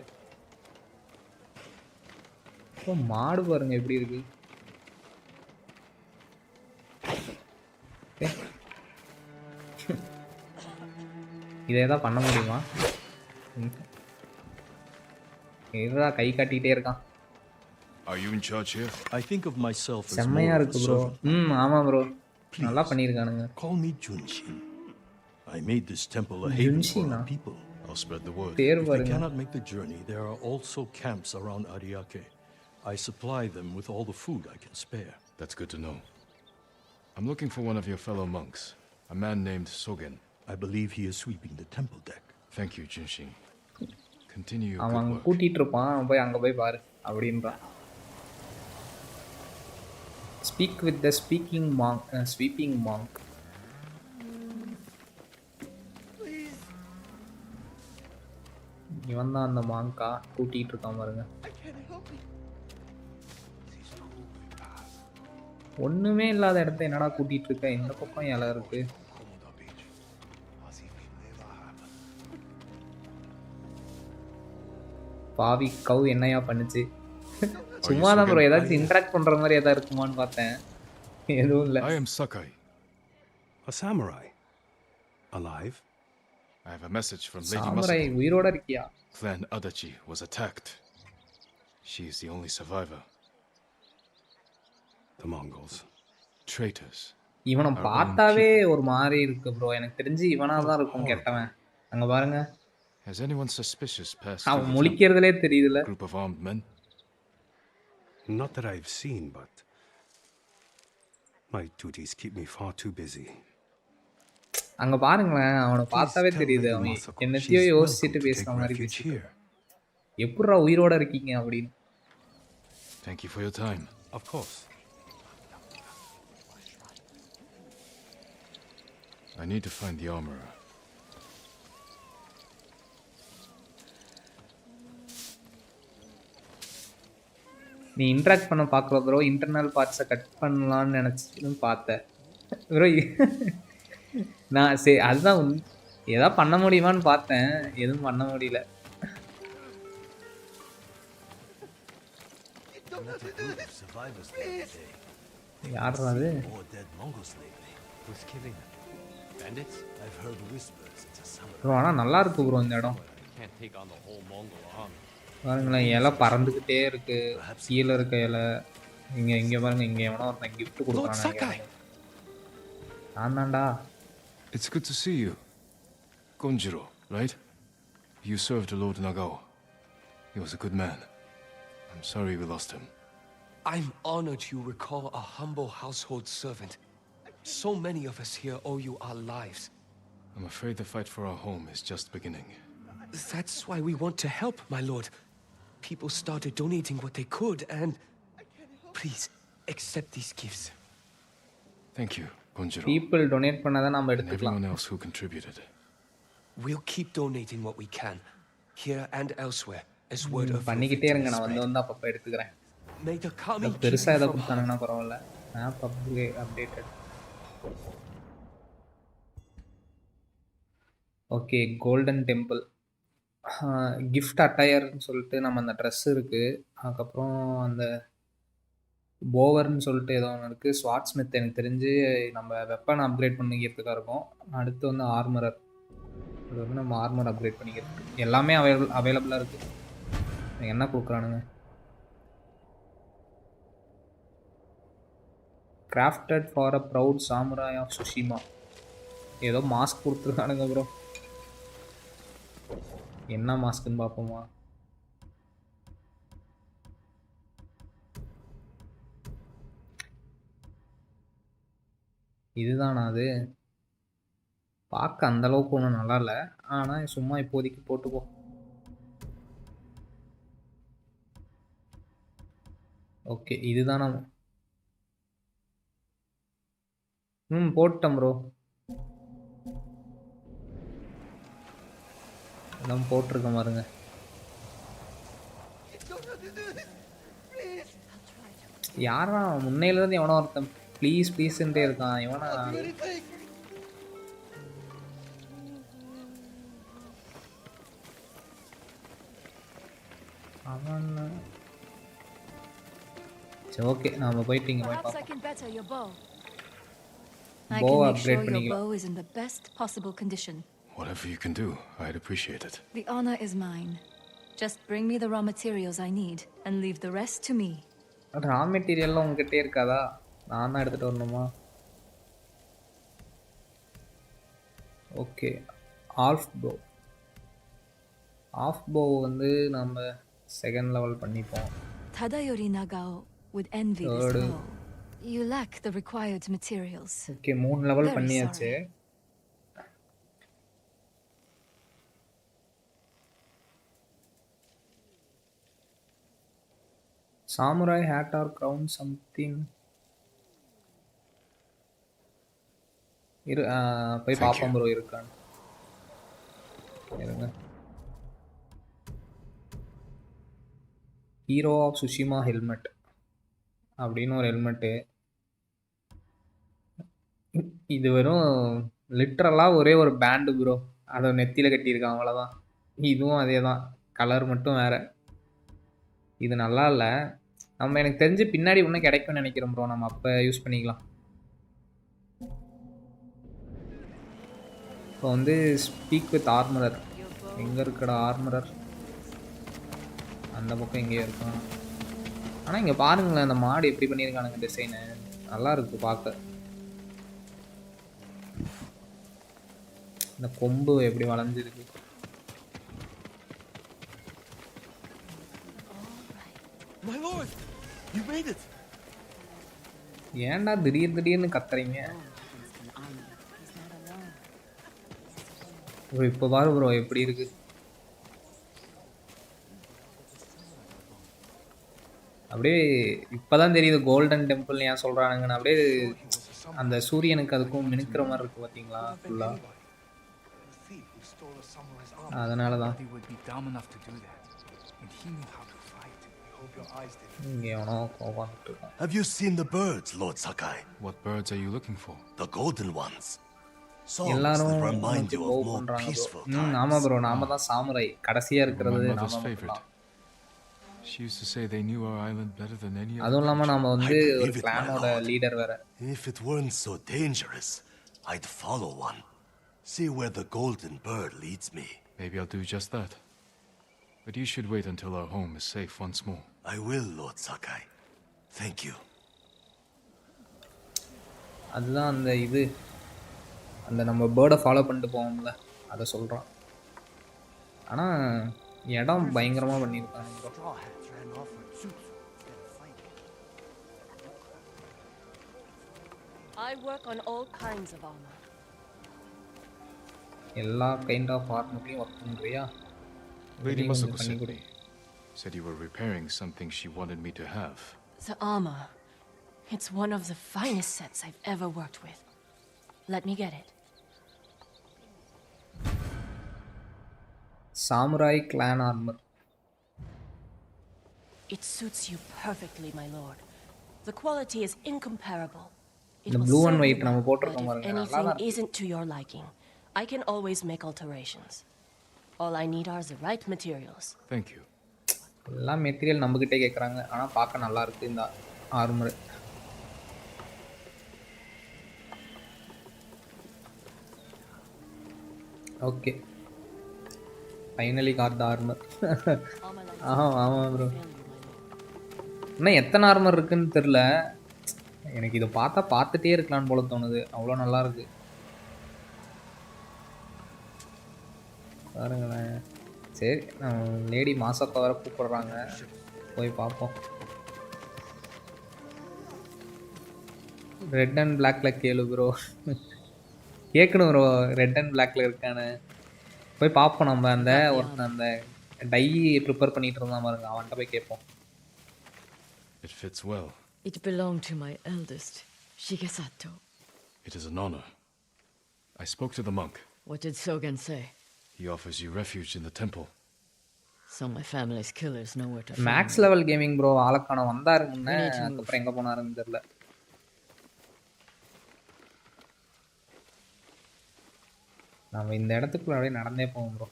Speaker 1: மாடு பாருங்க எப்படி இருக்கு. இதை ஏதாவது பண்ண முடியுமா? இதுதான் கை காட்டிட்டே இருக்கான்.
Speaker 2: Are you in charge here?
Speaker 9: I think of myself as
Speaker 1: செம்மையா
Speaker 9: more of
Speaker 1: இருக்கு
Speaker 9: a
Speaker 1: ப்ரோ.
Speaker 9: servant.
Speaker 1: ஆமா ப்ரோ, நல்லா
Speaker 9: Please,
Speaker 1: பண்ணியிருக்கானுங்க.
Speaker 9: call me Junshin. I made this temple a haven for
Speaker 1: Junshina?
Speaker 9: our people.
Speaker 2: I'll spread the word.
Speaker 1: பேர்
Speaker 9: If they
Speaker 1: பாருங்க.
Speaker 9: cannot make the journey, there are also camps around Ariake. I supply them with all the food I can spare.
Speaker 2: That's good to know. I'm looking for one of your fellow monks, a man named Sogen.
Speaker 9: I believe he is sweeping the temple deck.
Speaker 2: Thank you, Junshin. Continue your
Speaker 1: அவன்
Speaker 2: good
Speaker 1: அங்க
Speaker 2: work.
Speaker 1: கூட்டிட்டு இருப்பான். அவன் போய் அங்க போய் பாரு அப்படின்றான். Speak with the speaking Monk, sweeping Monk. இவன் தான் அந்த மாங்கா கூட்டிட்டு இருக்கான் பாருங்க. ஒண்ணுமே இல்லாத இடத்த என்னடா கூட்டிட்டு இருக்க? இந்த பக்கம் இலை இருக்கு. பாவி கவு என்னையா பண்ணுச்சு? சும்மா தான் ப்ரோ, ஏதாச்சும் இன்டராக்ட் பண்ற மாதிரி ஏதாவது இருக்குமான்னு பார்த்தேன். எதுவும் இல்லை.
Speaker 2: I am Sakai.
Speaker 9: A samurai. Alive?
Speaker 2: I have a message from Lady
Speaker 1: samurai
Speaker 2: Masato.
Speaker 1: உயிரோட இருக்கியா?
Speaker 2: Clan Adachi was attacked. She is the only survivor.
Speaker 9: The Mongols.
Speaker 2: Traitors.
Speaker 1: இவனை பார்த்தாவே ஒரு மாதிரி இருக்கு ப்ரோ. எனக்கு தெரிஞ்சு இவனா தான் இருக்கும் கெட்டவன். அங்க பாருங்க,
Speaker 2: Has anyone suspicious passed
Speaker 1: அவன்
Speaker 2: through the temple?
Speaker 1: முழிக்கிறதுலே தெரியுதுல.
Speaker 2: Group of armed men?
Speaker 9: Not that I've seen, but my duties keep me far too busy.
Speaker 1: அங்க பாருங்களேன், அவனை பார்த்தாவே
Speaker 9: Please tell
Speaker 1: தெரியுது
Speaker 9: Lady
Speaker 1: அவன்
Speaker 9: Masako
Speaker 1: என்னத்தையோ
Speaker 9: she's
Speaker 1: யோசிச்சுட்டு
Speaker 9: welcome to
Speaker 1: பேசுற
Speaker 9: take
Speaker 1: மாதிரி
Speaker 9: refuge
Speaker 1: பேசிட்டு.
Speaker 9: here.
Speaker 1: எப்படிடா உயிரோட இருக்கீங்க அப்படின்னு.
Speaker 2: Thank you for your time.
Speaker 9: Of course.
Speaker 2: I need to find the armorer.
Speaker 1: நீ இன்ட்ராக்ட் பண்ண பார்க்குற ப்ரோ, இன்டர்னல் பார்ட்ஸை கட் பண்ணலான்னு நினச்சிட்டு பார்த்தேன் ப்ரோ. நான் சரி அதுதான் ஏதாவது பண்ண முடியுமான்னு பார்த்தேன், எதுவும் பண்ண முடியல. யார் அது? ப்ரோ ஆனால் நல்லா இருக்கு ப்ரோ இந்த இடம். பாருங்களேன், இலை பறந்துக்கிட்டே இருக்கு. கீழே இருக்க இலை இங்கே பாருங்க. இங்கே எவனோ ஒருத்தன் கிஃப்ட் கொடுக்குறான். நான் தான்டா.
Speaker 2: It's good to see you. Gonjiro, right? You served Lord Nagao. He was a good man. I'm sorry we lost him.
Speaker 10: I'm honored you recall a humble household servant. So many of us here owe you our lives.
Speaker 2: I'm afraid the fight for our home is just beginning.
Speaker 10: That's why we want to help, my lord. People started donating what they could, and please accept these gifts.
Speaker 2: Thank you, Gonjiro.
Speaker 1: People donate பண்ணாத நாம
Speaker 2: And
Speaker 1: எடுத்துக்கலாம்.
Speaker 2: everyone else who contributed.
Speaker 10: We'll keep donating what we can, here and elsewhere, as word of your
Speaker 1: பண்ணிக்கிட்டே இருங்க,
Speaker 10: victory
Speaker 1: நான்
Speaker 10: spread.
Speaker 1: வந்து அப்பப்ப எடுத்துக்கிறேன்.
Speaker 10: May the kami keep
Speaker 1: பெருசா
Speaker 10: you
Speaker 1: ஏதோ
Speaker 10: from harm.
Speaker 1: கொடுத்தானுங்கன்னா பரவாயில்ல. App updated. Okay, golden temple. Gift அட்டையர்னு சொல்லிட்டு நம்ம அந்த ட்ரெஸ் இருக்குது. அதுக்கப்புறம் அந்த போவர்னு சொல்லிட்டு ஏதோ ஒன்று இருக்குது. ஸ்வாட் ஸ்மித் எனக்கு தெரிஞ்சு நம்ம வெப்பன் அப்கிரேட் பண்ணிக்கிறதுக்காக இருக்கும். அடுத்து வந்து ஆர்மரர். இது வந்து நம்ம ஆர்மர் அப்கிரேட் பண்ணிக்கிறதுக்கு எல்லாமே அவைலபிளாக இருக்குது. என்ன கொடுக்குறானுங்க? Crafted for a proud samurai of Tsushima. ஏதோ மாஸ்க் கொடுத்துருக்கானுங்க ப்ரோ. என்ன மாஸ்க்குன்னு பார்ப்போமா? இதுதானா அது? பார்க்க அந்தளவுக்கு ஒன்றும் நல்லா இல்லை, ஆனால் சும்மா இப்போதைக்கு போட்டுப்போ. ஓகே, இதுதானா? போட்டேன் ப்ரோ. எல்லாம் போட்டிருக்க பாருங்க. யாரா முன்னையிலேருந்து எவனோ ஒருத்தன் ப்ளீஸ் ப்ளீஸ்ன்ட்டே இருக்கான். எவனா? அவன் சரி, ஓகே, நாம போயிட்டு இங்கே போய் பார்ப்போம். Bow upgrade பண்ணிக்கலாம்.
Speaker 7: Bow is in the best possible condition.
Speaker 2: Whatever you can do, I'd appreciate it.
Speaker 7: The honor is mine. Just bring me the raw materials I need and leave the rest to me.
Speaker 1: ரா மெட்டீரியல்லாம் உங்ககிட்டே இருக்காதா? நான் தான் எடுத்துகிட்டு வரணுமா? Okay, of போ வந்து நம்ம second level பண்ணிப்போம்.
Speaker 7: Tadayori Nagao would envy this bow. You lack the required materials.
Speaker 1: Okay, 3 level பண்ணியாச்சு. Samurai hat or crown something. போய் பார்ப்போம் ப்ரோ இருக்கான்னு. இருங்க. ஹீரோ ஆஃப் சுஷிமா ஹெல்மெட் அப்படின்னு ஒரு ஹெல்மெட்டு. இது வெறும் லிட்ரலாக ஒரே ஒரு பேண்டு ப்ரோ. அதை நெத்தியில் கட்டியிருக்கான், அவ்வளோதான். இதுவும் அதே தான், கலர் மட்டும் வேறு. இது நல்லா இல்லை. நம்ம எனக்கு தெரிஞ்சு பின்னாடி இன்னும் கிடைக்கும்னு நினைக்கிறோம் ப்ரோ. நம்ம அப்போ யூஸ் பண்ணிக்கலாம். இப்போ வந்து ஸ்பீக் வித் ஆர்மரர். எங்கே இருக்கடா ஆர்மரர்? அந்த பக்கம் எங்கேயோ இருக்கும். ஆனால் இங்கே பாருங்களேன், அந்த மாடு எப்படி பண்ணியிருக்கானுங்க டிசைனு. நல்லா இருக்குது பார்க்க. இந்த கொம்பு எப்படி வளைஞ்சிருக்கு.
Speaker 10: My lord, you made it.
Speaker 1: ஏன்டா திடீர்னு கத்துறீங்க ப்ரோ? இப்போ பாரு ப்ரோ எப்படி இருக்கு. அப்படியே இப்போதான் தெரியுது கோல்டன் டெம்பிள் ஏன் சொல்கிறானுங்கன்னு. அப்படியே அந்த சூரியனுக்கு அதுக்கும் மினுக்கிற மாதிரி இருக்குது பார்த்தீங்களா ஃபுல்லாக. அதனால தான் இங்கே எவனோ கோபான்ட்டு இருக்கான்.
Speaker 11: Have you seen the birds, Lord Sakai?
Speaker 2: What birds are you looking for?
Speaker 11: The golden ones. Songs
Speaker 1: எல்லாரும்
Speaker 11: that remind you
Speaker 1: போ
Speaker 11: of more
Speaker 1: பண்ணுறாங்க
Speaker 11: peaceful
Speaker 1: ப்ரோ.
Speaker 11: times.
Speaker 1: ஆமாம் ப்ரோ, நாம தான் சாமுராய் கடைசியாக இருக்கிறது.
Speaker 2: My mother's favorite. She used to say they knew our island better than any other.
Speaker 1: அதுவும் இல்லாமல் நம்ம வந்து
Speaker 11: I
Speaker 1: ஒரு
Speaker 11: believe it, my
Speaker 1: கிளானோட
Speaker 11: lord.
Speaker 1: Leader வேற.
Speaker 11: If it weren't so dangerous, I'd follow one. See where the golden bird leads me.
Speaker 2: Maybe I'll do just that. But you should wait until our home is safe once more.
Speaker 11: I will, Lord Sakai. Thank you.
Speaker 1: அதுதான் அந்த இது, அந்த நம்ம பேர்டை follow பண்ணிட்டு போவோம்ல, அதை சொல்கிறோம். ஆனால் இடம் பயங்கரமாக பண்ணியிருக்காங்க bro.
Speaker 12: I work on all kinds of armor.
Speaker 1: எல்லா கைண்ட் ஆஃப் ஆர்மர்லையும் ஒர்க் பண்ணுறியா?
Speaker 2: Lady
Speaker 1: இதுலேயும்
Speaker 2: Masako
Speaker 1: கொஞ்சம் பண்ணி
Speaker 2: sent
Speaker 1: கொடு.
Speaker 2: me. Said you were repairing something she wanted me to have.
Speaker 12: The armor. It's one of the finest sets I've ever worked with. Let me get it.
Speaker 1: Samurai clan armor.
Speaker 12: It suits you perfectly, my lord. The quality is incomparable. It
Speaker 1: The
Speaker 12: will
Speaker 1: blue and
Speaker 12: serve
Speaker 1: white
Speaker 12: you
Speaker 1: நம்ம
Speaker 12: well,
Speaker 1: போட்டுறோம்
Speaker 12: but if
Speaker 1: பாருங்க,
Speaker 12: anything
Speaker 1: நல்லா இருக்கு.
Speaker 12: isn't to your liking, I can always make alterations. All I need are the right materials.
Speaker 2: Thank you.
Speaker 1: எல்லா material நம்மகிட்டே கேட்குறாங்க, ஆனால் பார்க்க நல்லா இருக்கு இந்த ஆர்மர். ஓகே, ஃபைனலி காட் த ஆர்மர். ஆமாம் ப்ரோ. இன்னும் எத்தனை ஆர்மர் இருக்குன்னு தெரில. எனக்கு இதை பார்த்தா பார்த்துட்டே இருக்கலான்னு போல தோணுது, அவ்வளோ நல்லா இருக்கு பாருங்களேன். சரி, லேடி மாசப்பா வர கூப்பிடுறாங்க, போய் பார்ப்போம். ரெட் அண்ட் பிளாக்ல கேளு ப்ரோ. கேட்கணும் ப்ரோ, ரெட் அண்ட் பிளாக்ல இருக்கானு போய் பார்ப்போம். நம்ம அந்த ஒருத்தன் அந்த டை ப்ரிப்பேர் பண்ணிட்டு இருந்தா பாருங்க, அவன்கிட்ட போய் கேட்போம்.
Speaker 2: It fits well.
Speaker 3: It belonged to my eldest, Shigesato.
Speaker 2: It is an honor. I spoke to the monk.
Speaker 3: What did Sogen say?
Speaker 2: He offers you refuge in the temple.
Speaker 3: So my family's killers know where to find
Speaker 1: Max
Speaker 3: me.
Speaker 1: level gaming bro ஆளக்கான வந்தாரு முன்ன, அப்புறம் எங்க போனாருன்னு தெரியல. நாம இந்த இடத்துக்குள்ள அப்படியே நடந்தே போவோம் bro.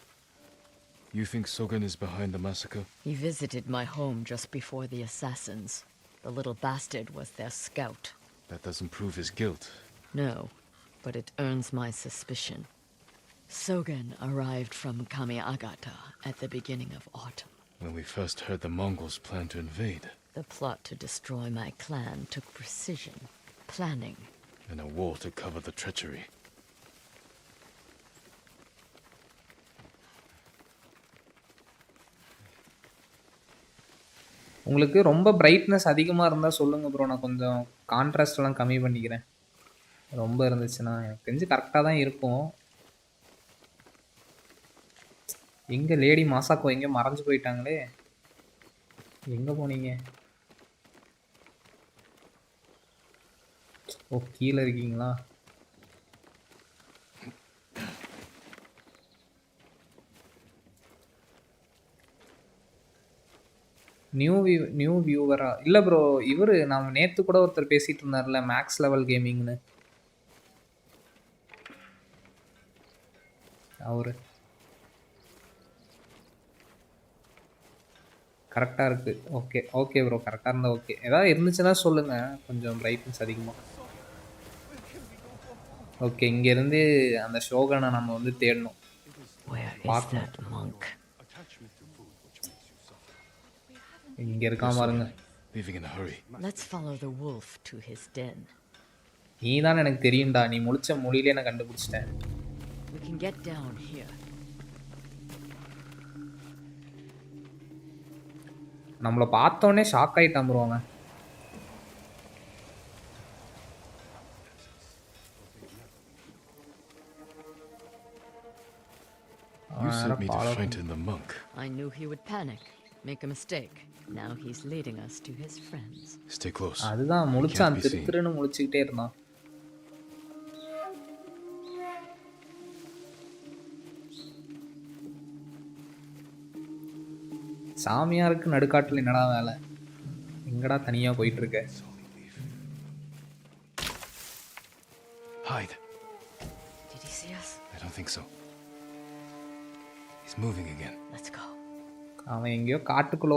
Speaker 2: You think Sogen is behind the massacre?
Speaker 3: He visited my home just before the assassins. The little bastard was their scout.
Speaker 2: That doesn't prove his guilt.
Speaker 3: No, but it earns my suspicion. Sogen arrived from Kamiagata at the beginning of autumn.
Speaker 2: When we first heard the Mongols plan to invade.
Speaker 3: The plot to destroy my clan took precision, planning,
Speaker 2: And a war to cover the treachery.
Speaker 1: உங்களுக்கு ரொம்ப brightness அதிகமாக இருந்தால் சொல்லுங்கள் bro, நான் கொஞ்சம் கான்ட்ராஸ்ட்லாம் கம்மி பண்ணிக்கிறேன். ரொம்ப இருந்துச்சுன்னா எனக்கு தெரிஞ்சு கரெக்டாக தான் இருக்கும். எங்கே லேடி மாசாக்கோ எங்கே மறைஞ்சு போயிட்டாங்களே, எங்கே போனீங்க? ஓ, கீழே இருக்கீங்களா? நியூ வியூவரா? இல்லை ப்ரோ, இவர் நாம் நேற்று கூட ஒருத்தர் பேசிகிட்டு இருந்தார்ல, மேக்ஸ் லெவல் கேமிங்னு, அவரு கரெக்டாக இருக்குது. ஓகே ஓகே ப்ரோ, கரெக்டாக இருந்தால் ஓகே. ஏதாவது இருந்துச்சுன்னா சொல்லுங்கள், கொஞ்சம் பிரைட்னஸ் அதிகமாக. ஓகே, இங்கேருந்து அந்த ஷோகனை நம்ம வந்து தேடணும். இங்க இருக்கான் பாருங்க.
Speaker 3: Let's follow the wolf to his den.
Speaker 1: நீ தான் எனக்கு தெரியும்டா, நீ முழிச்ச மொழியிலே நான் கண்டுபிடிச்சிட்டேன்.
Speaker 3: We can get down here.
Speaker 1: நம்மள பார்த்தோனே ஷாக் ஆயிட்டான் ப்ரோ அவன்.
Speaker 2: You sent me to frighten the monk.
Speaker 3: I knew he would panic, make a mistake. Now he's leading us to his friends.
Speaker 2: Stay close.
Speaker 1: அதுதான் முழிச்சான், திருத்திருன்னு முழிச்சுக்கிட்டே இருந்தான். சாமியாருக்கு நடுக்காட்டில் என்னடா வேலை? எங்கடா தனியா போயிட்டு இருக்க?
Speaker 2: Hide.
Speaker 3: Did he see us?
Speaker 2: I don't think so. He's moving again.
Speaker 3: Let's go.
Speaker 1: அவன் எங்கேயோ காட்டுக்குள்ள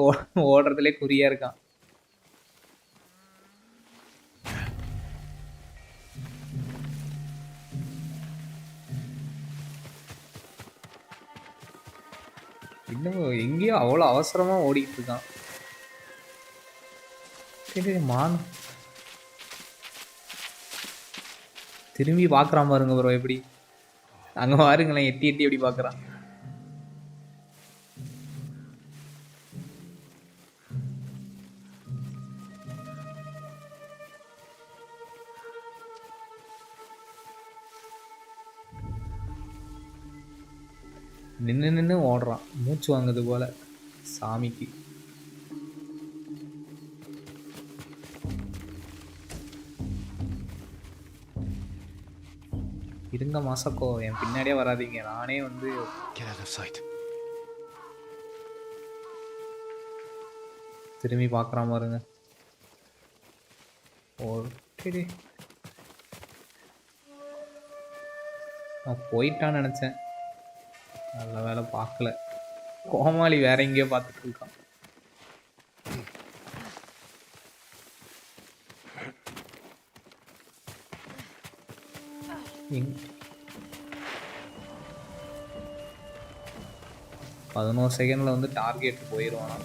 Speaker 1: ஓடுறதுலே குறியா இருக்கான். இன்னும் எங்கேயோ அவ்வளோ அவசரமா ஓடிட்டு இருக்கான். சரி மான் திரும்பி பார்க்குறான் பாருங்க ப்ரோ, எப்படி அங்கே பாருங்களேன், எட்டி எட்டி எப்படி பார்க்குறான். நின்று நின்று ஓடுறான், மூச்சு வாங்குது போல சாமிக்கு. இருங்க மாசக்கோ, என் பின்னாடியே வராதீங்க, நானே வந்து திரும்பி பார்க்குற பாருங்க. ஓகே, நான் போயிட்டான்னு நினச்சேன், நல்ல வேலை பார்க்கல. கோமாளி வேற எங்கேயோ பார்த்துட்டு இருக்கான். எங் 11 செகண்டில் வந்து டார்கெட் போயிடுவானா?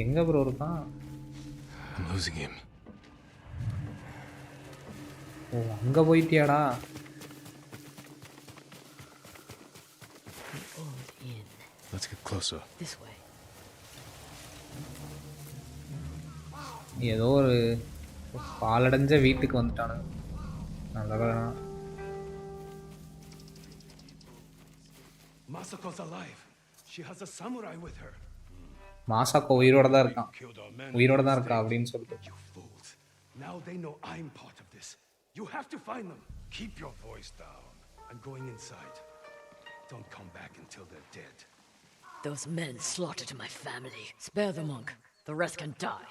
Speaker 1: எங்க ப்ரோ இருக்கான்? ஓ, அங்க போயிட்டியாடா?
Speaker 2: Let's get closer.
Speaker 3: This way.
Speaker 1: ஏதோ ஒரு பாலடைஞ்ச வீட்டுக்கு வந்துட்டானுங்க. நல்ல
Speaker 6: Masako's alive. She has a samurai with her.
Speaker 1: மாசாக்கோ உயிரோட தான் இருக்கான், உயிரோட தான் இருக்கா அப்படின்னு சொல்லிட்டு.
Speaker 6: Now they know I'm part of this. You have to find them. Keep your voice down. I'm going inside. Don't come back until they're dead.
Speaker 3: Those men slaughtered my family. Spare the monk. The rest can die.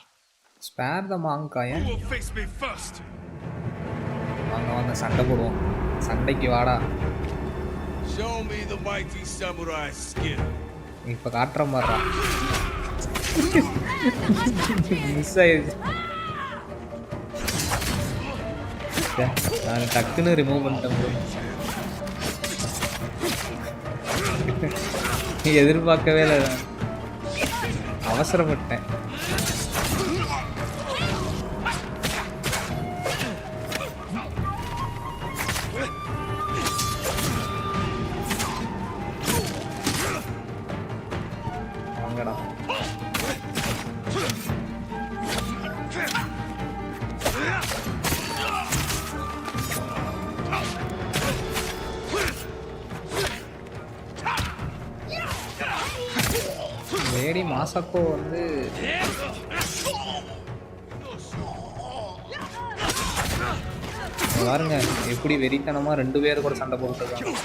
Speaker 1: Spare the monk,
Speaker 6: Who will face me first?
Speaker 1: வாங்க சண்டை போடுவோம். சண்டைக்கு வாடா.
Speaker 6: Show me the mighty samurai skill.
Speaker 1: இப்ப காட்டுற மாதிரா. Miss ஆயிடுச்சு. நான் டக்குன்னு ரிமூவ் பண்ணிட்டேன். எதிர்பார்க்கவே இல்லை, அவசரப்பட்டேன். வாங்கடா. லேடி மாசாக்கோ வந்து பாருங்க எப்படி வெறித்தனமா 2 பேர் கூட சண்டை போட்டுருக்காங்க.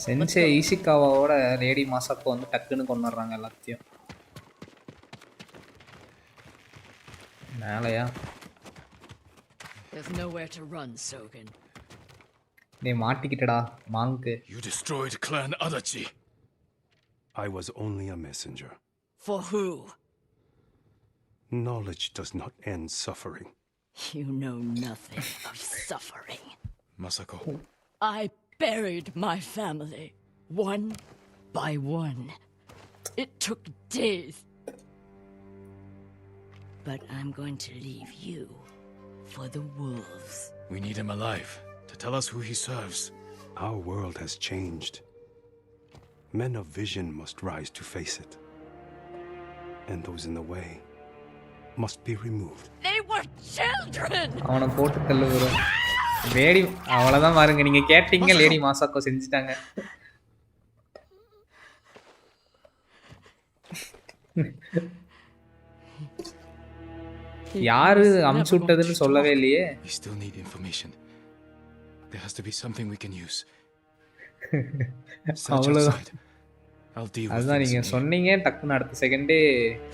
Speaker 1: சென்சே ஈஷிகாவாவோட லேடி மாசாக்கோ வந்து டக்குன்னு கொண்டுறாங்க எல்லாத்தையும். மேலையா?
Speaker 3: There's nowhere to run, Sogen.
Speaker 1: நீ மாட்டிக்கிட்டடா மாங்கு.
Speaker 2: You destroyed Clan Adachi.
Speaker 13: I was only a messenger.
Speaker 3: For who?
Speaker 13: Knowledge does not end suffering.
Speaker 3: You know nothing of suffering.
Speaker 2: Masako.
Speaker 3: I buried my family, one by one. It took days. But I'm going to leave you for the wolves.
Speaker 2: We need him alive to tell us who he serves.
Speaker 13: Our world has changed. Men of vision must rise to face it. And those in the way must be removed.
Speaker 3: They were children!
Speaker 1: அவனை போட்டு தள்ளு bro. Lady அவ்வளோதான் பாருங்க, நீங்க கேட்டீங்க, lady மாசாக்கோ செஞ்சுட்டாங்க. யாரு அமுச்சு விட்டதுன்னு சொல்லவே இல்லையே.
Speaker 2: We still need information. There has to be something we can use.
Speaker 1: அவ்வளோதான்.
Speaker 2: I'll deal with
Speaker 1: அதுதான் நீங்க சொன்னீங்க, டக்குன்னு அடுத்த செகண்டே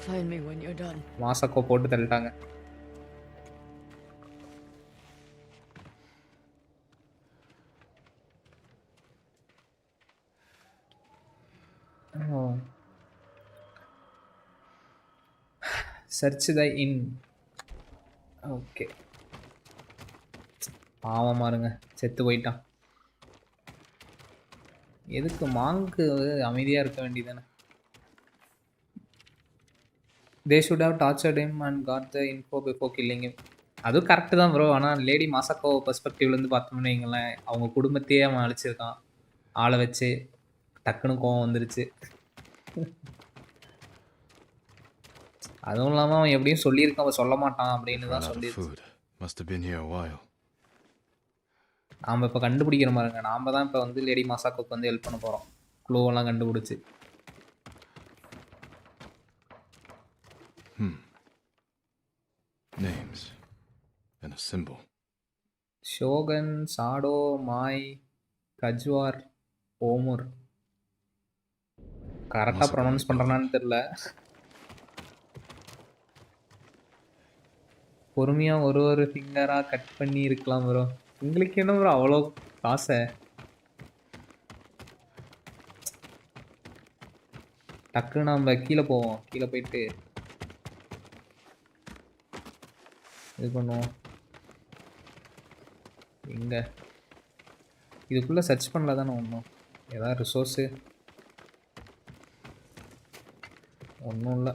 Speaker 3: Find me when you're done.
Speaker 1: மாசாக்கோ போட்டு தள்ளிட்டாங்க. சர்ச் த இன். ஓகே, பாவமா இருங்க, செத்து போயிட்டான். எதுக்கு மாங்கு அமைதியா இருக்க வேண்டியதானே? They should have tortured him and got the info before killing him. அதுவும் கரெக்டு தான் ப்ரோ. ஆனால் லேடி மாசாக்கோ பெர்ஸ்பெக்டிவ்லேருந்து பார்த்தோம்னு வைங்களேன், அவங்க குடும்பத்தையே அவன் அழிச்சிருக்கான் ஆளை வச்சு. டக்குன்னு கோவம் வந்துருச்சு. அதுவும் இல்லாமல் அவன் எப்படியும் சொல்லியிருக்கான், அவன் சொல்ல மாட்டான் அப்படின்னு தான் சொல்லியிருச்சு. நாம் இப்போ கண்டுபிடிக்கிற மாதிரிங்க, நாம் தான் இப்போ வந்து லேடி மாசாக்கோக்கு வந்து ஹெல்ப் பண்ண போகிறோம், க்ளூவெல்லாம் கண்டுபிடிச்சி.
Speaker 2: Names and a symbol.
Speaker 1: Shogan, Shadow, மாய், கஜ்வார், ஓமுர். கரெக்டாக ப்ரொனவுன்ஸ் பண்ணுறானான்னு தெரில. பொறுமையாக ஒரு ஒரு ஃபிங்கராக கட் பண்ணி இருக்கலாம் ப்ரோ. உங்களுக்கு என்ன ப்ரோ அவ்வளோ காசை? டக்குன்னு நம்ம கீழே போவோம், கீழே போயிட்டு இது பண்ணுவோம். எங்கே இதுக்குள்ளே சர்ச் பண்ணல தானே ஒன்றும்? ஏதாவது ரிசோர்ஸு ஒன்றும் இல்லை.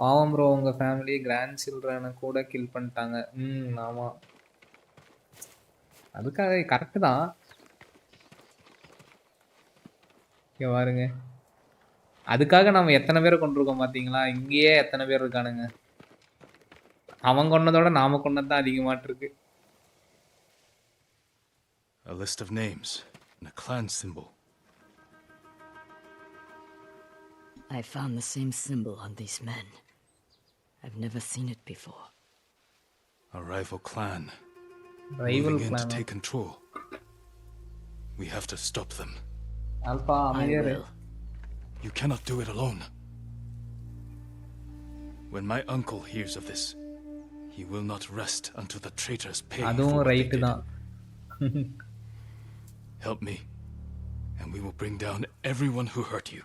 Speaker 1: பாவம் ப்ரோ, உங்கள் ஃபேமிலி கிராண்ட் சில்ட்ரனை கூட கில் பண்ணிட்டாங்க. ஆமாம், அதுக்காக கரெக்டு தான். இங்கே பாருங்க, அதுக்காக நம்ம எத்தனை பேரை கொண்டிருக்கோம் பார்த்தீங்களா? இங்கேயே எத்தனை பேர் இருக்கானுங்க. அவன் கொண்டதோட நாம கொண்டது தான் அதிகமாட்டிருக்கு.
Speaker 2: A list of names and a clan symbol.
Speaker 3: I found the same symbol on these men. I've never seen it before.
Speaker 2: A rival clan.
Speaker 1: Rival
Speaker 2: moving in
Speaker 1: clan.
Speaker 2: to take control. We have to stop them.
Speaker 1: Alpha,
Speaker 3: I will.
Speaker 2: You cannot do it alone. When my uncle hears of this, he will not rest until the traitors pay for what they did. Help me, and we will bring down everyone who hurt you.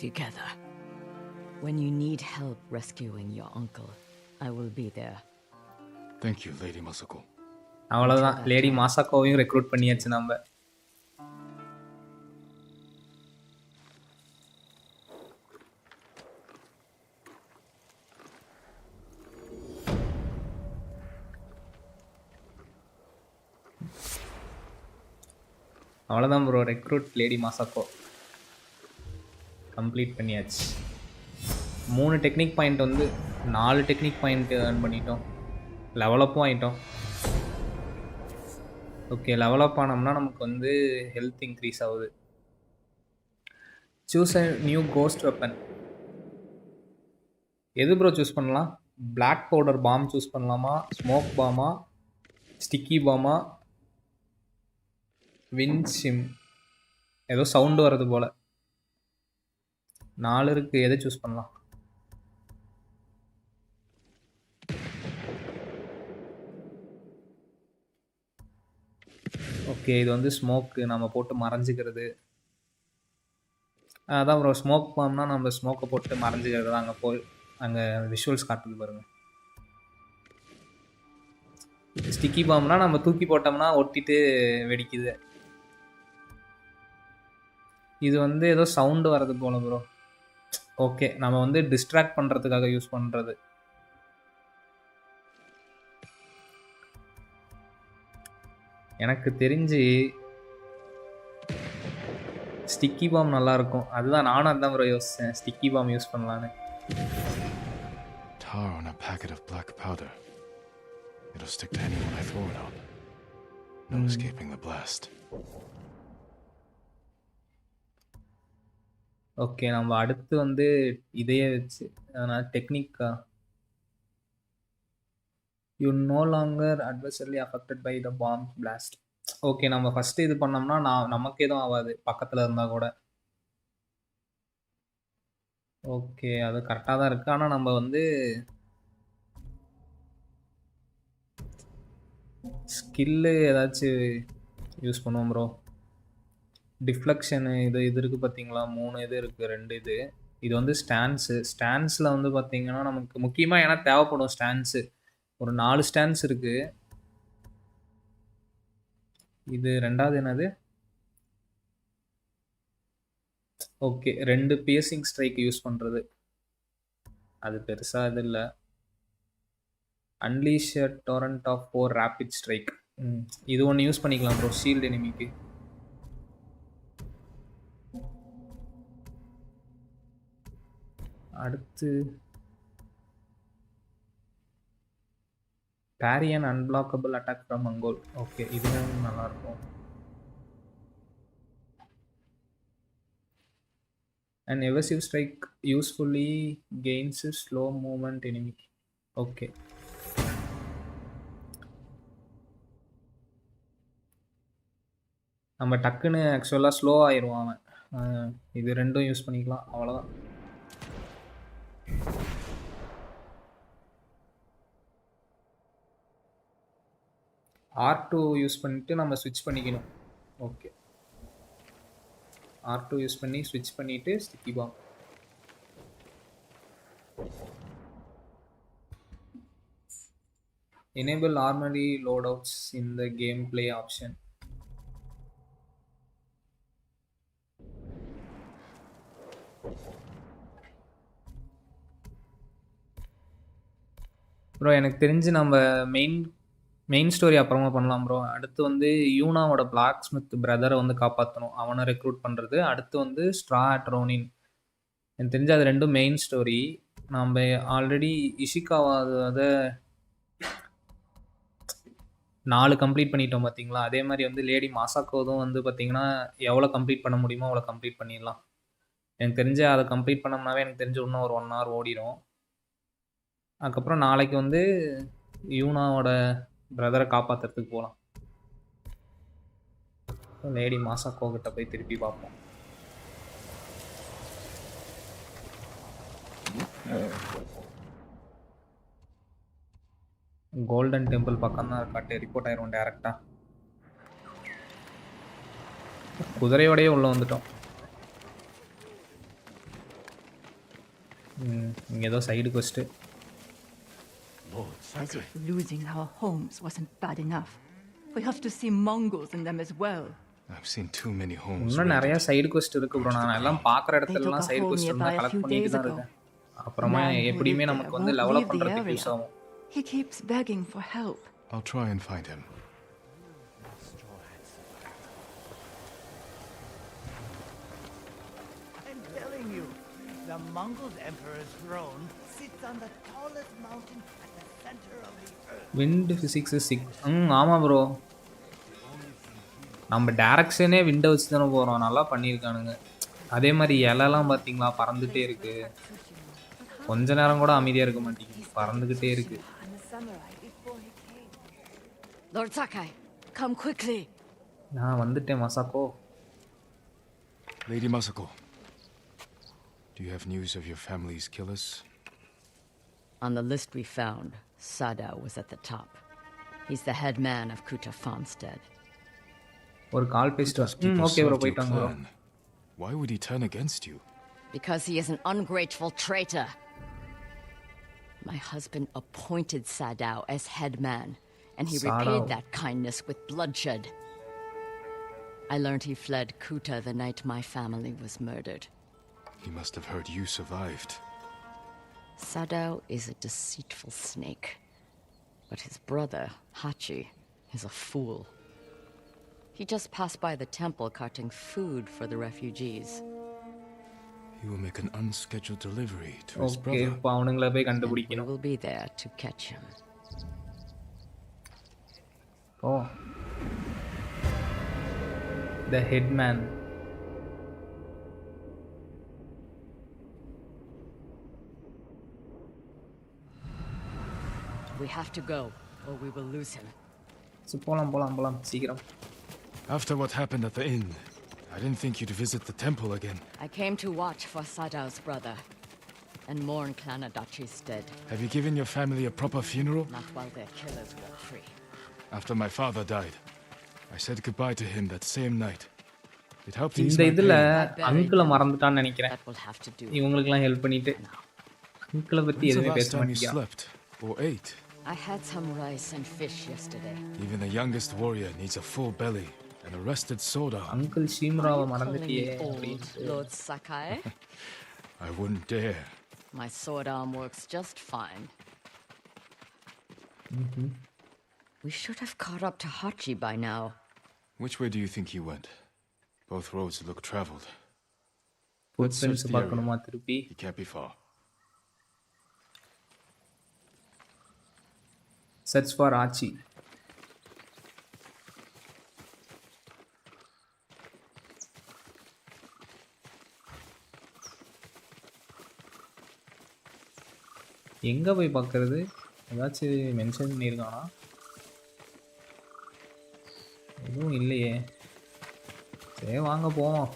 Speaker 3: Together. When you need help rescuing your uncle, I will be there.
Speaker 2: Thank you, Lady Masako.
Speaker 1: அவ்வளோதான், lady மாசாக்கோவையும் recruit பண்ணியாச்சு நம்ம. அவ்வளோதான் bro, recruit lady மாசாக்கோ complete பண்ணியாச்சு. 3 technique point வந்து 4 technique point earn பண்ணிட்டோம். லெவலப்பும் ஆகிட்டோம். Okay, level up ஆனோம்னா நமக்கு வந்து ஹெல்த் இன்க்ரீஸ் ஆகுது. Choose a new ghost weapon. எது ப்ரோ சூஸ் பண்ணலாம்? பிளாக் பவுடர் பாம் சூஸ் பண்ணலாமா, ஸ்மோக் பாமா, ஸ்டிக்கி பாமா, வின்சிம்? ஏதோ சவுண்டு வர்றது போல் 4 இருக்குது, எதை சூஸ் பண்ணலாம்? ஓகே, இது வந்து ஸ்மோக்கு, நம்ம போட்டு மறைஞ்சிக்கிறது. அதான் ப்ரோ, ஸ்மோக் பாம்னா நம்ம ஸ்மோக்கை போட்டு மறைஞ்சிக்கிறது தான். அங்கே போய் அங்கே விஷுவல்ஸ் காட்டுது பாருங்கள். ஸ்டிக்கி பாம்னா நம்ம தூக்கி போட்டோம்னா ஒட்டிட்டு வெடிக்குது. இது வந்து ஏதோ சவுண்டு வர்றது போல ப்ரோ. ஓகே, நம்ம வந்து டிஸ்ட்ராக்ட் பண்ணுறதுக்காக யூஸ் பண்ணுறது. எனக்கு தெரிஞ்சு ஸ்டிக்கி பாம் நல்லாயிருக்கும். அதுதான் நானும் அதான் ப்ரோ யோசித்தேன், ஸ்டிக்கி பாம் யூஸ் பண்ணலான்னு.
Speaker 2: Tar on a packet of black powder. It'll stick to anyone I throw it on. No escaping the blast.
Speaker 1: Okay, நம்ம அடுத்து வந்து இதையே வச்சு டெக்னிக்கா you no longer adversely affected by the bomb blast. Okay, நம்ம first இது பண்ணோம்னா நமக்கு எதுவும் ஆகாது பக்கத்தில் இருந்தால் கூட. ஓகே, அது கரெக்டாக தான் இருக்குது. ஆனால் நம்ம வந்து ஸ்கில்லு ஏதாச்சும் யூஸ் பண்ணுவோம் ப்ரோ. டிஃப்ளெக்ஷனு இது இருக்குது பார்த்தீங்களா, 3 இது இருக்குது, 2 இது வந்து ஸ்டான்ஸில் வந்து பார்த்தீங்கன்னா நமக்கு முக்கியமாக ஏன்னா தேவைப்படும் ஸ்டான்ஸு. ஒரு 4 ஸ்டான்ஸ் இருக்குது. இது ரெண்டாவது என்னது? ஓகே 2 பியர்சிங் ஸ்ட்ரைக் யூஸ் பண்ணுறது. அது பெருசாக இது இல்லை. Unleash torrent of 4 rapid strike. இது ஒன்று யூஸ் பண்ணிக்கலாம் ப்ரோ ஷீல்டு எனிமிக்கு. அடுத்து parry an unblockable attack from Mongol. Okay இதுவும் நல்லாயிருக்கும். An evasive strike usefully gains slow movement enemy. Okay நம்ம டக்குன்னு ஆக்சுவலாக ஸ்லோ ஆயிடுவான் அவன். இது ரெண்டும் யூஸ் பண்ணிக்கலாம் அவ்வளோதான். R2 யூஸ் பண்ணிட்டு நம்ம ஸ்விட்ச் பண்ணிக்கணும். ஓகே R2 யூஸ் பண்ணி ஸ்விட்ச் பண்ணிட்டு sticky bomb. Enable armory loadouts in the gameplay option. Bro எனக்கு தெரிஞ்சு நம்ம மெயின் ஸ்டோரி அப்புறமா பண்ணலாம் ப்ரோ. அடுத்து வந்து யூனாவோட பிளாக் ஸ்மித் பிரதரை வந்து காப்பாற்றணும், அவனை ரெக்ரூட் பண்ணுறது. அடுத்து வந்து ஸ்ட்ரா அட் ரோனின். எனக்கு தெரிஞ்சு அது ரெண்டும் மெயின் ஸ்டோரி. நம்ம ஆல்ரெடி இஷிகாவா அதை 4 கம்ப்ளீட் பண்ணிட்டோம் பார்த்தீங்களா. அதே மாதிரி வந்து லேடி மாசாக்கோதும் வந்து பார்த்தீங்கன்னா எவ்வளோ கம்ப்ளீட் பண்ண முடியுமோ அவ்வளோ கம்ப்ளீட் பண்ணிடலாம். எனக்கு தெரிஞ்சு அதை கம்ப்ளீட் பண்ணோம்னாவே எனக்கு தெரிஞ்சு இன்னும் ஒரு 1 hour ஓடிடும். அதுக்கப்புறம் நாளைக்கு வந்து யூனாவோட பிரதரை காப்பாற்றுறதுக்கு போகலாம். லேடி மாசாக்கோ கிட்ட போய் திருப்பி பார்ப்போம். கோல்டன் டெம்பிள் பக்கம் தான் இருக்காட்டு. ரிப்போர்ட் ஆயிரும் டேரெக்டாக. குதிரையோடயே உள்ளே வந்துட்டோம். இங்கே ஏதோ side cost.
Speaker 14: As if losing our homes wasn't bad enough. We have to see Mongols in them as well.
Speaker 2: I've seen too many homes.
Speaker 1: இன்னும் நிறைய சைடு கொஸ்ட் இருக்கு ப்ரோ. நான் எல்லாம் பார்க்குற இடத்துலலாம் சைடு கொஸ்ட் இருந்தால் கலெக்ட் பண்ணிட்டு தான் இருக்கேன். அப்புறமா எப்படியுமே நமக்கு வந்து லெவல் அப் பண்ணுறதுக்கு யூஸ் ஆகும்.
Speaker 14: He keeps begging for help.
Speaker 2: I'll try and find him.
Speaker 15: I'm telling you, the Mongol emperor's throne sits on the tallest mountain at the center of the earth.
Speaker 1: Wind physics is sick. ஆமாம் bro. நம்ம டேரக்ஷனே விண்டை வச்சு தானே போகிறோம். நல்லா பண்ணியிருக்கானுங்க. அதே மாதிரி இலைலாம் பார்த்தீங்களா பறந்துகிட்டே இருக்கு. கொஞ்ச நேரம் கூட அமைதியாக இருக்க மாட்டேங்குது, பறந்துக்கிட்டே இருக்கு.
Speaker 3: Lord Sakai, come quickly.
Speaker 1: நான் வந்துட்டேன் Masako.
Speaker 2: Lady Masako, do you have news of your family's killers?
Speaker 3: On the list we found, Sadao was at the top. He's the head man of Kuta Farmstead.
Speaker 1: ஒரு கால் பேசிட்டு okay bro போயிட்டாங்க bro.
Speaker 2: Why would he turn against you?
Speaker 3: Because he is an ungrateful traitor. My husband appointed Sadao as head man, and he repaid that kindness with bloodshed. I learned he fled Kuta the night my family was murdered.
Speaker 2: He must have heard you survived.
Speaker 3: Sadao is a deceitful snake, but his brother, Hachi, is a fool. He just passed by the temple carting food for the refugees.
Speaker 2: He will make an unscheduled delivery to his brother.
Speaker 1: Okay, பாவனுங்கள போய் கண்டுபிடிக்கணும்.
Speaker 3: We will be there to catch him.
Speaker 1: Oh. The headman.
Speaker 3: We have to go, or we will lose him.
Speaker 1: So போலாம் சீக்கிரம்.
Speaker 2: After what happened at the inn, I didn't think you'd visit the temple again.
Speaker 3: I came to watch for Sadao's brother and mourn Clan Adachi's dead.
Speaker 2: Have you given your family a proper funeral?
Speaker 3: Not while their killers were free.
Speaker 2: After my father died, I said goodbye to him that same night. It helped ease
Speaker 1: இந்த
Speaker 2: my
Speaker 1: இதுல
Speaker 2: pain.
Speaker 1: அங்கிளை மறந்துட்டான்னு நினைக்கிறேன்.
Speaker 3: That will have to do.
Speaker 1: இவங்களுக்குலாம் help பண்ணிட்டு அங்கிளை பத்தி
Speaker 2: When's the
Speaker 1: எதுவுமே
Speaker 2: last
Speaker 1: பேச
Speaker 2: time you
Speaker 1: மாட்டீங்க.
Speaker 2: slept or ate?
Speaker 3: I had some rice and fish yesterday.
Speaker 2: Even the youngest warrior needs a full belly and a rested sword arm.
Speaker 1: Uncle
Speaker 3: Are
Speaker 1: Shimraவை
Speaker 3: you calling
Speaker 1: மறந்துட்டியே
Speaker 3: me old,
Speaker 1: அப்படின்ட்டு.
Speaker 3: Lord Sakai?
Speaker 2: I wouldn't dare.
Speaker 3: My sword arm works just fine. We should have caught up to Hachi by now.
Speaker 2: Which way do you think he went? Both roads look traveled. Let's search
Speaker 1: Footprints
Speaker 2: the area.
Speaker 1: பார்க்கணுமா திருப்பி?
Speaker 2: He can't be far.
Speaker 1: Search for Hachi. எங்க போய் பார்க்கறது? ஏதாச்சும் mention பண்ணியிருக்கானா? எதுவும் இல்லையே. சரி வாங்க போவோம்.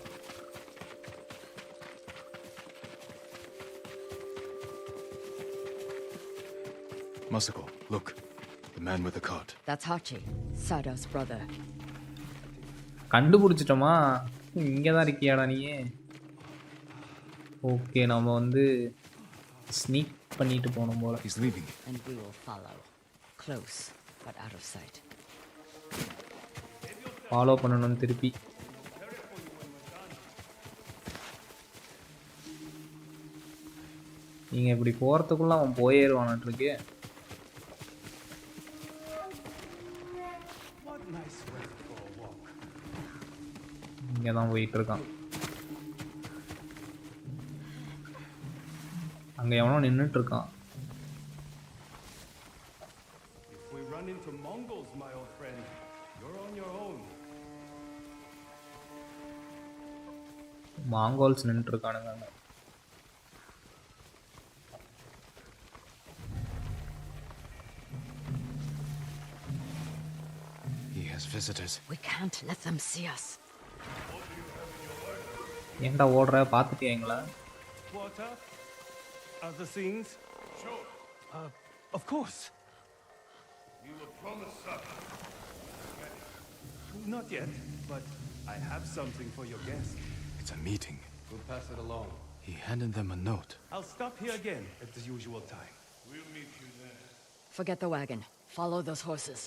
Speaker 2: Masako, look. The man with the cart.
Speaker 3: That's Hachi, Sada's brother.
Speaker 1: கண்டுபிடிச்சிட்டோமா? இங்கே தான் இருக்கியாடா நீ? ஓகே நம்ம வந்து ஸ்னீக் பண்ணிட்டு போகணும் போல.
Speaker 2: He's leaving.
Speaker 3: And we will follow. Close, but out of sight.
Speaker 1: Follow பண்ணணும் திருப்பி. நீங்கள் இப்படி போகிறதுக்குள்ள அவன் போயிடுவானாட்டிருக்கு. இங்கே தான் போயிட்டுருக்கான். அங்கே எவனோ நின்றுட்டுருக்கான்.
Speaker 6: If we run into Mongols, my old friend, you're on your own.
Speaker 1: மாங்கோல்ஸ் நின்றுட்டுருக்கானுங்க.
Speaker 2: He has visitors.
Speaker 3: We can't let them see us.
Speaker 1: ஏன்டா ஓடுற? பார்த்துட்டியா எங்களா?
Speaker 6: Water? Other things? Sure. Of course. You were promised supper. Not yet, but I have something for your guest.
Speaker 2: It's a meeting.
Speaker 6: We'll pass it along.
Speaker 2: He handed them a note.
Speaker 6: I'll stop here again at the usual time. We'll meet you there.
Speaker 3: Forget the wagon. Follow those horses.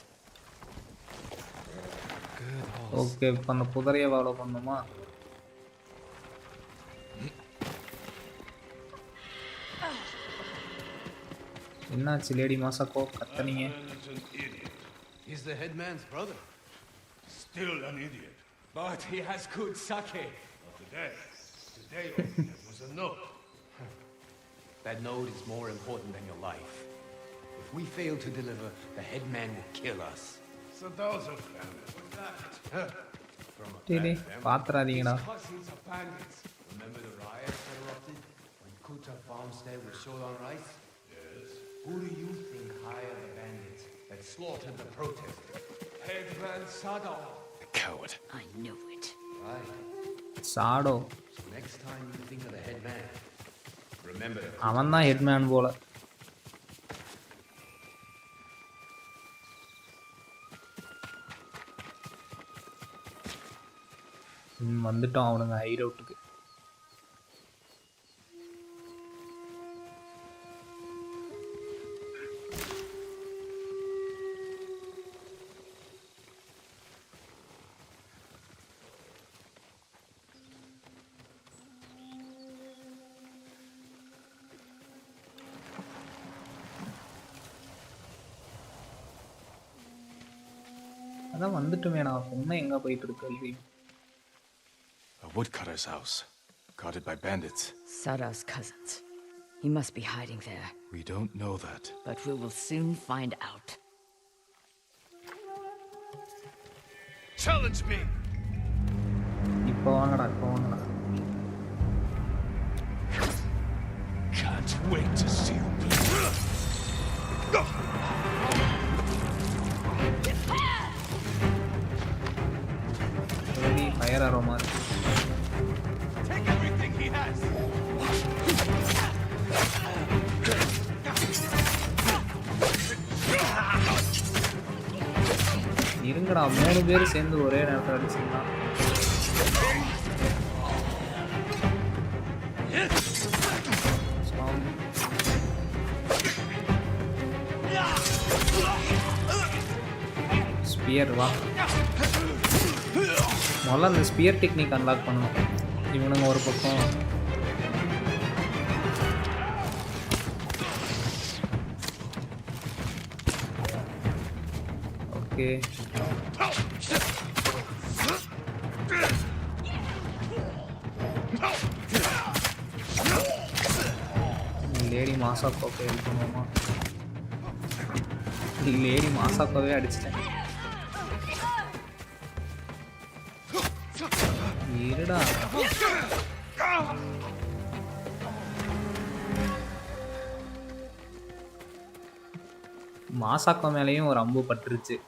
Speaker 2: Good horse.
Speaker 1: Okay இப்போ அந்த புதரையை follow பண்ணணுமா? என்னாச்சு lady மாசாக்கோ கத்தனீங்க?
Speaker 6: He's the headman's brother. Still an idiot. But he has good sake. Not today. Today all it was a note. That note is more important than your life. If we fail to deliver, the headman will kill us. So those are family. From a
Speaker 1: டேய் பாத்துறாதீங்கடா.
Speaker 6: cousins are bandits. Remember the riots that erupted when Kuta farmstead was short on rice? Yes. Who do you think hired the bandits that slaughtered the protesters? Headman Sado.
Speaker 2: The coward.
Speaker 3: I knew it.
Speaker 6: Right.
Speaker 1: Shadow.
Speaker 6: So next time you think of the headman, remember the
Speaker 1: அவன் தான் headman போல. வந்துட்டோம் அவனுங்க height அவுட்டுக்கு. அதான் வந்துட்டுமே நான் பொண்ணை எங்கே போயிட்டு இருக்கு கல்வி.
Speaker 2: A woodcutter's house, guarded by bandits.
Speaker 3: Sada's cousins. He must be hiding there.
Speaker 2: We don't know that.
Speaker 3: But we will soon find out.
Speaker 6: challenge me.
Speaker 1: இப்போ வாங்கடா இப்போ வாங்கடா.
Speaker 6: Can't wait to see you bleed.
Speaker 1: Fire aroma இருக்கு.
Speaker 6: Take everything he has.
Speaker 1: இருங்கடா 3 பேர் சேர்ந்து ஒரே நேரத்தில் அடிச்சிங்கன்னா ஸ்பியர் வா. முதல்ல அந்த ஸ்பியர் டெக்னிக் அன்லாக் பண்ணணும். இவனுங்க ஒரு பக்கம். ஓகே. லேடி மாசாக்கோவை எழுப்பணுமா? லேடி மாசாக்கோவே அடிச்சிட்டேன். இருடா. மாசாக்கோ மேலேயும் ஒரு அம்பு பட்டுருச்சு.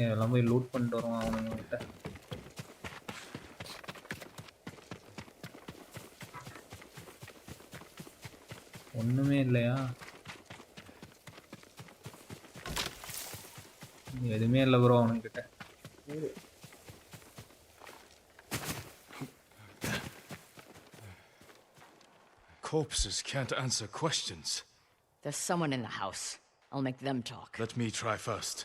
Speaker 1: எல்லாம் போய் லூட் பண்ணிட்டு வருவான் அவனுங்கிட்ட. ஒண்ணுமே இல்லையா? எதுவுமே இல்லை bro அவனுக்கிட்ட.
Speaker 2: Corpses can't answer questions.
Speaker 3: There's someone in the house. I'll make them talk.
Speaker 2: Let me try first.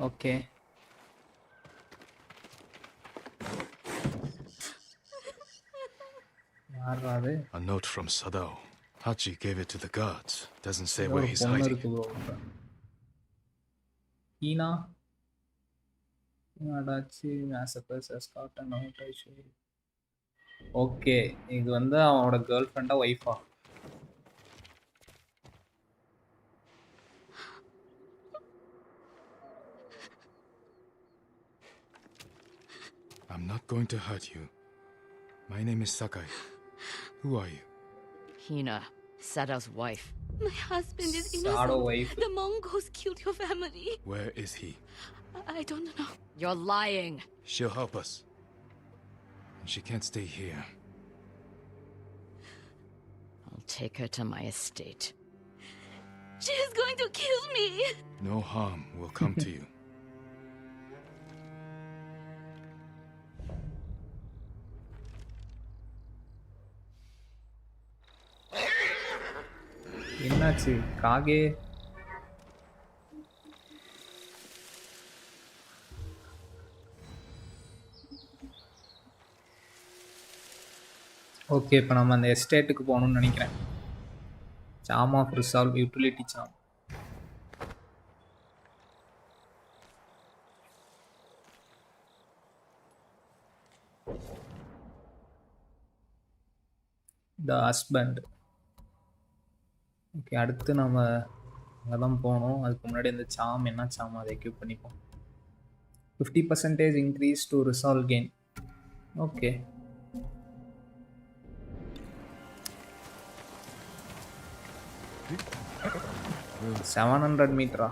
Speaker 1: Okay.
Speaker 2: A note from Sadao. Hachi gave it to the guards. Doesn't say where he's hiding.
Speaker 1: Hina? Adachi massacres has got a note I show you. Okay. இது வந்து அவனோட girl ஃப்ரெண்டா வைஃபா?
Speaker 2: I'm not going to hurt you. My name is Sakai. Who are you?
Speaker 3: Hina, Sadao's wife.
Speaker 12: My husband is
Speaker 1: Sado
Speaker 12: innocent.
Speaker 1: wife.
Speaker 12: The Mongols killed your family.
Speaker 2: Where is he?
Speaker 12: I don't know.
Speaker 3: You're lying.
Speaker 2: She'll help us. And she can't stay here.
Speaker 3: I'll take her to my estate.
Speaker 12: She is going to kill me.
Speaker 2: No harm will come to you.
Speaker 1: என்னாச்சு காகே? Okay, இப்போ நம்ம அந்த எஸ்டேட்டுக்கு போகணும்னு நினைக்கிறேன். Charm of resolve utility charm. The husband. Okay, அடுத்து நம்ம அங்கே தான் போகணும். அதுக்கு முன்னாடி இந்த சாம் என்ன சாம் அதை எக்யூப் பண்ணிப்போம். 50% increase to resolve gain. Okay, $700 மீட்டரா?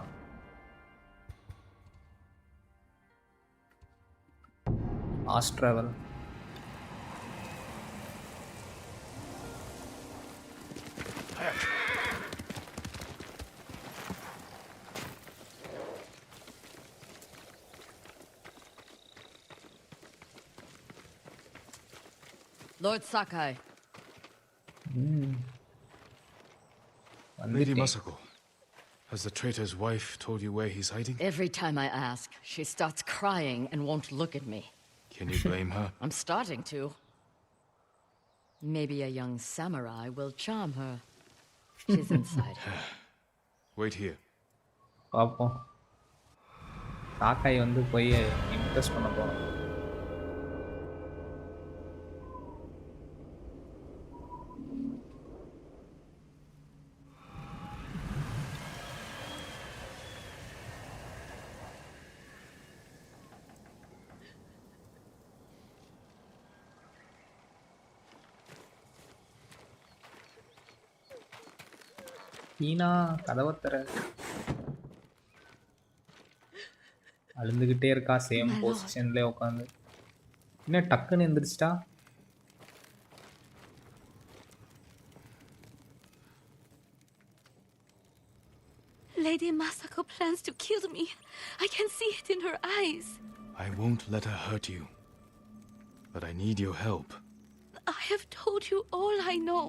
Speaker 1: Fast travel.
Speaker 3: Lord Sakai.
Speaker 2: Lady Masako, has the traitor's wife told you where he's hiding?
Speaker 3: Every time I ask, she starts crying and won't look at me.
Speaker 2: Can you blame her?
Speaker 3: I'm starting to. Maybe a young samurai will charm her. She's inside her.
Speaker 2: Wait here.
Speaker 1: பார்ப்போம். சாக்காய் வந்து போய் Impress பண்ண போகிறோம். ஈனா கதவை தர. அழுந்துகிட்டே இருக்கா same பொசிஷன்ல உட்காந்து. என்ன டக்குன்னு எந்திரிச்சிட்டா?
Speaker 12: Lady Masako plans to kill me. I can see it in her eyes.
Speaker 2: I won't let her hurt you. But I need your help.
Speaker 12: I have told you all I know.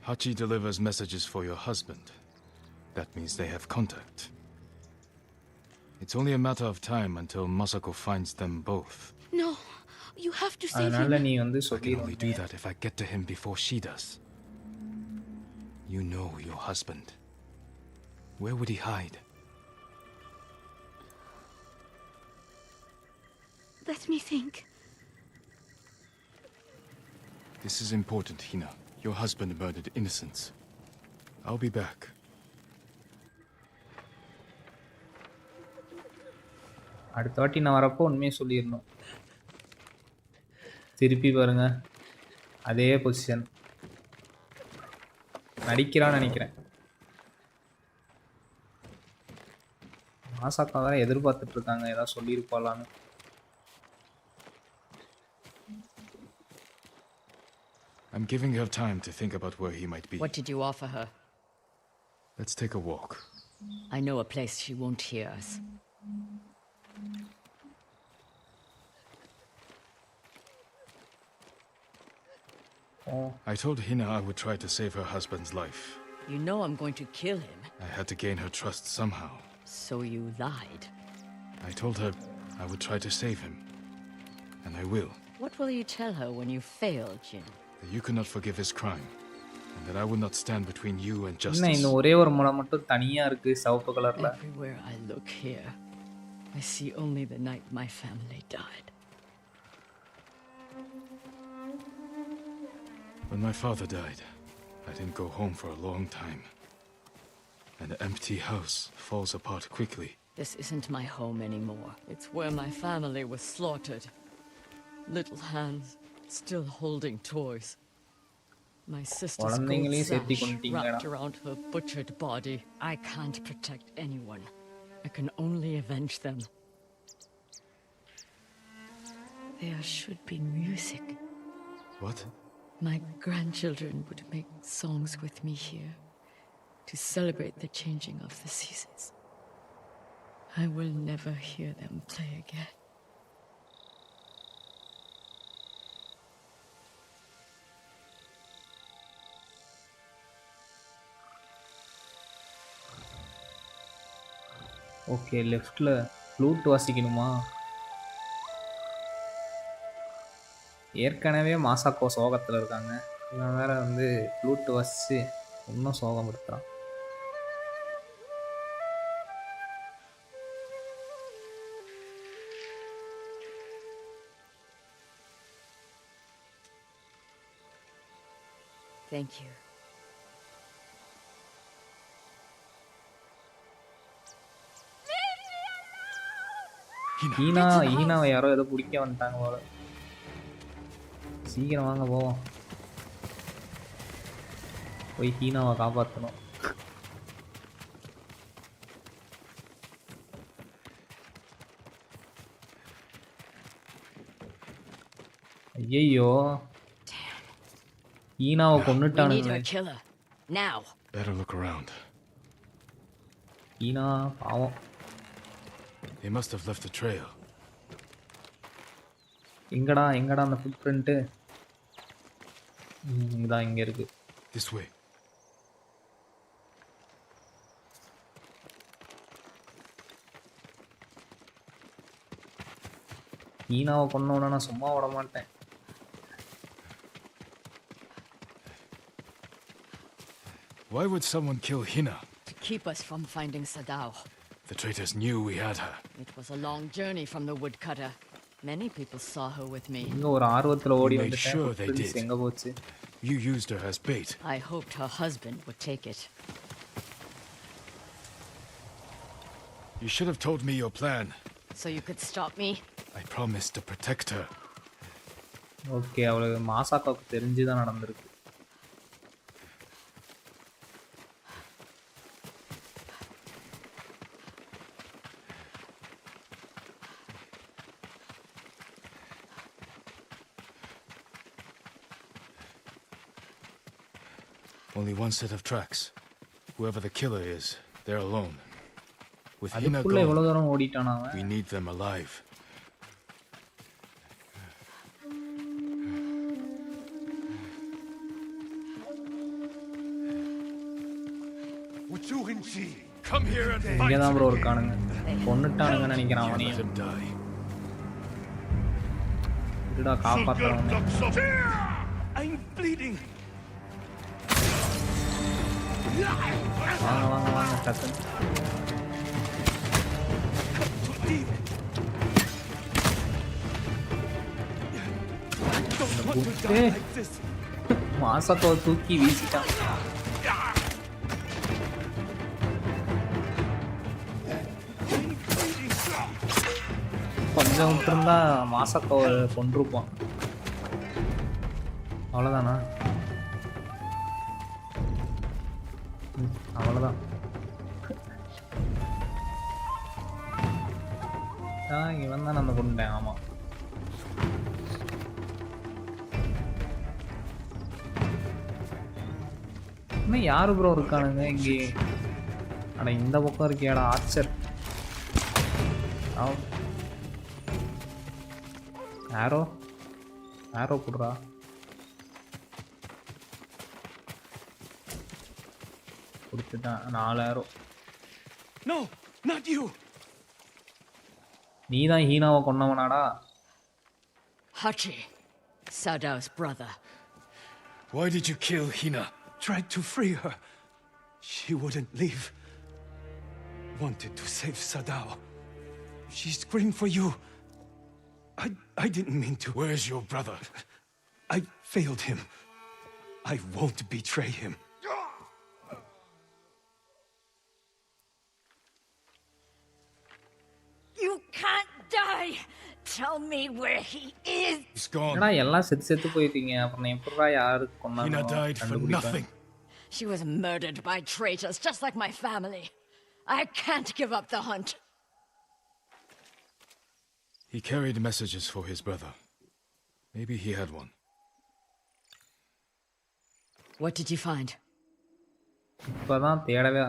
Speaker 2: Hachi delivers messages for your husband. That means they have contact. It's only a matter of time until Masako finds them both.
Speaker 12: No, you have to save
Speaker 1: அதனால
Speaker 12: him.
Speaker 1: நீ வந்து
Speaker 2: I can only do
Speaker 1: சொல்லிடுவாங்க.
Speaker 2: that if I get to him before she does. You know your husband. Where would he hide?
Speaker 12: Let me think.
Speaker 2: This is important, Hina. Your husband murdered innocents. I'll be back.
Speaker 1: அடுத்த வாட்டி நான் வரப்போ உண்மையை சொல்லிடணும். திருப்பி பாருங்க, அதே position. நடிக்கிறான்னு நினைக்கிறேன். மாசாக்கா வேற எதிர்பார்த்துட்டு இருக்காங்க, ஏதாவது சொல்லியிருப்பாளான்னு.
Speaker 2: I'm giving her time to think about where he might be.
Speaker 3: What did you offer her?
Speaker 2: Let's take a walk.
Speaker 3: I know a place she won't hear us.
Speaker 1: Oh.
Speaker 2: I told Hina I would try to save her husband's life.
Speaker 3: You know I'm going to kill him.
Speaker 2: I had to gain her trust somehow.
Speaker 3: So you lied.
Speaker 2: I told her I would try to save him. And I will.
Speaker 3: What will you tell her when you fail, Jin?
Speaker 2: That you cannot forgive his crime. And that I will not stand between you and
Speaker 1: என்ன
Speaker 2: justice.
Speaker 1: இந்த ஒரே ஒரு முளை மட்டும் தனியா இருக்கு சிவப்பு கலர்ல.
Speaker 3: Everywhere I look here, I see only the night my family died.
Speaker 2: When my father died, I didn't go home for a long time. An empty house falls apart quickly.
Speaker 3: This isn't my home anymore. It's where my family was slaughtered. Little hands still holding toys. My sister's gold sash wrapped around her butchered body. I can't protect anyone. I can only avenge them. There should be music.
Speaker 2: What?
Speaker 3: My grandchildren would make songs with me here to celebrate the changing of the seasons. I will never hear them play again.
Speaker 1: Okay, லெஃப்ட்ல flute வாசிக்கணுமா? ஏற்கனவே மாசாக்கோ சோகத்தில் இருக்காங்க, இவன் வேற வந்து flute வாசிச்சு இன்னும் சோகப்படுத்துறான்.
Speaker 3: Thank you.
Speaker 1: ஈனாவை யாரோ ஏதோ பிடிக்க வந்துட்டாங்க போல. சீக்கிரம் வாங்க போவோம், போய் ஹீனாவை காப்பாற்றணும். ஐயோ, ஈனாவை கொன்னுட்டானுங்களே.
Speaker 2: Better look around.
Speaker 1: ஈனா பாவம்.
Speaker 2: They must have left a trail.
Speaker 1: எங்கடா அந்த ஃபுட் பிரிண்ட்? இங்கதான், இங்க இருக்கு.
Speaker 2: This way.
Speaker 1: ஈனாவை கொன்னோன்னா நான் சும்மா விட மாட்டேன்.
Speaker 2: Why would someone kill Hina?
Speaker 3: To keep us from finding Sadao.
Speaker 2: The traitors knew we had her.
Speaker 3: It was a long journey from the woodcutter. Many people saw her with me.
Speaker 1: இங்க ஒரு ஆர்வத்துல ஓடி
Speaker 2: You made sure they
Speaker 1: வந்துட்டேன்.
Speaker 2: did.
Speaker 1: எங்க போச்சு?
Speaker 2: You used her as bait.
Speaker 3: I hoped her husband would take it.
Speaker 2: You should have told me your plan.
Speaker 3: So you could stop me?
Speaker 2: I promised to protect her.
Speaker 1: Okay, அவளுக்கு மாசாக்காவுக்கு தெரிஞ்சுதான் நடந்திருக்கு.
Speaker 2: Only one set of tracks. Whoever the killer is, They're alone. With Hina
Speaker 1: அதுக்குள்ள
Speaker 2: gone,
Speaker 1: எவ்வளவு தூரம் ஓடிட்டானா அவன்?
Speaker 2: we need them alive.
Speaker 11: Come here and
Speaker 1: இங்க
Speaker 11: fight.
Speaker 1: தான் bro இருக்கானுங்க. கொன்னுட்டானுங்கன்னு நினைக்கிறேன்
Speaker 2: Let
Speaker 1: அவனையும்.
Speaker 2: him die.
Speaker 1: இதுடா காப்பாத்துறவனே.
Speaker 4: I'm bleeding.
Speaker 1: வாங்க வாங்க வாங்க டக்குன்னு. மாசத்தோ தூக்கி வீசிட்டான். கொஞ்சம் விட்டுருந்தா மாசத்தோ கொண்டிருப்பான். அவ்வளோதானா? அவ்வளோதான். இவன் தான் நம்ம கொண்டுட்டேன். ஆமாம். இன்னும் யாரு ப்ரோ இருக்கானுங்க இங்கே? அட இந்த பக்கம் இருக்கியாடா ஆர்ச்சர். ஆரோ ஆரோ கொடுறா. கொடுத்துட்டான் 4 ஆரோ.
Speaker 10: No, not you.
Speaker 1: நீ தான் ஹீனாவை கொன்னவனாடா?
Speaker 3: Hachi, Sadao's brother.
Speaker 2: Why did you kill Hina?
Speaker 10: Tried to free her. She wouldn't leave. Wanted to save Sadao. She screamed for you. I didn't mean to.
Speaker 2: Where's your brother?
Speaker 10: I failed him. I won't betray him.
Speaker 3: You can't die! Tell me where he is!
Speaker 2: He's gone.
Speaker 1: என்னடா எல்லாம் செத்து போயிட்டீங்க. அப்புறம் எப்படிடா யாரு கொன்னாங்க?
Speaker 2: Hina died for nothing.
Speaker 3: She was murdered by traitors, just like my family. I can't give up the hunt.
Speaker 2: He carried messages for his brother. Maybe he had one.
Speaker 3: What did you find?
Speaker 1: இப்பதான் தேடவே.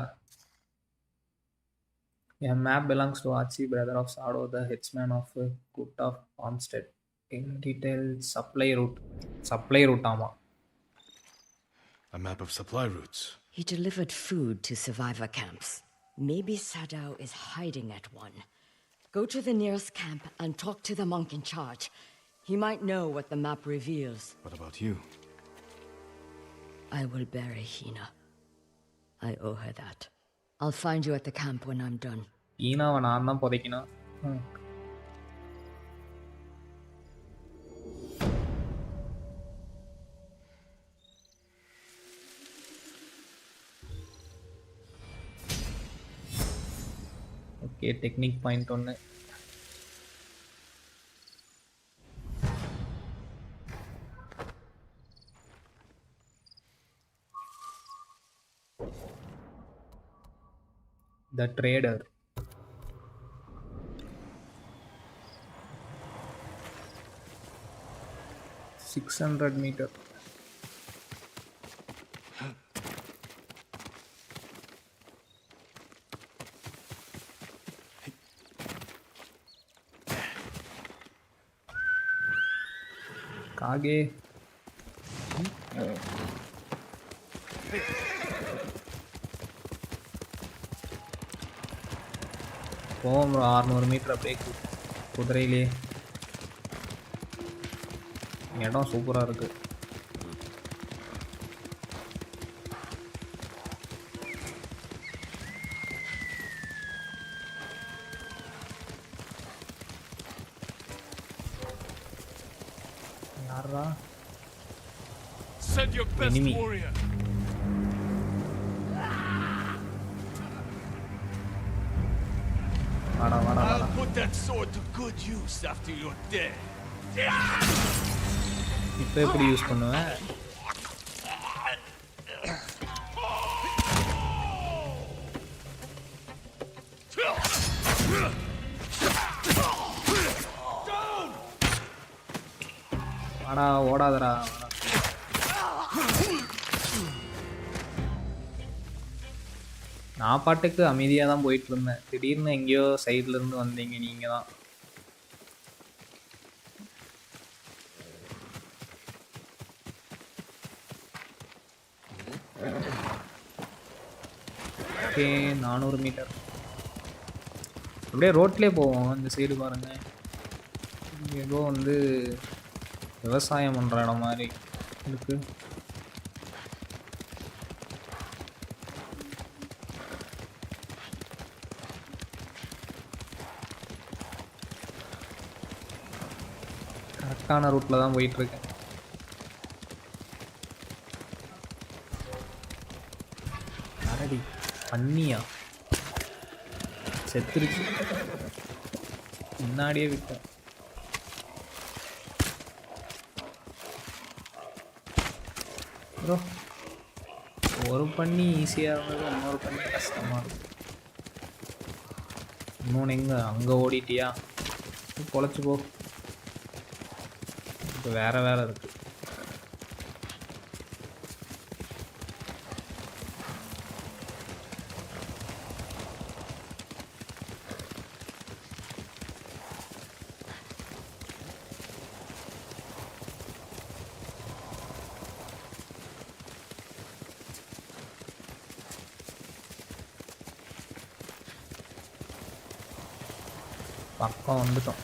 Speaker 1: A map belongs to Archie, brother of Sado, the headsman of Gut of Armstead. In detail, supply route. Supply route, ஆமா.
Speaker 2: A map of supply routes.
Speaker 3: He delivered food to survivor camps. Maybe Sadao is hiding at one. Go to the nearest camp and talk to the monk in charge. He might know what the map reveals.
Speaker 2: What about you?
Speaker 3: I will bury Hina. I owe her that. I'll find you at the camp when I'm done.
Speaker 1: ஹீனாவை நான் தான் புதைக்கணும். Okay, technique point 1. The trader. $600 meters. Kage. போவோம் 600 metre அப்படியே குதிரையிலே. இடம் சூப்பராக இருக்கு. யாரா?
Speaker 11: Send your best
Speaker 1: Enemy.
Speaker 11: warrior.
Speaker 1: வாடா வாடா வாடா.
Speaker 11: I'll put that sword to good use after you're dead.
Speaker 1: இப்போ எப்படி யூஸ் பண்ணுவேன்? வாடா ஓடாதடா. நான் பாட்டுக்கு அமைதியாக தான் போயிட்டு இருந்தேன். திடீர்னு எங்கேயோ சைடுல இருந்து வந்தீங்க நீங்க தான். Okay 400 metre. அப்படியே ரோட்லேயே போவோம். இந்த சைடு பாருங்க, ஏதோ வந்து விவசாயம் பண்ணுற இடம் மாதிரி இருக்கு. கரெக்டான ரூட்டில் தான் போயிட்டுருக்கேன். அரடி பண்ணியா செத்துருச்சு, முன்னாடியே விட்டேன். ப்ரோ ஒரு பண்ணி ஈஸியாக இருந்தது, இன்னொரு பண்ணி கஷ்டமாக இருக்கும். இன்னொன்று எங்கே அங்கே ஓடிட்டியா, பொழைச்சி போ. இப்போ வேறு வேலை இருக்குது. பக்கம் வந்துட்டோம்.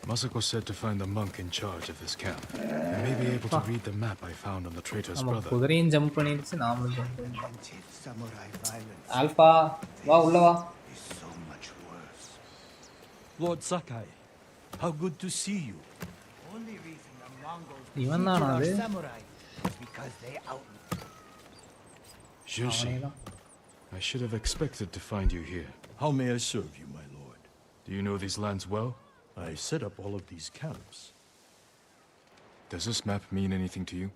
Speaker 2: Masako said to find the monk in charge of this camp. He may be able to read the map I found on the traitor's brother.
Speaker 1: குதிரையும் ஜம்ப் பண்ணிடுச்சு, நாமளும் ஜம்ப் பண்ணிட்டோம். ஆல்பா வா, உள்ள வா.
Speaker 9: Lord Sakai, how good to see you.
Speaker 15: Only reason the Mongols
Speaker 1: இவன் தானா அது?
Speaker 15: defeated our samurai is because they out.
Speaker 2: Joshi, I should have expected to find you here.
Speaker 9: How may I serve you, my lord?
Speaker 2: Do you know these lands well?
Speaker 9: I set up all of these camps.
Speaker 2: Does this map mean anything to you?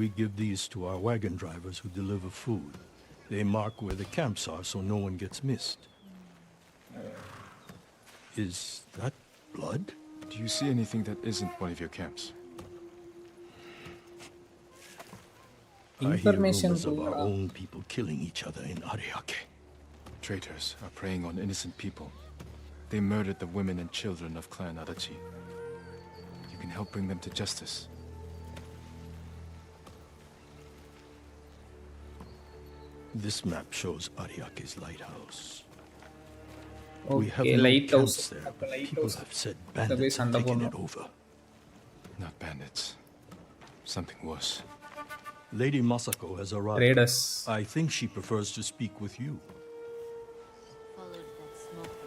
Speaker 9: We give these to our wagon drivers who deliver food. They mark where the camps are so no one gets missed. Is that blood?
Speaker 2: Do you see anything that isn't one of your camps?
Speaker 9: I hear rumors of our own people killing each other in Ariake.
Speaker 2: Traitors are preying on innocent people. They murdered the women and children of Clan Adachi. You can help bring them to justice.
Speaker 9: This map shows Ariake's lighthouse.
Speaker 1: Okay,
Speaker 9: We have no
Speaker 1: lighthouse.
Speaker 9: camps there,
Speaker 1: Appa
Speaker 9: but
Speaker 1: lighthouse.
Speaker 9: people have said bandits have taken it over.
Speaker 2: Not bandits. Something worse.
Speaker 9: Lady Masako has arrived.
Speaker 1: Raiders.
Speaker 9: I think she prefers to speak with you.
Speaker 12: Followed that smoke.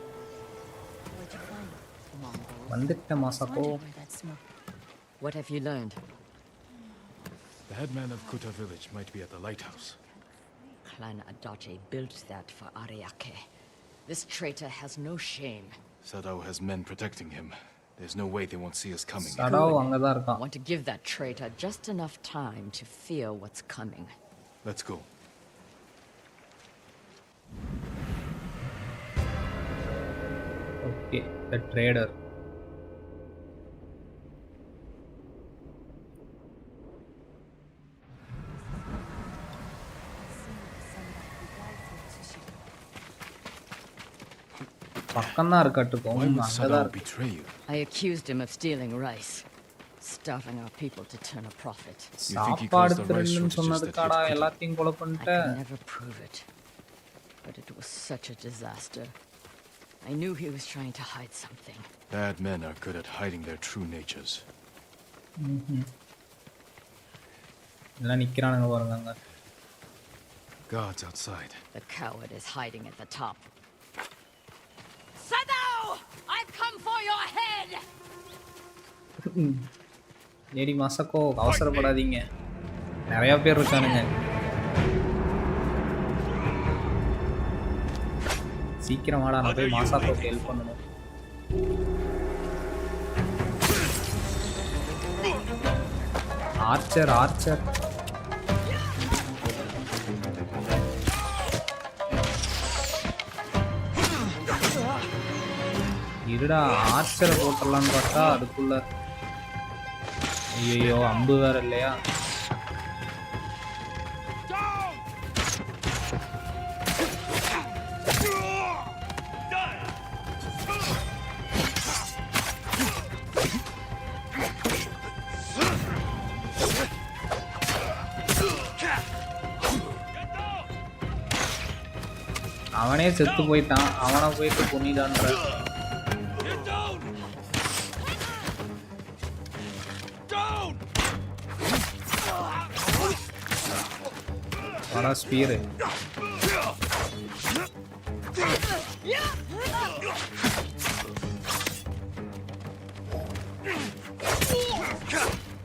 Speaker 12: Where'd you find it? Mongols.
Speaker 1: வந்துட்ட மாசக்கோ.
Speaker 12: Wondered where that smoke.
Speaker 3: What have you learned?
Speaker 2: The headman of Kuta village might be at the lighthouse.
Speaker 3: Clan Adachi built that for Ariake. This traitor has no shame.
Speaker 2: Sadao has men protecting him. There's no way they won't see us coming.
Speaker 1: Sadao அங்க தான் இருக்கான்.
Speaker 3: I want to give that traitor just enough time to fear what's coming.
Speaker 2: Let's go.
Speaker 1: Okay, the trader. பக்கம் தான் இருக்கட்டும்.
Speaker 2: Why would
Speaker 1: அங்க
Speaker 2: Sadao
Speaker 1: தான்
Speaker 2: betray you?
Speaker 3: I accused him of stealing rice, starving our people to turn a profit.
Speaker 1: சாப்பாடு திருடுன்னு சொன்னதுக்காடா எல்லாத்தையும் கொலை
Speaker 3: I
Speaker 1: பண்ணிட்ட.
Speaker 3: could never prove it, but it was such a disaster. I knew he was trying to hide something.
Speaker 2: Bad men are good at hiding their true natures.
Speaker 1: எல்லாம் நிக்கிறானுங்க பாருங்க அங்க.
Speaker 2: Guards outside.
Speaker 3: The coward is hiding at the top. Sadao! I've come for your head!
Speaker 1: Lady Masako அவசரப்படாதீங்க, நிறைய பேர் இருக்கானுங்க. சீக்கிரம் வாடா, நான் போய் மாசாக்கோக்கு ஹெல்ப் பண்ணணும். Archer archer. இருடா ஆர்ச்சரை போட்டுடலான்னு பார்த்தா அதுக்குள்ள ஐயோ அம்பு வேற இல்லையா? அவனே செத்து போயிட்டான், அவனை போயிட்டு கொன்னிடான்ற. வாடா ஸ்பீரு.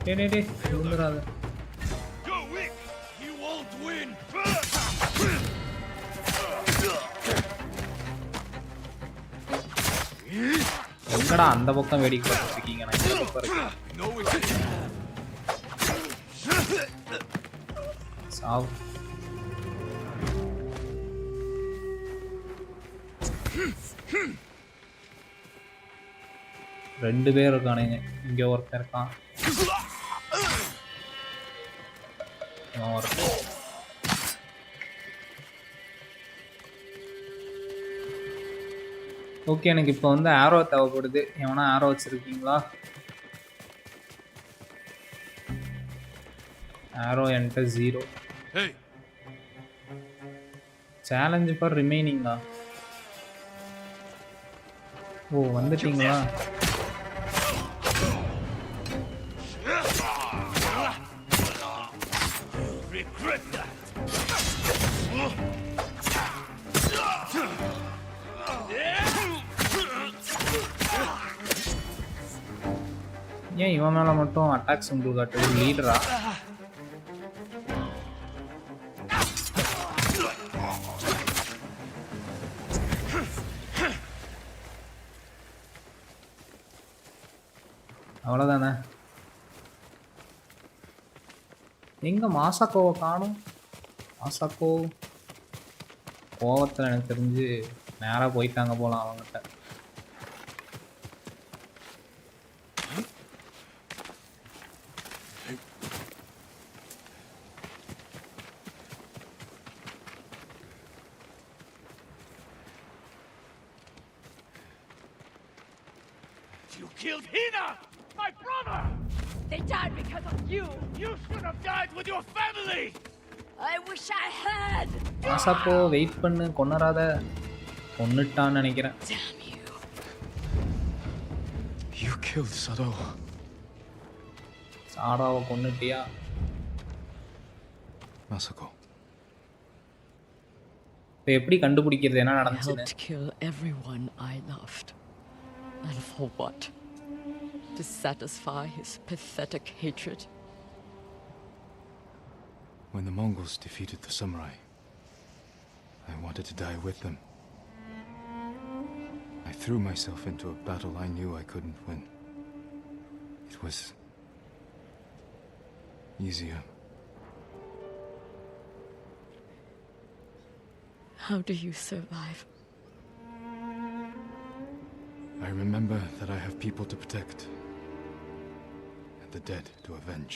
Speaker 1: டேய் விழுந்துடாத. எங்கடா அந்த பக்கம் வேடிக்கை பார்த்துட்டு இருக்கீங்க? நான் இந்த பக்கம் இருக்கேன். சாவு. ரெண்டு பேர் இருக்கானுங்க. இங்க ஒருத்தன் இருக்கான். ஓகே, எனக்கு இப்போ வந்து ஆரோ தேவைப்படுது. எவனா ஆரோ வச்சிருக்கீங்களா? ஆரோ என்கிட்ட 0. Challenge for ரிமைனிங்கா? ஓ வந்துட்டீங்களா? ஏன் இவன் மேல மட்டும் அட்டாக் சிம்பிள் காட்டுது? லீடரா? அவ்வளோதானே. எங்க மாசாக்கோவை காணும்? மாசாக்கோ கோவத்தில் எனக்கு தெரிஞ்சு நேராக போயிட்டாங்க போலாம் அவங்ககிட்ட.
Speaker 6: You killed Hina, my brother!
Speaker 12: They died because of you!
Speaker 6: You should have died with your family!
Speaker 12: I wish I had!
Speaker 1: Masako wait பண்ணு, கொன்னராத. கொன்னுட்டான்னு நினைக்கிறேன்.
Speaker 12: Damn you.
Speaker 2: You killed Sado.
Speaker 1: சாடாவை கொன்னுட்டியா?
Speaker 2: Masako.
Speaker 1: இப்போ எப்படி கண்டுபிடிக்கிறது என்ன
Speaker 3: I
Speaker 1: நடந்துச்சுன்னு?
Speaker 3: helped kill everyone I loved. And for what? To satisfy his pathetic hatred?
Speaker 2: When the Mongols defeated the samurai, I wanted to die with them. I threw myself into a battle I knew I couldn't win. It was easier.
Speaker 3: How do you survive?
Speaker 2: I remember that I have people to protect, and the dead to avenge.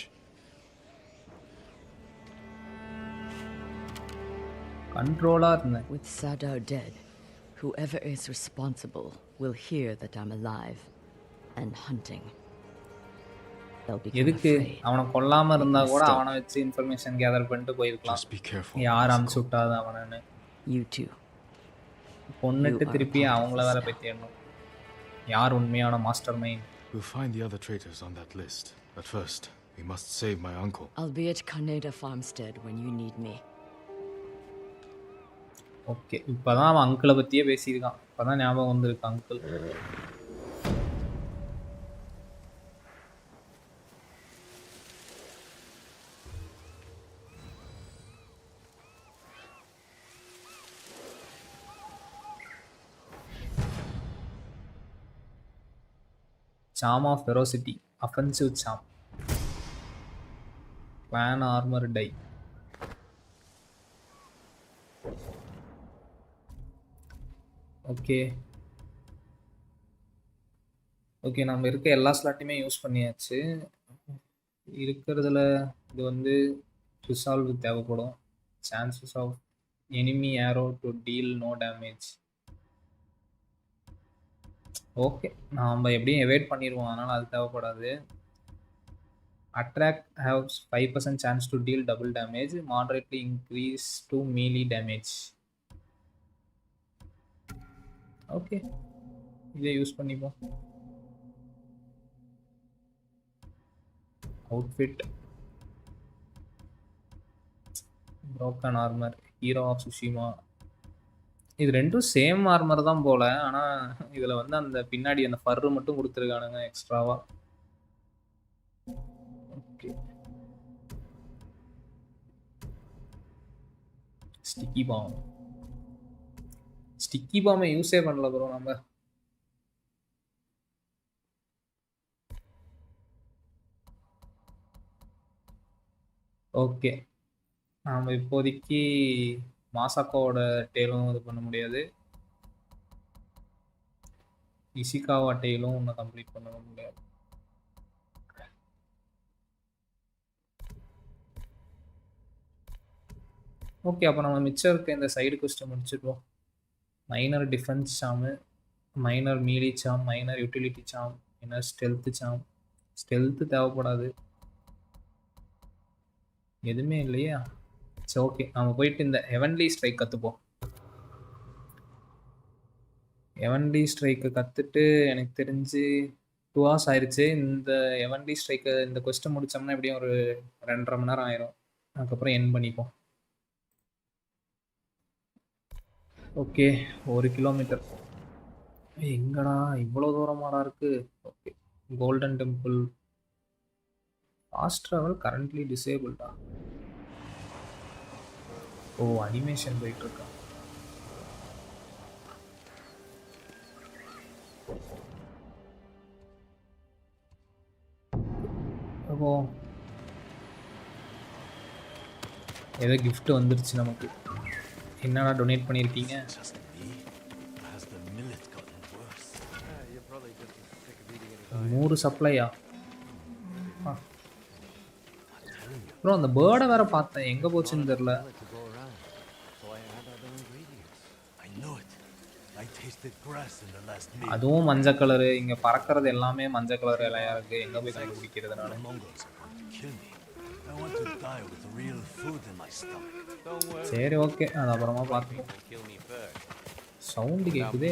Speaker 3: With Sado dead, whoever is responsible will hear that I'm alive and hunting. They'll become
Speaker 1: எதுக்கு
Speaker 3: afraid.
Speaker 1: அவனை கொல்லாம இருந்தா கூட அவனை வச்சு information gather பண்ணிட்டு போயிருக்கலாம்.
Speaker 2: Just be careful.
Speaker 1: யார் அனுப்பிச்சு விட்டாத அவனு.
Speaker 3: You too.
Speaker 1: கொன்னுட்டு திருப்பி அவங்கள வேற போய் தேடணும். யார் உண்மையான master mind?
Speaker 2: We'll find the other traitors on that list, but first we must save my uncle.
Speaker 3: I'll be at Kaneda Farmstead when you need me.
Speaker 1: Okay, இப்போதான் அவன் அங்கிளை பற்றியே பேசியிருக்கான். இப்போதான் ஞாபகம் வந்திருக்கு uncle. Charm of Ferocity, Offensive Charm, Clan Armor Die. Okay, okay, நம்ம இருக்க எல்லா ஸ்லாட்டையுமே use பண்ணியாச்சு. இருக்கிறதுல இது வந்து ரிசால்வ் தேவைப்படும். Chances of enemy arrow to deal no damage. Okay, நாம் எப்படியும் எவேட் பண்ணிடுவோம், அதனால் அது தேவைப்படாது. Attract has 5% chance to deal double damage, moderately increase to melee damage. Okay, இதை யூஸ் பண்ணிப்போம். Outfit broken armor, hero of Tsushima. இது ரெண்டும் சேம் ஆர்மர் தான் போல, ஆனால் இதில் வந்து அந்த பின்னாடி அந்த ஃபர்ரு மட்டும் கொடுத்துருக்கானுங்க எக்ஸ்ட்ராவா. Okay, sticky bomb. ஸ்டிக்கி பாமை யூஸே பண்ணல ப்ரோ நம்ம. ஓகே, நாம் இப்போதைக்கு மாசாக்கோவோட டேலும் இது பண்ண முடியாது, இசிகாவா டேலும் ஒன்றும் கம்ப்ளீட் பண்ண முடியாது. ஓகே, அப்போ நம்ம மிச்சம் இருக்க இந்த சைடு கொஸ்டின் முடிச்சிடுவோம். மைனர் டிஃபென்ஸ் சாமு, மைனர் மீலி சாம், மைனர் யூட்டிலிட்டி சாம், மைனர் ஸ்டெல்த்து சாம். ஸ்டெல்த்து தேவைப்படாது, எதுவுமே இல்லையா? சரி, ஓகே, நம்ம போயிட்டு இந்த ஹெவன்லி ஸ்ட்ரைக் கற்றுப்போம். ஹெவன்லி ஸ்ட்ரைக்கை கற்றுட்டு எனக்கு தெரிஞ்சு 2 hours ஆயிடுச்சு. இந்த ஹெவன்லி ஸ்ட்ரைக்கை இந்த கொஸ்டின் முடித்தோம்னா எப்படியும் ஒரு 2.5 மணி நேரம் ஆயிரும். அதுக்கப்புறம் என் பண்ணிப்போம். Okay, 1 kilometre. எங்கடா இவ்வளோ தூரமாடா இருக்கு? Okay, golden Temple. Fast travel currently டிசேபிள்டா. ஓ, அனிமேஷன் போயிட்டு இருக்கா. அப்போ ஏதோ கிஃப்ட் வந்துருச்சு நமக்கு. என்னடா டொனேட் பண்ணியிருக்கீங்க? 100 சப்ளையா? அப்புறம் அந்த பேர்டை வேற பார்த்தேன், எங்கே போச்சுன்னு தெரில. அதுவும் மஞ்சள் கலரு. இங்கே பறக்கிறது எல்லாமே மஞ்சள் கலர் இலையா இருக்குது. எங்கே போய் கண்டுபிடிக்கிறது நான்? சரி, ஓகே, அது அப்புறமா பார்த்துக்கலாம். சவுண்டு கேட்குது.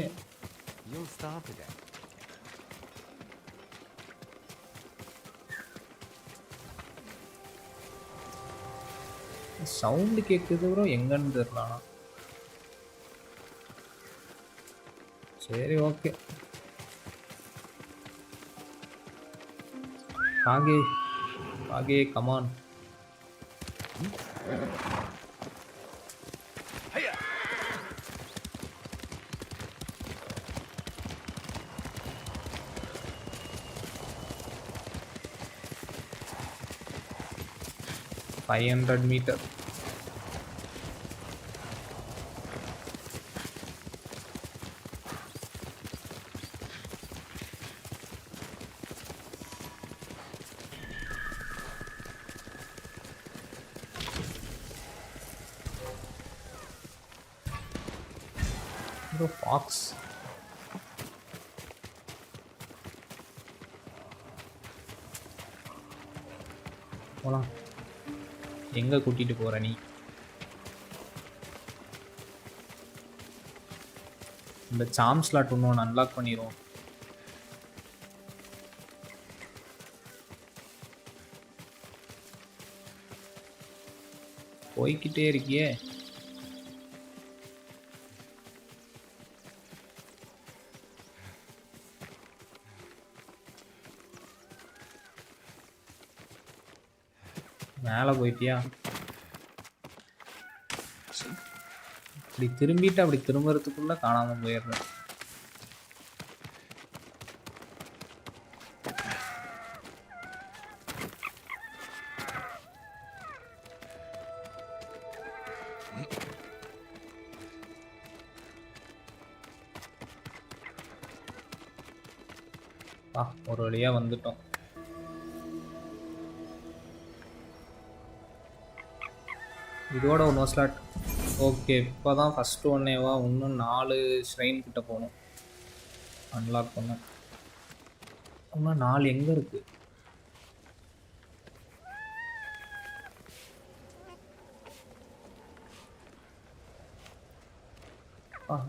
Speaker 1: சவுண்டு கேட்குது ப்ரோ, எங்கன்னு தெரியல. சரி, okay. காகே காகே come on. Five 500 meter. The fox. போலாம். எங்க கூட்டிட்டு போற நீ? இந்த சாம் ஸ்லாட் ஒன்று அன்லாக் பண்ணிடுவோம். போய்கிட்டே இருக்கியே. மேலே போயிட்டியா? அப்படி திரும்பிட்டு அப்படி திரும்புறதுக்குள்ள காணாம போயிடுறேன். ஒரு வழியா வந்துட்டோம். இதோட ஒரு ஸ்லாட். ஓகே, இப்போதான் ஃபர்ஸ்ட் ஒன்னேவா? இன்னும் 4 ஷ்ரைன் கிட்ட போகணும் அன்லாக் பண்ண. இன்னும் 4 எங்க இருக்கு?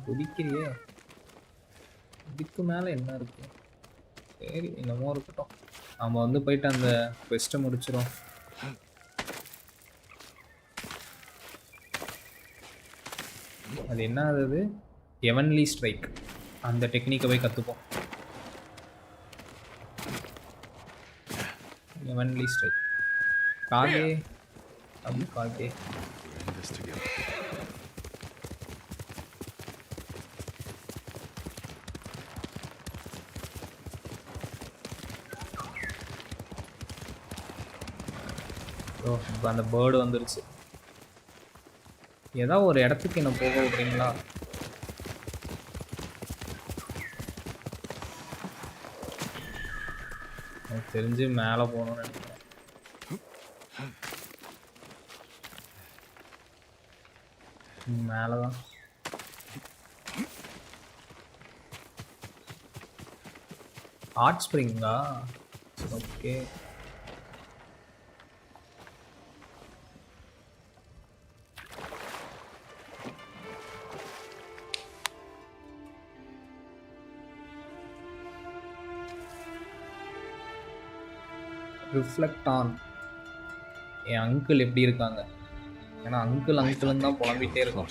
Speaker 1: குதிக்கிறியே. இதுக்கு மேல என்ன இருக்கு? சரி, என்னமோ இருக்கட்டும். நம்ம வந்து போயிட்டு அந்த குவெஸ்ட்டை முடிச்சிடும். அது என்ன ஆகுது? Heavenly strike. அந்த டெக்னிக்கை போய் கற்றுப்போம். Heavenly strike. காகே அப் காகே. இப்போ அந்த பேர்டு வந்துருச்சு. ஏதாவது ஒரு இடத்துக்கு என்ன போக விடுறீங்களா? எனக்கு தெரிஞ்சு மேலே போகணும்னு நினைக்கிறேன். மேலே தான். ஹாட் ஸ்ப்ரிங்கா? ஓகே. Reflect on. என் அங்கிள் எப்படி இருக்காங்க? ஏன்னா அங்கிள்னு தான் புலம்பிட்டே இருக்கும்.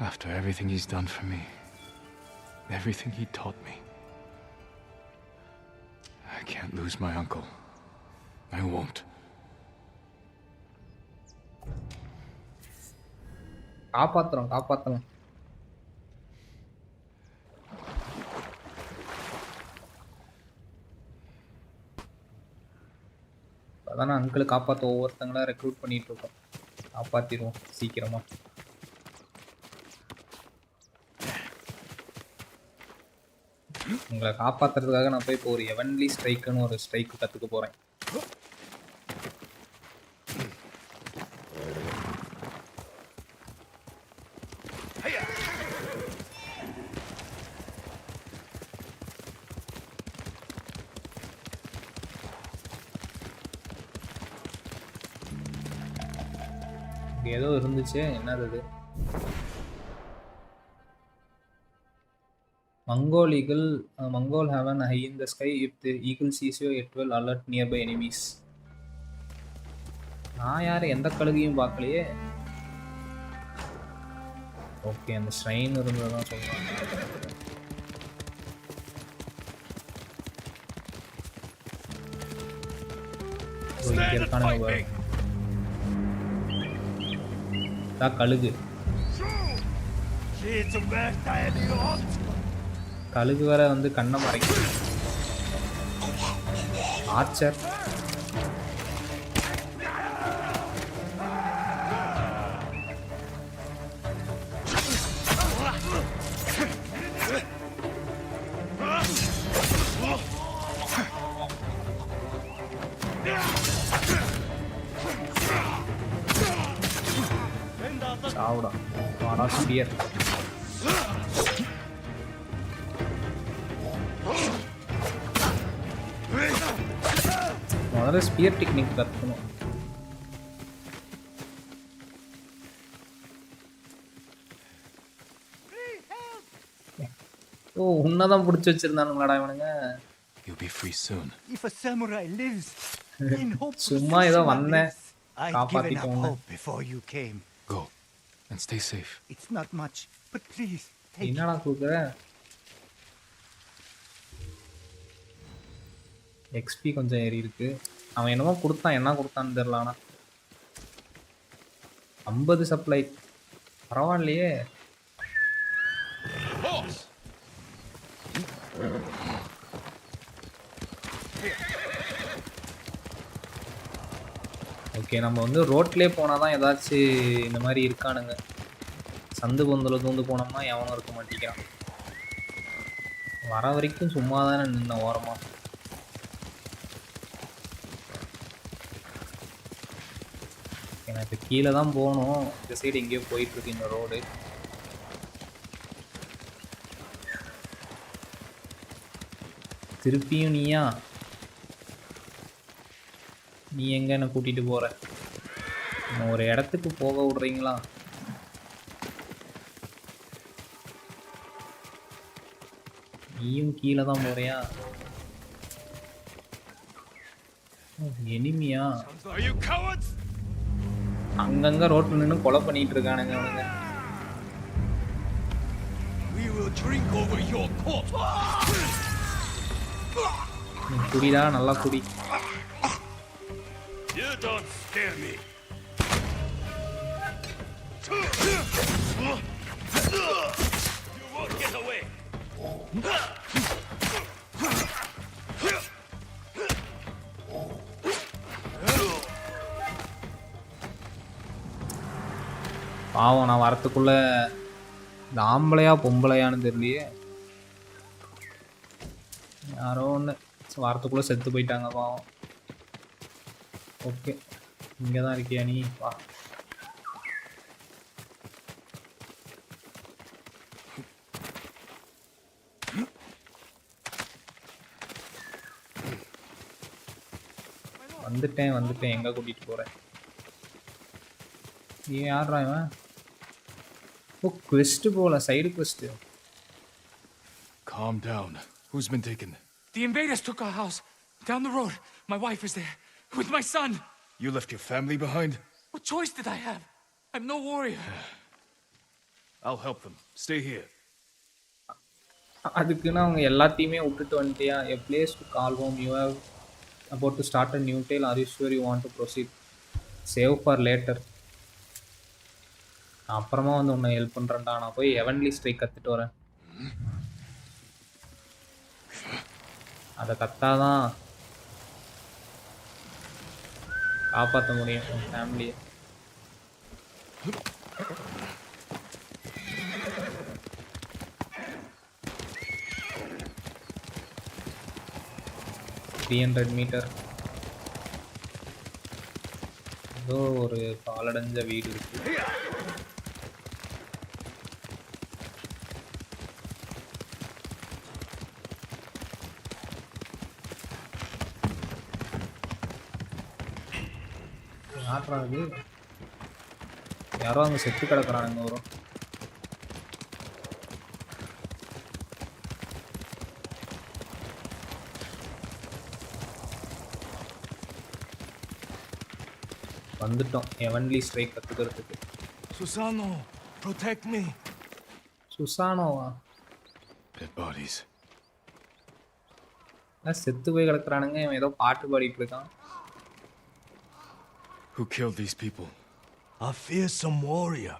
Speaker 2: After everything he's done for me, everything he taught me, I can't lose my uncle. I won't.
Speaker 1: காப்பாத்துறோம். அதானே அங்கிள் காப்பாற்ற ஒவ்வொருத்தங்களா ரெக்ரூட் பண்ணிட்டு இருக்கோம். காப்பாற்றிடுவோம் சீக்கிரமா. உங்களை காப்பாற்றுறதுக்காக நான் போய் இப்போ ஒரு ஹெவன்லி ஸ்ட்ரைக்குன்னு ஒரு ஸ்ட்ரைக்கு கற்றுக்க போகிறேன். ஏதோ இருந்துச்சு, என்னது அது? Mongol have an eye in the sky. If the eagle sees you, it will alert nearby enemies. நான் யாரு எந்த கழுகையும் பார்க்கலையே. ஓகே, அந்த ஷ்ரைன் இருந்ததான் சொல்றாங்க. கழுகு கழுகு வேற வந்து கண்ணை மறைக்கும். ஆர்ச்சர் சாவுடா. வாடா ஸ்பியர். முதல்ல ஸ்பியர் டெக்னிக் கற்றுக்கணும். ஓ, உன்னதான் பிடிச்சி வச்சிருந்தானுங்களாடா இவனுங்க. சும்மா ஏதோ வந்தேன், காப்பாத்திக்கோங்க.
Speaker 2: And stay safe.
Speaker 15: It's not much, but please take it.
Speaker 1: என்னடா குடுக்குற? XP கொஞ்சம் ஏறி இருக்கு. அவன் என்னமோ கொடுத்தான், என்ன கொடுத்தான்னு தெரியல. ஆனா 50 சப்ளை பரவாயில்லையே. ஓகே, நம்ம வந்து ரோட்லேயே போனால் தான் ஏதாச்சும் இந்த மாதிரி இருக்கானுங்க. சந்து பொந்தில் தூந்து போனோம்னா எவனும் இருக்க மாட்டேங்கிறான். வர வரைக்கும் சும்மா தானே நின்ன ஓரமா. எனக்கு கீழே தான் போகணும். இந்த சைடு எங்கேயோ போயிட்டுருக்கு இந்த ரோடு. திருப்பியும் நீயா? நீ எங்கே என்னை கூட்டிகிட்டு போகிற? ஒரு இடத்துக்கு போக விட்றீங்களா? நீயும் கீழே தான் போறியா? எனிமியா? அங்கங்க ரோட்ல நின்று கொலை பண்ணிட்டு இருக்கானுங்க அவனுங்க. குடிடா, நல்லா குடி. பாவம், நான் வரத்துக்குள்ள இந்த ஆம்பளையா பொம்பளையான்னு தெரியலையே. யாரோ ஒன்று வரத்துக்குள்ளே செத்து போயிட்டாங்க பாவம். ஓகே, இங்கே தான் இருக்கியா நீ? வா. வந்துட்டேன். எங்கே கூட்டிகிட்டு போகிறேன்? ஏன் யாரா இவன்? ஓ, quest போல, side quest.
Speaker 2: Calm down. Who's been taken?
Speaker 10: The invaders took our house. Down the road. My wife is there. With my son.
Speaker 2: You left your family behind?
Speaker 10: What choice did I have? I'm no warrior.
Speaker 2: I'll help them. Stay here.
Speaker 1: அதுக்குன்னு அவங்க எல்லாத்தையுமே விட்டுட்டு வந்துட்டியா? A place to call home. You have about to start a new tale. Are you sure you want to proceed? Save for later. அப்புறமா வந்து உன்னை help பண்ணுறேன்டா. நான் போய் ஹெவன்லி ஸ்ட்ரைக் கற்றுட்டு வரேன். அதை கத்தாதான் காப்பாற்ற முடியும் உன் ஃபேமிலியை. மீட்டர் ஏதோ ஒரு பாலடைஞ்ச வீடு இருக்கு. யாராது? யாரோ அங்கே செத்து கிடக்குறானுங்க. வரும் வந்துட்டோம் ஹெவன்லி ஸ்ட்ரைக் கற்றுக்கிறதுக்கு.
Speaker 6: Susano, protect me.
Speaker 1: சுசானோவா?
Speaker 2: Dead bodies.
Speaker 1: செத்து போய் கிடக்குறானுங்க. இவன் ஏதோ பாட்டு பாடிட்டு இருக்கான்.
Speaker 2: Who killed these people?
Speaker 6: A fearsome warrior.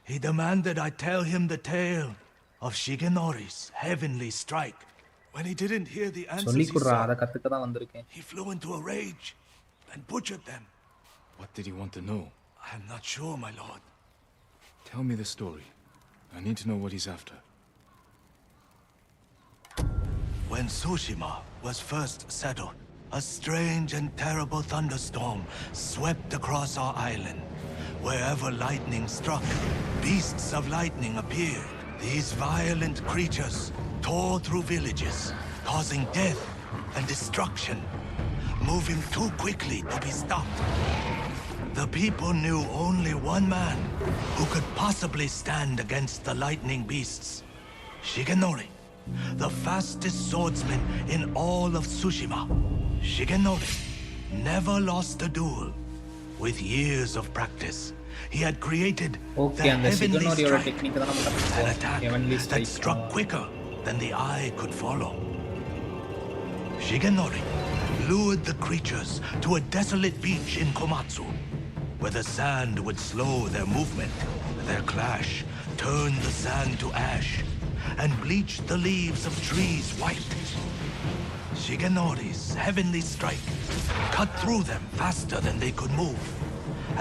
Speaker 6: He demanded I tell him the tale of Shigenori's heavenly strike. When he didn't hear the answers he sought, he flew into a rage and butchered them.
Speaker 2: What did he want to know?
Speaker 6: I'm not sure, my lord.
Speaker 2: Tell me the story. I need to know what he's after.
Speaker 6: When Tsushima was first settled, a strange and terrible thunderstorm swept across our island. Wherever lightning struck, beasts of lightning appeared. These violent creatures tore through villages, causing death and destruction, moving too quickly to be stopped. The people knew only one man who could possibly stand against the lightning beasts. Shigenori, the fastest swordsman in all of Tsushima. Shigenori never lost a duel. With years of practice, he had created the heavenly strike, an attack that struck quicker than the eye could follow. Shigenori lured the creatures to a desolate beach in Komatsu, where the sand would slow their movement. Their clash turned the sand to ash and bleached the leaves of trees white. Shigenori's heavenly strike cut through them faster than they could move.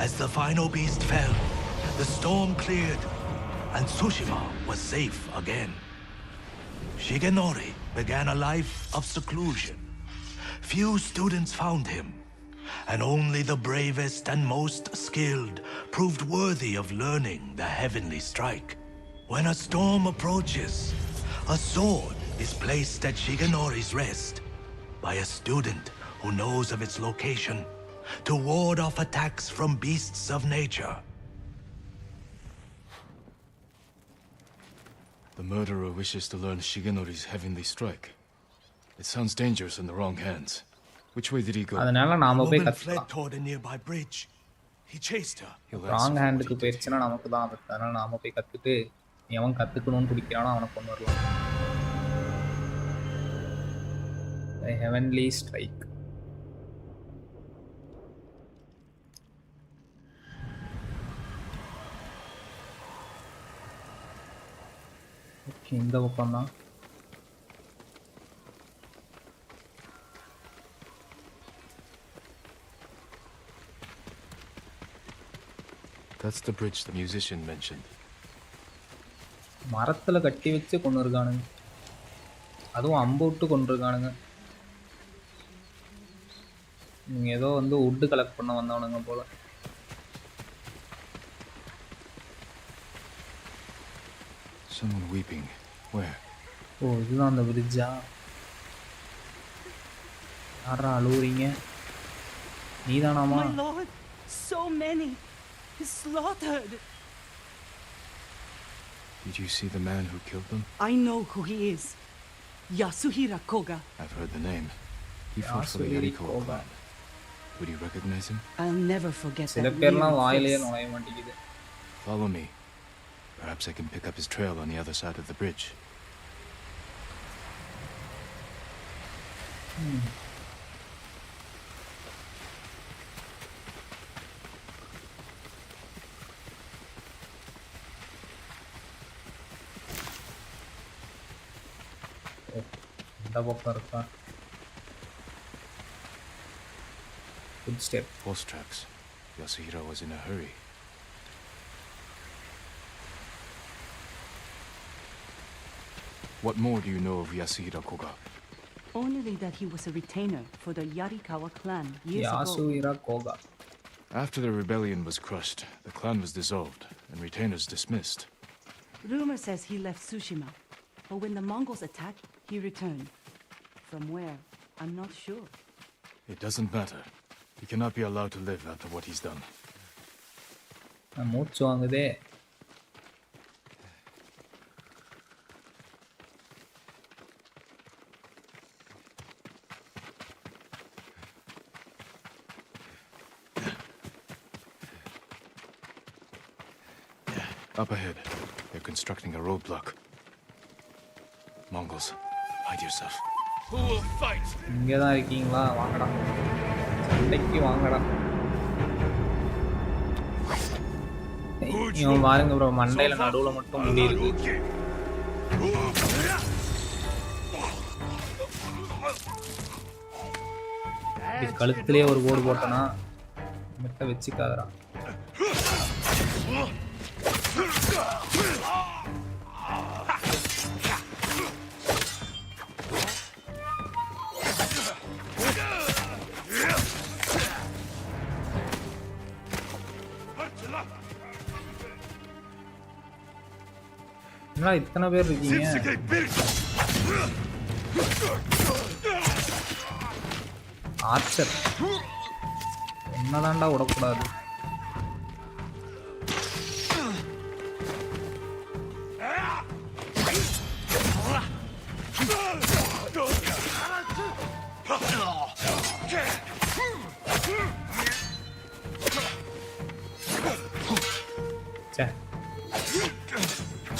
Speaker 6: As the final beast fell, the storm cleared and Tsushima was safe again.
Speaker 11: Shigenori began a life of seclusion. Few students found him, and only the bravest and most skilled proved worthy of learning the heavenly strike. When a storm approaches, a sword is placed at Shigenori's rest by a student who knows of its location to ward off attacks from beasts of nature.
Speaker 2: The murderer wishes to learn Shigenori's heavenly strike. It sounds dangerous in the wrong hands. Which way did he go?
Speaker 1: அதனால நாம
Speaker 11: The
Speaker 1: போய்
Speaker 11: woman fled
Speaker 1: கத்துக்கலாம்.
Speaker 11: toward a nearby bridge. He chased her.
Speaker 1: Wrong ஹேண்டுக்கு போயிடுச்சுன்னா நமக்கு தான் ஆபத்து. அதனால நாம போய் கத்துட்டு எவன் கத்துக்கணும்னு பிடிக்கிறானோ அவனை கொண்டு வரலாம். The heavenly strike. ஓகே, இந்த பக்கம் தான்.
Speaker 2: That's the bridge the musician mentioned.
Speaker 1: மரத்துல கட்டி வச்சு கொண்டு இருக்கானுங்க. அதுவும் அம்பு விட்டு கொண்டு இருக்கானுங்க. நீங்க ஏதோ வந்து வுட் கலெக்ட் பண்ண வந்தவனுங்க போல.
Speaker 2: Someone weeping. Where?
Speaker 1: ஓ, இதுதான் அந்த பிரிட்ஜா? யாரா அழுவுறீங்க? நீதானாமா?
Speaker 16: My lord, so many. Slaughtered.
Speaker 2: Did you see the man who killed them?
Speaker 16: I know who he is. Yasuhira Koga.
Speaker 2: I've heard the name. He fought for the Yariko clan. Would you recognize him?
Speaker 16: I'll never forget
Speaker 1: சில
Speaker 16: that
Speaker 1: பேர்லாம்
Speaker 16: weird
Speaker 1: வாயிலேயே
Speaker 16: face.
Speaker 1: நுழைய மாட்டேங்குது.
Speaker 2: Follow me. Perhaps I can pick up his trail on the other side of the bridge.
Speaker 1: இந்த பக்கம் இருக்கா? Good step.
Speaker 2: Horse tracks. Yasuhira was in a hurry. What more do you know of Yasuhira Koga?
Speaker 16: Only that he was a retainer for the Yarikawa clan years ago.
Speaker 1: Yasuhira Koga.
Speaker 2: After the rebellion was crushed, the clan was dissolved and retainers dismissed.
Speaker 16: Rumor says he left Tsushima, but when the Mongols attacked, he returned. From where? I'm not sure.
Speaker 2: It doesn't matter. He cannot be allowed to live after what he's done.
Speaker 1: மூச்சு வாங்குதே.
Speaker 2: Up ahead, they're constructing a roadblock. Mongols, hide yourself.
Speaker 11: Who will fight?
Speaker 1: இங்கே தான் இருக்கீங்களா? வாங்கடா. சண்டைக்கு வாங்கடா. இவன் பாருங்க bro, மண்டையில நடுவுல மட்டும் முடி இருக்கு. கழுத்துலயே ஒரு கோடு போட்டனா மெட்ட வச்சுக்காதடா. என்னடா இத்தனை பேர் இருக்கீங்க? ஆர்ச்சர் என்னதான்டா விடக்கூடாது.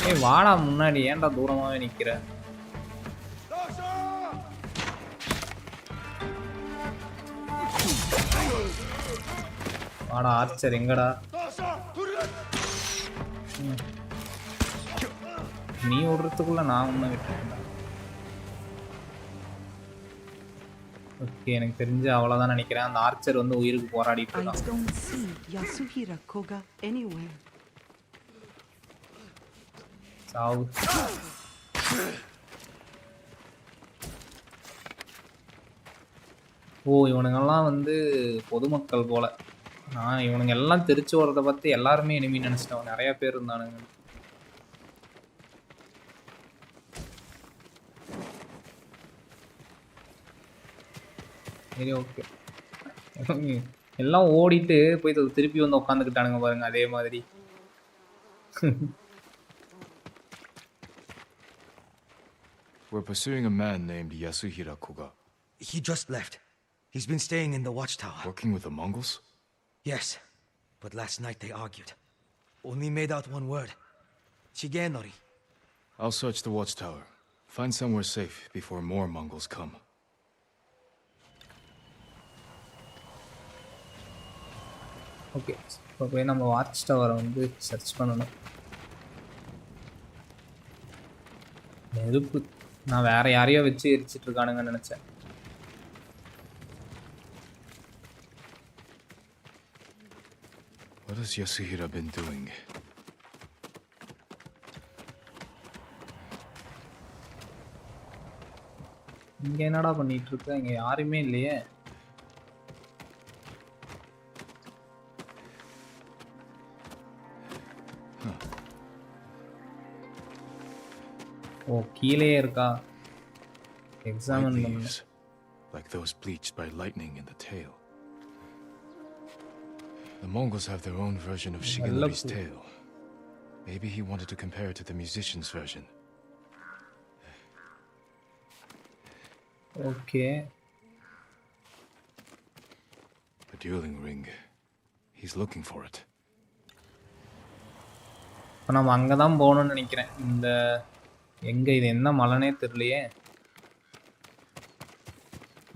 Speaker 1: ஏய் வாடா முன்னாடி, ஏன்டா தூரமாவே நிக்கிற? வாடா ஆர்ச்சர், எங்கடா? நீ ஓடுறதுக்குள்ள நான் உன்னை விட்டுட்டேன். ஓகே, எனக்கு தெரிஞ்சு அவ்வளவுதான் நினைக்கிறேன். அந்த ஆர்ச்சர் வந்து உயிருக்கு போராடிட்டு
Speaker 16: I
Speaker 1: இருக்கான்.
Speaker 16: don't see Yasuhira Koga anywhere.
Speaker 1: சாவு. ஓ! இவனுங்கலாம் வந்து பொதுமக்கள் போல. நான் இவனுங்க எல்லாம் தெரிச்சு ஓடுறத பார்த்து எல்லாருமே எனிமி நெனச்சுட்டேன். நெறைய பேர் இருந்தானுங்க. சரி ஓகே. எல்லாம் ஓடிட்டு போய் திருப்பி வந்து உட்காந்துக்கிட்டானுங்க பாருங்க அதே மாதிரி.
Speaker 2: We're pursuing a man named Yasuhira Koga.
Speaker 5: He just left. He's been staying in the watchtower.
Speaker 2: Working with the Mongols?
Speaker 5: Yes, but last night they argued. Only made out one word. Shigenori.
Speaker 2: I'll search the watchtower. Find somewhere safe before more Mongols come.
Speaker 1: Okay. இப்போ போய் நம்ம watch டவரை வந்து search பண்ணணும். நெருப்பு. நான் வேற யாரையோ வச்சு எரிச்சிட்டு இருக்கானுங்கன்னு நினைச்சேன்.
Speaker 2: What has Yasuhira been doing?
Speaker 1: இங்க என்னடா பண்ணிட்டு இருக்க? இங்க யாருமே இல்லையே. ஓ கீழே இருக்கா? எக்ஸாமின் பண்ணு.
Speaker 2: Like those bleached by lightning in the tail. The Mongols have their own version of Shigenori's tale. Maybe he wanted to compare it to the musician's version.
Speaker 1: Okay.
Speaker 2: The dueling ring. He's looking for it.
Speaker 1: நம்ம அங்க தான் போகணும்னு நினைக்கிறேன். இந்த எங்க இது என்ன மலைனே தெரியலையே.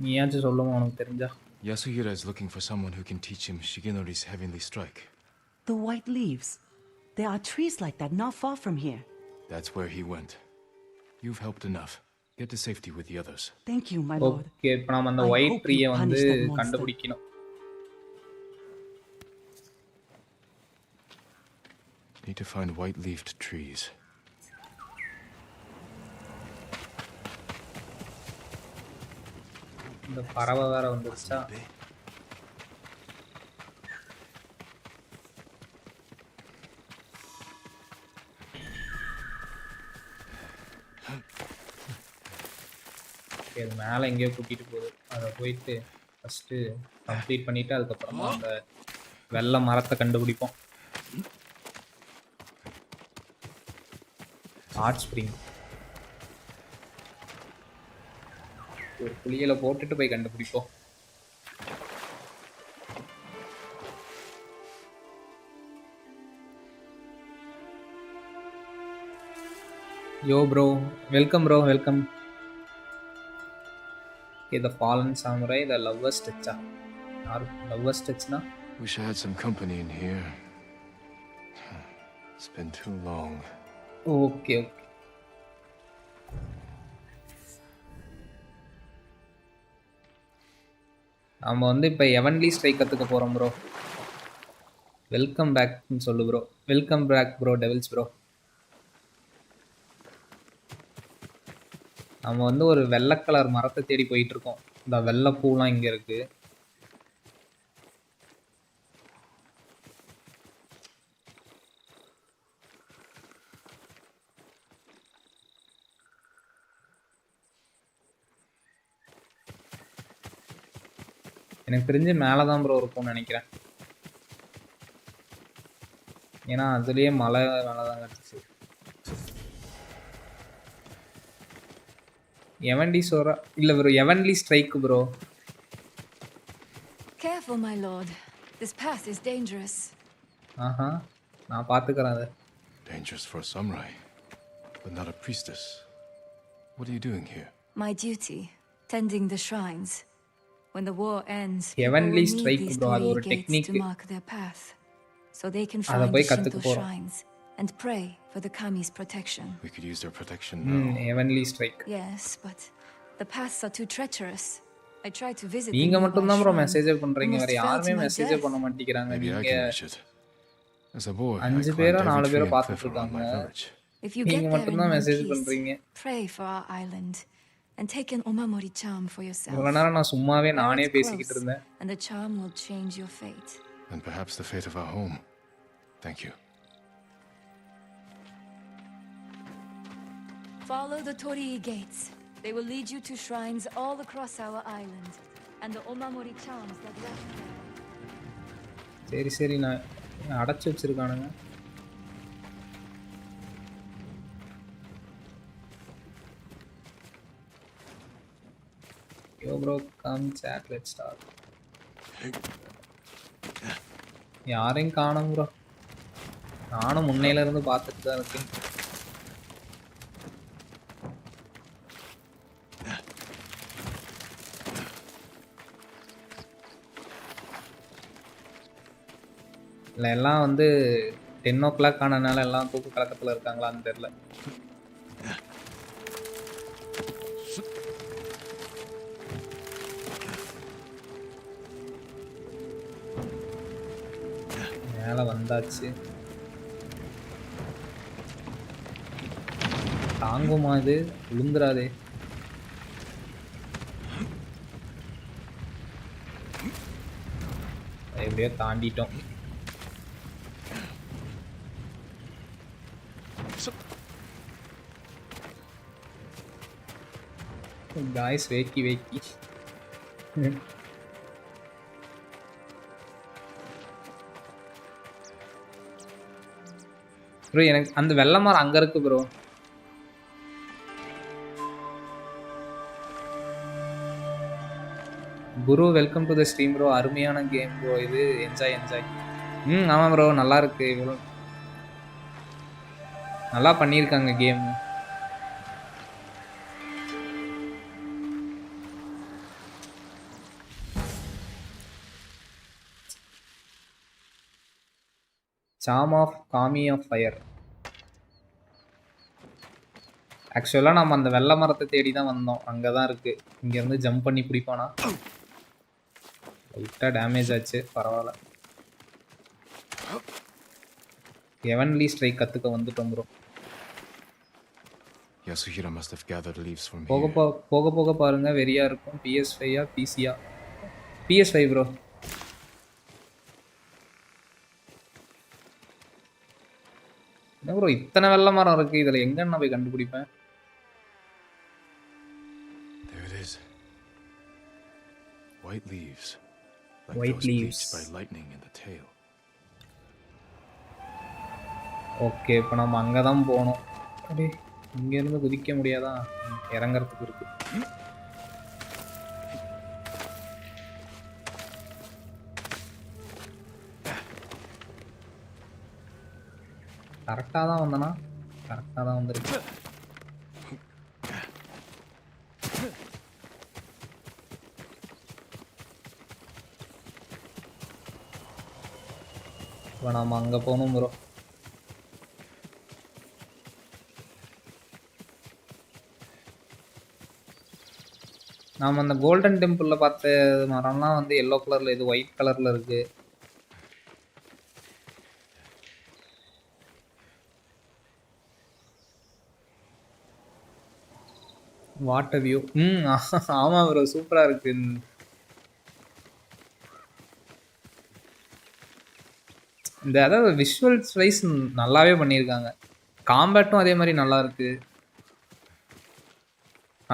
Speaker 1: நீயாச்சும் சொல்லுங்க உனக்கு தெரிஞ்சா.
Speaker 2: Yasuhira is looking for someone who can teach him Shigenori's heavenly strike.
Speaker 16: The white leaves. There are trees like that not far from here.
Speaker 2: That's where he went. You've helped enough. Get to safety with the others.
Speaker 16: Thank you, my lord.
Speaker 1: Okay, இப்போ நாம அந்த white tree வந்து கண்டுபிடிக்கணும்.
Speaker 2: Need to find white-leafed trees.
Speaker 1: இந்த பறவை வேற வந்துருச்சா? இது மேலே எங்கேயோ கூட்டிட்டு போகுது. அதை போயிட்டு ஃபர்ஸ்ட் கம்ப்ளீட் பண்ணிட்டு அதுக்கப்புறமா அந்த வெள்ளை மரத்தை கண்டுபிடிப்போம். ஹாட் ஸ்ப்ரிங் ஒரு புளியலை போட்டுட்டு போய் கண்டுபிடிப்போம். Yo bro, welcome bro, welcome. The fallen samurai, the lover's touch. Or lover's touch na?
Speaker 2: Wish I had some company in here. It's been too long.
Speaker 1: Okay, okay. நம்ம வந்து இப்போ எவன்லி ஸ்ட்ரைக் கற்றுக்க போகிறோம் bro. Welcome பேக்னு சொல்லு bro. Welcome back bro, devils bro. நம்ம வந்து ஒரு வெள்ளை கலர் மரத்தை தேடி போயிட்டு இருக்கோம். இந்த வெள்ளை பூலாம் இங்கே இருக்கு. எனக்கு தெரிஞ்சு மேலே தான் ப்ரோ இருக்கும்னு நினைக்கிறேன். ஏன்னா அதுலேயே மலை மேலே தான் கிடச்சிச்சு. எவன்லி சோரா இல்ல bro, evenly strike bro.
Speaker 7: Careful my lord. This path is dangerous.
Speaker 1: ஆஹா, நான் பாத்துக்கறேன் அத.
Speaker 2: Dangerous for a samurai, but not a priestess. What are you doing here?
Speaker 7: My duty, tending the shrines. When the war ends,
Speaker 1: evenly strike bro, அது ஒரு technique.
Speaker 7: to mark their path, so they can find the Shinto shrines and pray for the kami's protection.
Speaker 2: We could use their protection now.
Speaker 1: Heavenly strike.
Speaker 7: Yes, but the paths are too treacherous. I tried to visit.
Speaker 1: நீங்க மட்டும் தான் bro message பண்றீங்க, வேற யாருமே message பண்ண மாட்டேங்கறாங்க. நீங்க
Speaker 2: As a boy,
Speaker 1: 5 பேரோ 4 பேரோ பாத்துட்டு இருக்காங்க. நீங்க மட்டும் தான் மெசேஜ் பண்றீங்க.
Speaker 7: Pray for our island and take an omamori charm for yourself.
Speaker 1: இவ்வளவு நேரம் நான் சும்மாவே
Speaker 7: Wear
Speaker 1: நானே
Speaker 7: it
Speaker 1: பேசிக்கிட்டு
Speaker 7: close,
Speaker 1: இருந்தேன்.
Speaker 7: and the charm will change your fate.
Speaker 2: And perhaps the fate of our home. Thank you.
Speaker 7: Follow the Torii gates. They will lead you to shrines all across our island, and the omamori charms that rest there.
Speaker 1: சரி சரி நான் அடைச்சு வச்சிருக்கானுங்க. Yo bro, come chat, let's start. யாரையும் காணோம் bro. நானும் முன்னையில இருந்து பார்த்துட்டு தான் இருக்கேன். இல்லை எல்லாம் வந்து 10 o'clock ஆனதுனால எல்லாம் தூக்கு கலக்கத்தில் இருக்காங்களான்னு தெரியல. மேலே வந்தாச்சு. தாங்குமா இது? விழுந்துராதே. எப்படியோ தாண்டிட்டோம். Guys, wakey. ப்ரோ எனக்கு அந்த வெள்ளை மரம் அங்க இருக்கு bro. Guru welcome to the stream bro. அருமையான கேம் ப்ரோ இது. என்ஜாய். ஆமாம் ப்ரோ, நல்லா இருக்கு. இவ்வளோ நல்லா பண்ணியிருக்காங்க கேம். சாம் ஆஃப் காமி ஆஃப் ஃபயர். ஆக்சுவலாக நம்ம அந்த வெள்ளை மரத்தை தேடி தான் வந்தோம். அங்கே தான் இருக்குது. இங்கேருந்து ஜம்ப் பண்ணி பிடிப்பானா? லைட்டாக டேமேஜ் ஆச்சு, பரவாயில்ல. ஹெவன்லி ஸ்ட்ரைக் கற்றுக்க வந்துட்டோம் bro.
Speaker 2: Yasuhira must have gathered leaves from here.
Speaker 1: போக பாருங்க வெறியா இருக்கும். PS5 பிசியா? PS5 bro. என்ன ப்ரோ இத்தனை வெள்ளை மரம் இருக்கு, இதுல எங்க நான் போய் கண்டுபிடிப்பேன்?
Speaker 2: There it is. White leaves. Like
Speaker 1: White
Speaker 2: those
Speaker 1: leaves.
Speaker 2: bleached by lightning in the tail.
Speaker 1: Okay, இப்போ நம்ம அங்கே தான் போகணும். அடே, இங்கேருந்து குதிக்க முடியாதா? இறங்குறதுக்கு இருக்கு. கரெக்டாக தான் வந்தனா? கரெக்டாக தான் வந்துருக்கு. இப்போ நம்ம அங்கே போகணும் ப்ரோ. நாம் அந்த கோல்டன் டெம்பிளில் பார்த்த மரம்லாம் வந்து எல்லோ கலரில், இது ஒயிட் கலரில் இருக்குது. Water view. ஆமாம் ப்ரோ, சூப்பராக இருக்கு. இந்த அதாவது விஷுவல்ஸ் வைஸ் நல்லாவே பண்ணியிருக்காங்க. காம்பேட்டும் அதே மாதிரி நல்லா இருக்கு.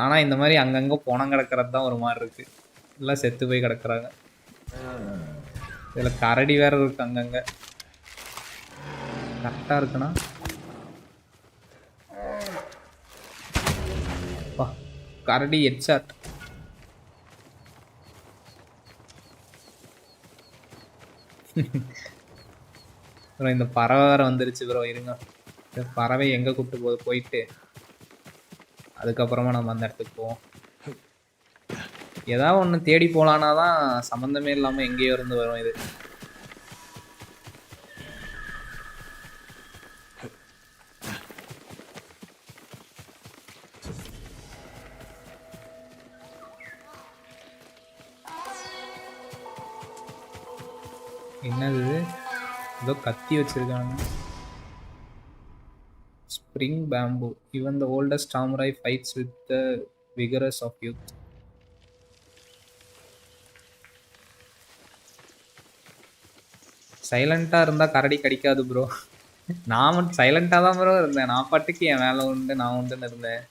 Speaker 1: ஆனால் இந்த மாதிரி அங்கங்கே போனம் கிடக்கிறது தான் ஒரு மாதிரி இருக்கு. எல்லாம் செத்து போய் கிடக்குறாங்க. இதில் கரடி வேற இருக்கு அங்கங்கே. கரெக்டாக இருக்குண்ணா. கரடி ஹெட்ஷாட். ப்ரோ இந்த பறவை வேற வந்துருச்சு ப்ரோ. இருங்க, இந்த பறவை எங்கே கூப்பிட்டு போயிட்டு அதுக்கப்புறமா நம்ம அந்த இடத்துக்கு போவோம். ஏதாவது ஒன்று தேடி போகலான்னா தான் சம்மந்தமே இல்லாமல் எங்கேயோ இருந்து வரும் இது. என்னது ஏதோ கத்தி வச்சிருக்காங்க. Spring bamboo. Even the oldest samurai fights with the vigour of youth. சைலண்டா இருந்தா கரடி கடிக்காது ப்ரோ. நான் மட்டும் சைலண்டா தான் ப்ரோ இருந்தேன். நான் பாட்டுக்கு என் வேலை உண்டு நான் உண்டுன்னு இருந்தேன்.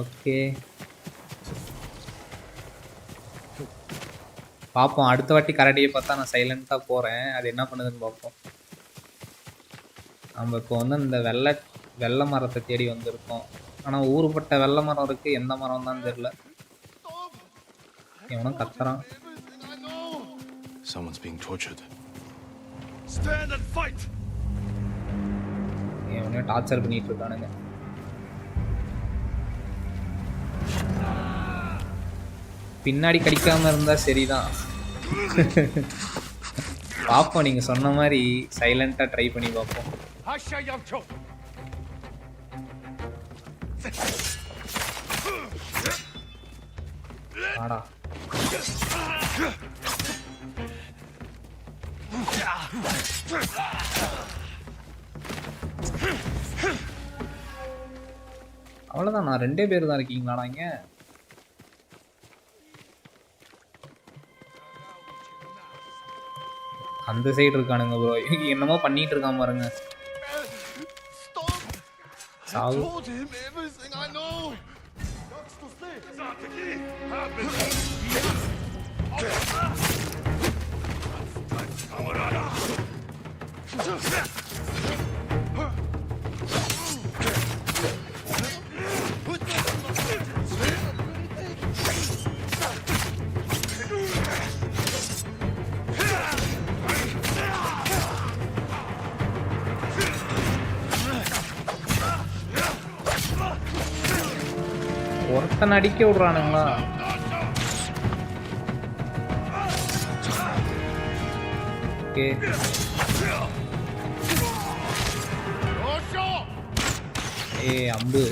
Speaker 1: ஓகே பார்ப்போம். அடுத்த வாட்டி கரடியை பார்த்தா நான் சைலண்டா போறேன். அது என்ன பண்ணுதுன்னு பார்ப்போம். நம்ம இப்போ வந்து இந்த வெள்ளை மரத்தை தேடி வந்திருக்கோம். ஆனா ஊருப்பட்ட வெள்ளை மரம் இருக்கு. எந்த மரம் தான் தெரியல. எவனும் கத்துறான்.
Speaker 2: Someone's being tortured.
Speaker 11: Stand and fight.
Speaker 1: எவனையும் டார்ச்சர் பண்ணிட்டு இருக்கானுங்க. பின்னாடி கடிக்காம இருந்தா சரிதான். பாப்போம். நீங்க சொன்ன மாதிரி சைலண்டா ட்ரை பண்ணி பார்ப்போம். ஆடா அவ்வளவுதான். நான் 2 பேர் தான் இருக்கீங்களாடா இங்க? அந்த சைடு இருக்கானுங்க ப்ரோ. என்னமோ பண்ணிட்டு இருக்கான் பாருங்க. சாவு. ஒருத்தன் அடிக்க விடுறானுங்களா? ஓகே அம்பு.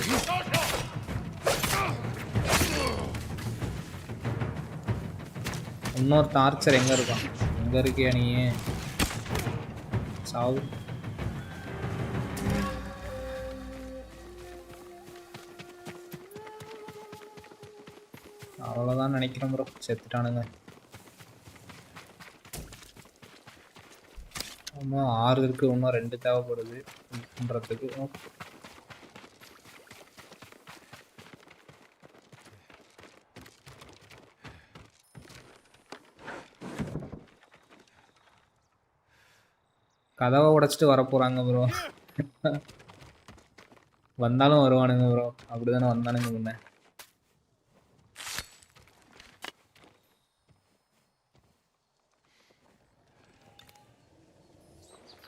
Speaker 1: இன்னொரு டார்ச்சர் எங்க இருக்கான்? எங்க இருக்கியா நீ? சாவு. அவ்வளோதான் நினைக்கிறேன் ப்ரோ. செத்துட்டானுங்க. இன்னும் 6 இருக்கு. இன்னும் 2 தேவைப்படுது பண்றதுக்கு. கதவை உடைச்சிட்டு வர போறாங்க ப்ரோ. வந்தாலும் வருவானுங்க ப்ரோ. அப்படிதானே வந்தானுங்க முன்ன.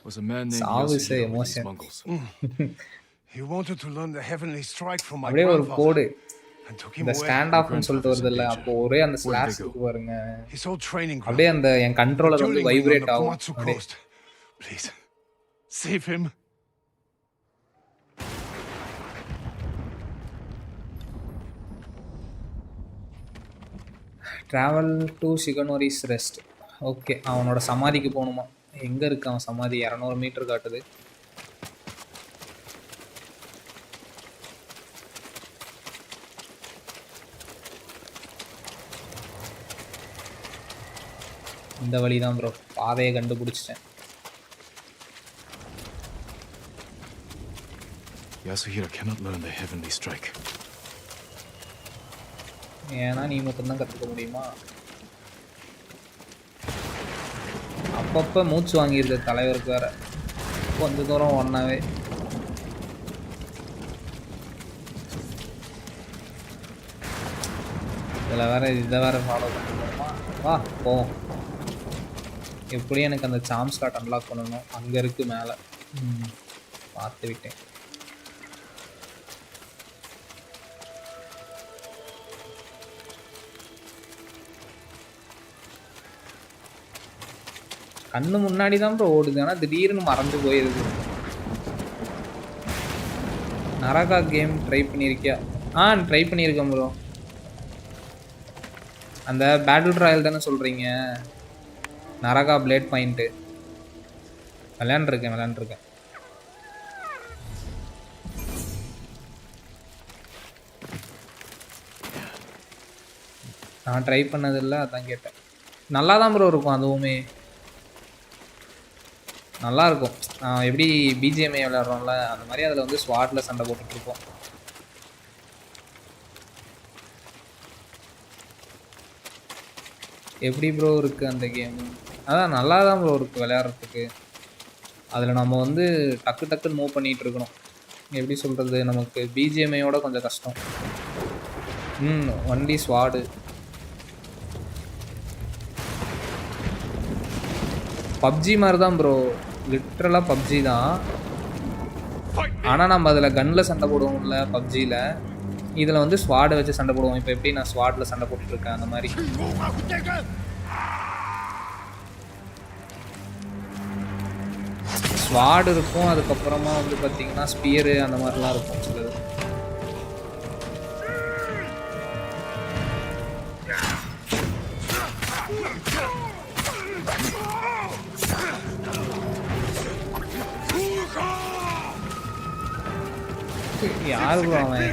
Speaker 2: Was a man named
Speaker 1: Yasuhiro
Speaker 2: with these Mongols.
Speaker 6: He wanted to learn the heavenly strike from my
Speaker 1: அப்படியே ஒரு கோடு.
Speaker 6: and took him
Speaker 1: இந்த
Speaker 6: away.
Speaker 1: ஸ்டாண்ட் ஆஃப்னு சொல்லிட்டு வருது இல்ல, அப்போ ஒரே அந்த ஸ்லாஷ் இருக்கு பாருங்க.
Speaker 6: His old training ground.
Speaker 1: அப்படியே அந்த என் கண்ட்ரோலர் வந்து வைப்ரேட் ஆகும்.
Speaker 6: Please save him.
Speaker 1: Travel to Shigenori's Rest. Okay, அவனோட சமாதிக்கு போகணுமா? எங்கே இருக்கு அவன் சமாதி? 200 மீட்டர் காட்டுது. இந்த வழி தான் ப்ரோ. பாதையை கண்டுபிடிச்சிட்டேன்.
Speaker 2: Yasuhiro cannot learn the heavenly strike.
Speaker 1: ஏன்னா நீ மட்டும்தான் கற்றுக்க முடியுமா? அப்பப்போ மூச்சு வாங்கிடுது தலைவருக்கு வேற. கொஞ்ச தூரம் ஒன்னாவே. இதில் வேற இதை வேற ஃபாலோ பண்ணிக்கணுமா? வா போவோம். எப்படியும் எனக்கு அந்த சாம் ஸ்லாட் அன்லாக் பண்ணணும். அங்கே இருக்கு மேலே. பார்த்து விட்டேன். கண்ணு முன்னாடி தான் ப்ரோ ஓடுது. ஆனால் திடீர்னு மறந்து போயிடுது. நரகா கேம் ட்ரை பண்ணியிருக்கியா? ட்ரை பண்ணியிருக்கேன் ப்ரோ. அந்த பேட்டில் ராயல் தானே சொல்கிறீங்க? நரகா பிளேட் பாயிண்ட்டு. விளையாண்டுருக்கேன். நான் ட்ரை பண்ணதில்ல, அதான் கேட்டேன். நல்லா தான் ப்ரோ இருக்கும் அதுவுமே. நல்லாயிருக்கும். எப்படி பிஜிஎம்ஐ விளையாடுறோம்ல, அந்த மாதிரி அதில் வந்து ஸ்வாட்டில் சண்டை போட்டுட்ருப்போம். எப்படி ப்ரோ இருக்குது அந்த கேமு? அதான் நல்லா தான் ப்ரோ இருக்குது விளையாடுறதுக்கு. அதில் நம்ம வந்து டக்குன்னு மூவ் பண்ணிகிட்டு இருக்கணும். எப்படி சொல்கிறது, நமக்கு பிஜிஎம்ஐயோட கொஞ்சம் கஷ்டம். Only sword. பப்ஜி மாதிரி தான் ப்ரோ, லிட்ரலாக பப்ஜி தான். ஆனால் நம்ம அதில் கன்னில் சண்டை போடுவோம்ல பப்ஜியில், இதில் வந்து ஸ்வாடை வச்சு சண்டை போடுவோம். இப்போ எப்படி நான் ஸ்வாடில் சண்டை போட்டுட்ருக்கேன் அந்த மாதிரி. ஸ்வாடு இருக்கும், அதுக்கப்புறமா வந்து பார்த்திங்கன்னா ஸ்பியரு அந்த மாதிரிலாம் இருக்கும் சிலது. யாரு ப்ரோ அவன்?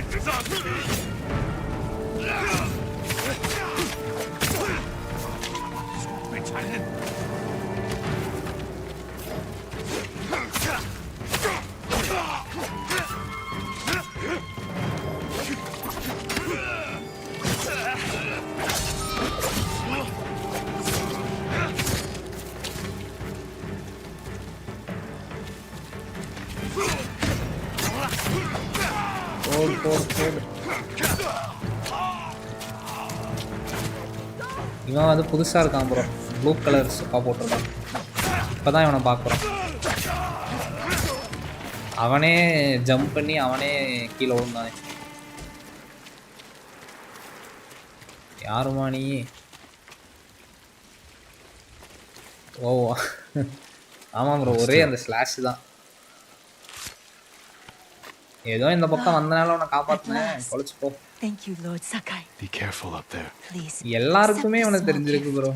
Speaker 1: போடு. இவன் வந்து புதுசாக இருக்கான் ப்ரோ, ப்ளூ கலர் சுக்கா போட்டிருக்கான். இப்போ தான் இவனை பார்க்குறோம். அவனே ஜம்ப் பண்ணி அவனே கீழே விழுந்தானே. யாருமா நீ? ஓ ஆமாம் ப்ரோ, ஒரே அந்த ஸ்லாஷ் தான். ஏதோ இந்த பக்கம் வந்தனால உன்னை காப்பாத்தினேன், தொலைச்சு போ.
Speaker 12: Thank you, Lord Sakai.
Speaker 2: Be careful up there.
Speaker 12: Please.
Speaker 1: எல்லாருக்குமே அவனுக்கு தெரிஞ்சிருக்கு bro.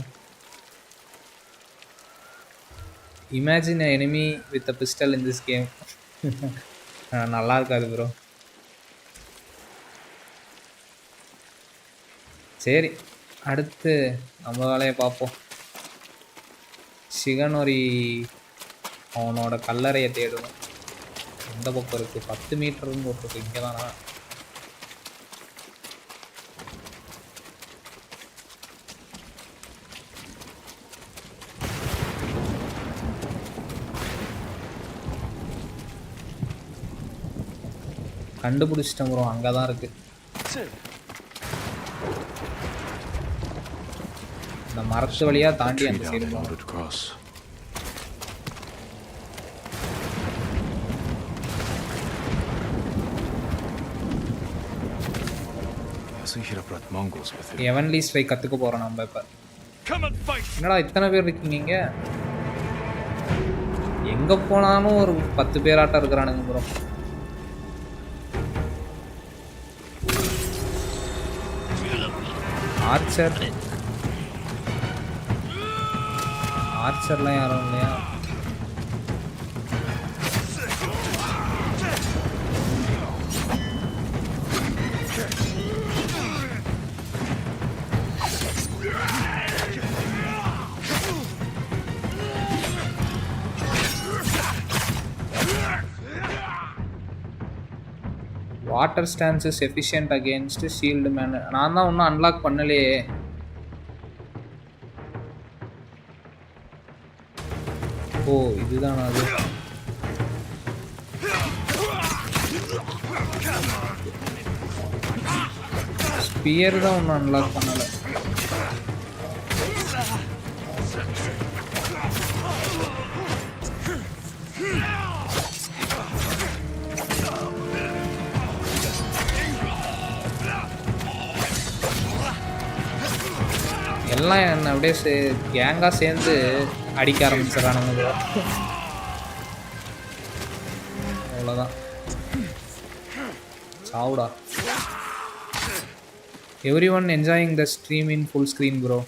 Speaker 1: Imagine an enemy with a pistol in this game. நல்லா இருக்காது ப்ரோ. சரி, அடுத்து நம்ம வேலையை பார்ப்போம். சிகனோரி அவனோட கல்லறையை தேடுவோம். எந்த பக்கம் இருக்குது? 10 மீட்டர்னு போட்டிருக்கு. இங்கே தானா? கண்டுபிடிச்சிட்டேன் ப்ரோ, அங்கே தான் இருக்குது. இந்த மரத்து வழியாக தாண்டி அந்த சைடு போகணும். எவன்லி ஸ்ட்ரைக் கற்றுக்க போகிறோம் நம்ம இப்போ. என்னடா இத்தனை பேர் இருக்கீங்க இங்கே? எங்கே போனாலும் ஒரு 10 பேராட்டம் இருக்கிறானுங்க ப்ரோ. ஆர்ச்சர்லாம் யாரும் இல்லையா? Water stance is efficient against shield man. நான் தான் இன்னும் அன்லாக் பண்ணலையே. ஓ இதுதான் அது. ஸ்பியர் தான் இன்னும் அன்லாக் பண்ணலை. எல்லாம் என்ன அப்படியே கேங்காக சேர்ந்து அடிக்க ஆரம்பிச்சிடறானுங்க ப்ரோ. அவ்வளோதான், சாவுடா. everyone enjoying the stream in full screen bro,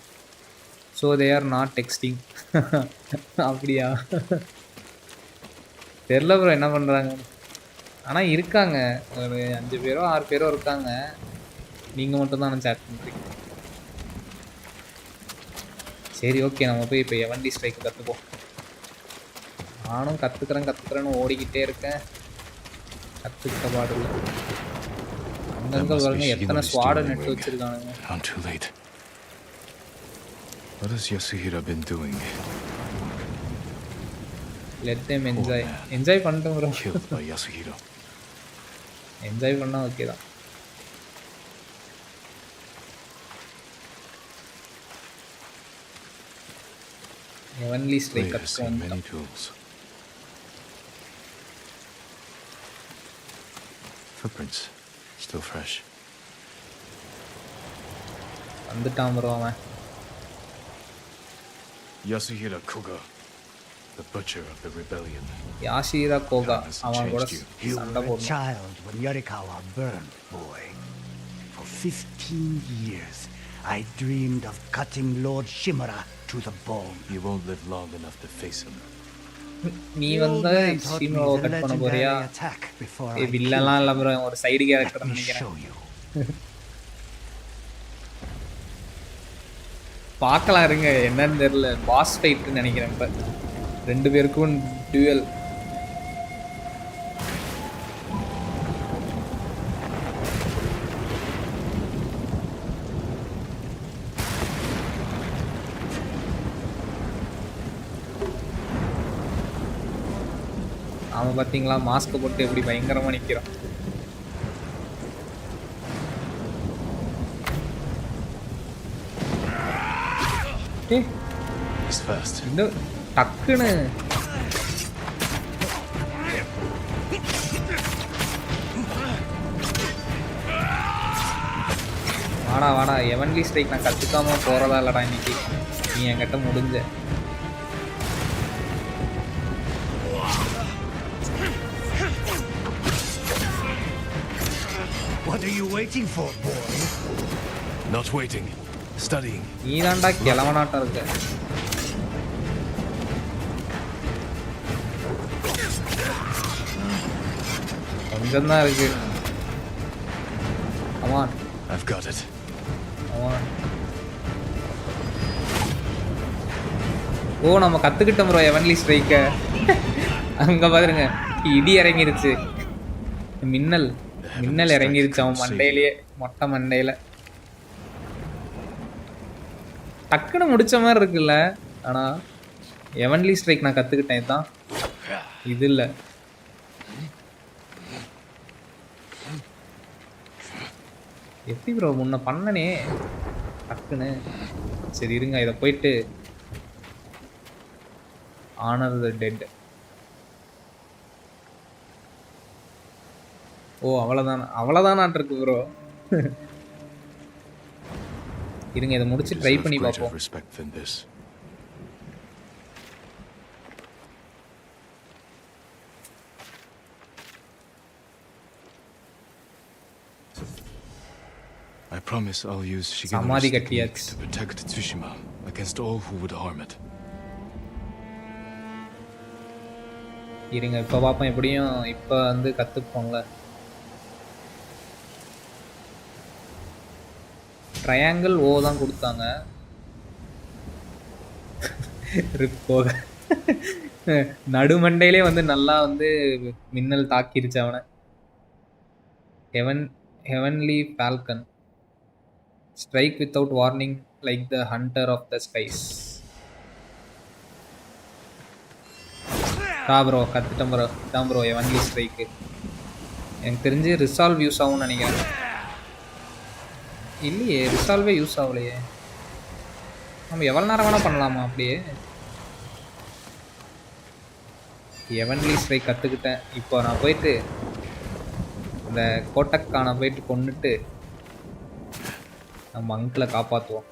Speaker 1: so they are not texting. அப்படியா? தெரியல ப்ரோ என்ன பண்ணுறாங்க. ஆனால் இருக்காங்க ஒரு 5 பேரோ 6 பேரோ இருக்காங்க. நீங்கள் மட்டும் தான் சேட் பண்ணுறீங்க. சரி ஓகே, நம்ம போய் இப்போ எவன்டி ஸ்ட்ரைக் கற்றுப்போம். நானும் கற்றுக்கிறேன்னு ஓடிக்கிட்டே இருக்கேன். கற்றுக்கிட்ட பாடல அங்கங்கே பாருங்க எத்தனை ஸ்வாடு நெட்டு வச்சுருக்கானுங்க.
Speaker 2: What has Yasuhira been doing?
Speaker 1: Let them enjoy. Enjoy பண்ணிட்டோம் bro.
Speaker 2: Killed by Yasuhira.
Speaker 1: Enjoy பண்ணா ஓகே தான். Heavenly strike கத்துவோம்.
Speaker 2: Many tools. Footprints still fresh.
Speaker 1: வந்துட்டான் ப்ரோ அவன்.
Speaker 2: Yasuhira Koga, the butcher of the rebellion.
Speaker 1: Yasuhira Koga, அவன் கூட
Speaker 15: You
Speaker 1: சண்டை
Speaker 15: were a
Speaker 1: போடணும்.
Speaker 15: child when Yorikawa burned, boy. For 15 years, I dreamed of cutting Lord Shimura to the bone.
Speaker 2: You won't live long enough to face him.
Speaker 1: நீ வந்து ஷிமோவை cut பண்ண போறியா? வில்லலாம் இல்ல bro, ஒரு சைடு கேரக்டர் நினைக்கிறேன். பார்க்கலாம் இருங்க, என்னன்னு தெரியல. பாஸ் ஃபைட்னு நினைக்கிறேன். இப்போ 2 பேருக்கும் டியூயல். அவன் பார்த்தீங்களா மாஸ்க் போட்டு எப்படி பயங்கரமாக நிற்கிறான்.
Speaker 2: He's fast.
Speaker 1: இன்னும் டக்குன்னு வாடா வாடா. எவன்லி ஸ்ட்ரைக் நான் கற்றுக்காம போகிறதா இல்லைடா இன்னைக்கு. நீ என்கிட்ட முடிஞ்ச.
Speaker 15: What are you waiting for, boy?
Speaker 2: Not waiting. Studying.
Speaker 1: நீ தான்டா கிளவனாட்டம் இருக்க. கொஞ்சம் தான் இருக்கு. Come on.
Speaker 2: I've got it.
Speaker 1: Come on. ஓ நம்ம கத்துக்கிட்டோம் ப்ரோ எவன்லி ஸ்ட்ரைக்க. அங்க பாருங்க இடி இறங்கிருச்சு. மின்னல் இறங்கிருச்சு அவன் மண்டையிலேயே, மொட்டை மண்டையில. டக்குன்னு முடிச்ச மாதிரி இருக்குல்ல. ஆனா எவன்லி ஸ்ட்ரைக் நான் கத்துக்கிட்டேன். இதுதான் இது இல்லை. எப்படி ப்ரோ முன்ன பண்ணனே டக்குன்னு. சரி இருங்க, இதை போயிட்டு ஆனர் த டெட். ஓ அவ்வளோதானான் இருக்கு ப்ரோ. இருங்க இதை முடிச்சு ட்ரை பண்ணி பார்ப்போம்.
Speaker 2: I promise I'll use
Speaker 1: Samadhi
Speaker 2: Shigenori's technique
Speaker 1: கட்டியாச்சு.
Speaker 2: to protect Tsushima against all who would harm it.
Speaker 1: இருங்க இப்போ பார்ப்போம். எப்படியும் இப்போ வந்து கற்றுப்போங்கள. ட்ரையாங்கிள் ஓ தான் கொடுத்தாங்க. போக நடுமண்டையிலே வந்து நல்லா வந்து மின்னல் தாக்கிருச்சு அவனை. Heavenly falcon strike without warning like the hunter of the skies. Bro கற்றுட்டேன் ப்ரோ. இதான் ப்ரோ எவன்லி ஸ்ட்ரைக்கு. எனக்கு தெரிஞ்சு ரிசால்வ் யூஸ் ஆகும்னு நினைக்கிறேன். இல்லையே ரிசால்வே யூஸ் ஆகலையே. நம்ம எவ்வளோ நேரம் வேணால் பண்ணலாமா அப்படியே. எவன்லி ஸ்ட்ரைக் கற்றுக்கிட்டேன். இப்போ நான் போயிட்டு இந்த கோட்டக்கான போயிட்டு கொண்டுட்டு நம்ம அங்கிளை காப்பாற்றுவோம்.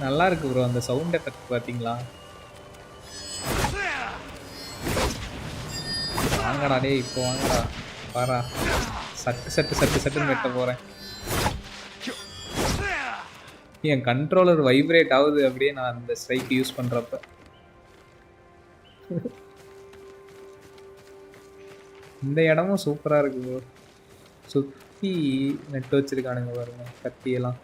Speaker 1: நல்லா இருக்கு ப்ரோ அந்த சவுண்ட் எஃபெக்ட் பார்த்தீங்களா. வாங்கடா டே இப்போ வாங்கடா பாரா. சட்டுன்னு வெட்ட போகிறேன். என் கண்ட்ரோலர் வைப்ரேட் ஆகுது அப்படியே நான் அந்த ஸ்ட்ரைக் யூஸ் பண்ணுறப்ப. இந்த இடமும் சூப்பரா இருக்கு ப்ரோ. சுத்தி நட்டு வச்சிருக்கானுங்க பாருங்க கத்தியெல்லாம்.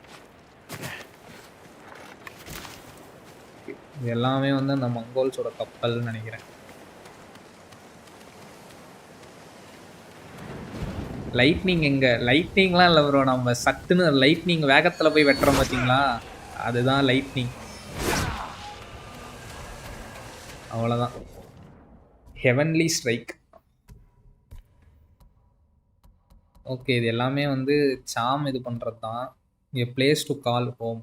Speaker 1: இது எல்லாமே வந்து அந்த மங்கோல்ஸோட கப்பல்னு நினைக்கிறேன். லைட்னிங் எங்க? லைட்னிங்லாம் இல்லை ப்ரோ. நம்ம சட்டுன்னு லைட்னிங் வேகத்தில் போய் வெட்டுறோம் பார்த்தீங்களா, அதுதான் லைட்னிங். அவ்வளோதான். Heavenly strike. ஓகே, இது எல்லாமே வந்து சாம் இது பண்ணுறது தான். A place to call home.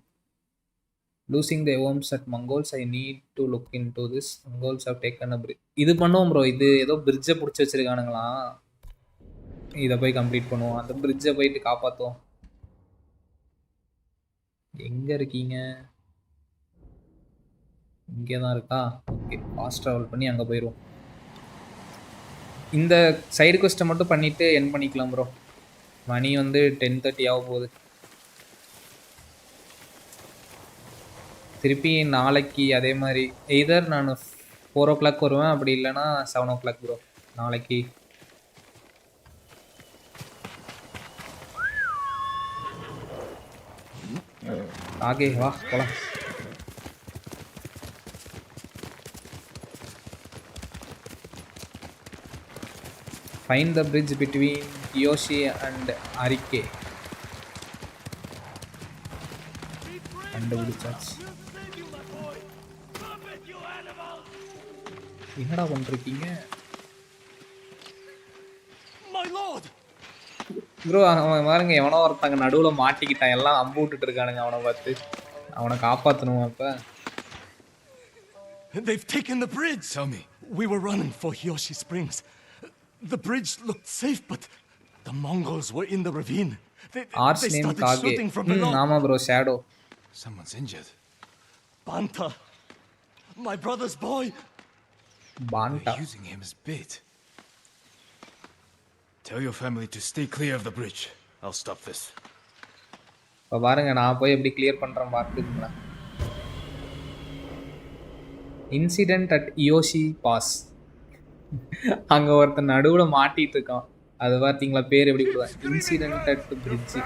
Speaker 1: Losing the homes at Mongols I need to look into this. Mongols have taken a bridge. இது பண்ணுவோம் ப்ரோ. இது ஏதோ பிரிட்ஜை பிடிச்சி வச்சிருக்கானுங்களாம். இதை போய் கம்ப்ளீட் பண்ணுவோம். அந்த பிரிட்ஜை போயிட்டு காப்பாற்றுவோம். எங்கே இருக்கீங்க? இங்கே தான் இருக்கா? ஓகே, ஃபாஸ்ட் ட்ராவல் பண்ணி அங்கே போயிடுவோம். இந்த சைடு கொஸ்ட்டை மட்டும் பண்ணிவிட்டு என் பண்ணிக்கலாம் ப்ரோ. மணி வந்து 10:30 ஆக போகுது. திருப்பி நாளைக்கு அதே மாதிரி எய்தர் நான் 4 o'clock வருவேன், அப்படி இல்லைன்னா 7 o'clock ப்ரோ நாளைக்கு. ஆகே வா போலாம். Find the bridge between Yoshi and Arike. கண்டுபிடிச்சாச்சு. என்னடா பண்ணிருக்கீங்க ப்ரோ? அவன் பாருங்க, எவனோ ஒருத்தங்க நடுவில் மாட்டிக்கிட்டான். எல்லாம் அம்பு விட்டுட்டு இருக்கானுங்க அவனை பார்த்து. அவனை காப்பாற்றணும். அப்போ
Speaker 10: They've taken the bridge. Tell me. We were running for Hiyoshi Springs. The bridge looked safe, but the Mongols were in the ravine. They started shooting from below.
Speaker 1: ஆமா bro, shadow.
Speaker 2: Someone's injured.
Speaker 10: Banta, my brother's boy.
Speaker 1: Banta.
Speaker 2: They're using him as bait. Tell your family to stay clear of the bridge. I'll stop this.
Speaker 1: இப்போ பாருங்க, நான் போய் எப்படி clear பண்ணுறேன் பார்த்துக்குங்களா. Incident at Yoshi pass. அங்கே ஒருத்தன் நடுவில் மாட்டிகிட்டு இருக்கான். அது பார்த்தீங்களா, பேர் எப்படி கொடுவேன்? Incident at bridge.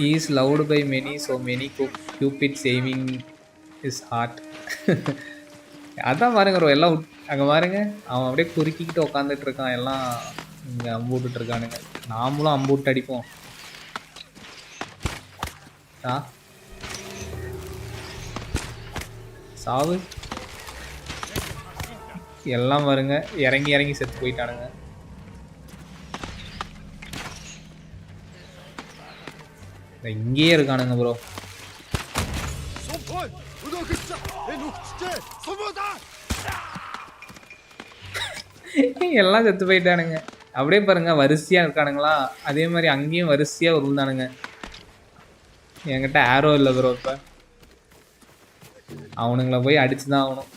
Speaker 1: Is loved by many, so many cupid saving his heart. அதான் பாருங்க ப்ரோ, எல்லாம் அங்கே பாருங்க, அவன் அப்படியே குறுக்கிக்கிட்டு உட்காந்துட்டு இருக்கான். எல்லாம் இங்கே அம்பூட்டு இருக்கானுங்க. நாமளும் அம்பூட்டு அடிப்போம். சாவு. எல்லாம் பாருங்க இறங்கி இறங்கி செத்து போயிட்டானுங்க. இங்கேயே இருக்கானுங்க ப்ரோ. எல்லாம் செத்து போயிட்டானுங்க. அப்படியே பாருங்க, வரிசையா இருக்கானுங்களா. அதே மாதிரி அங்கேயும் வரிசையா உருந்தானுங்க. என்கிட்ட ஆரோ இல்லை ப்ரோ. இப்போ அவனுங்களை போய் அடிச்சு தான் ஆகணும்.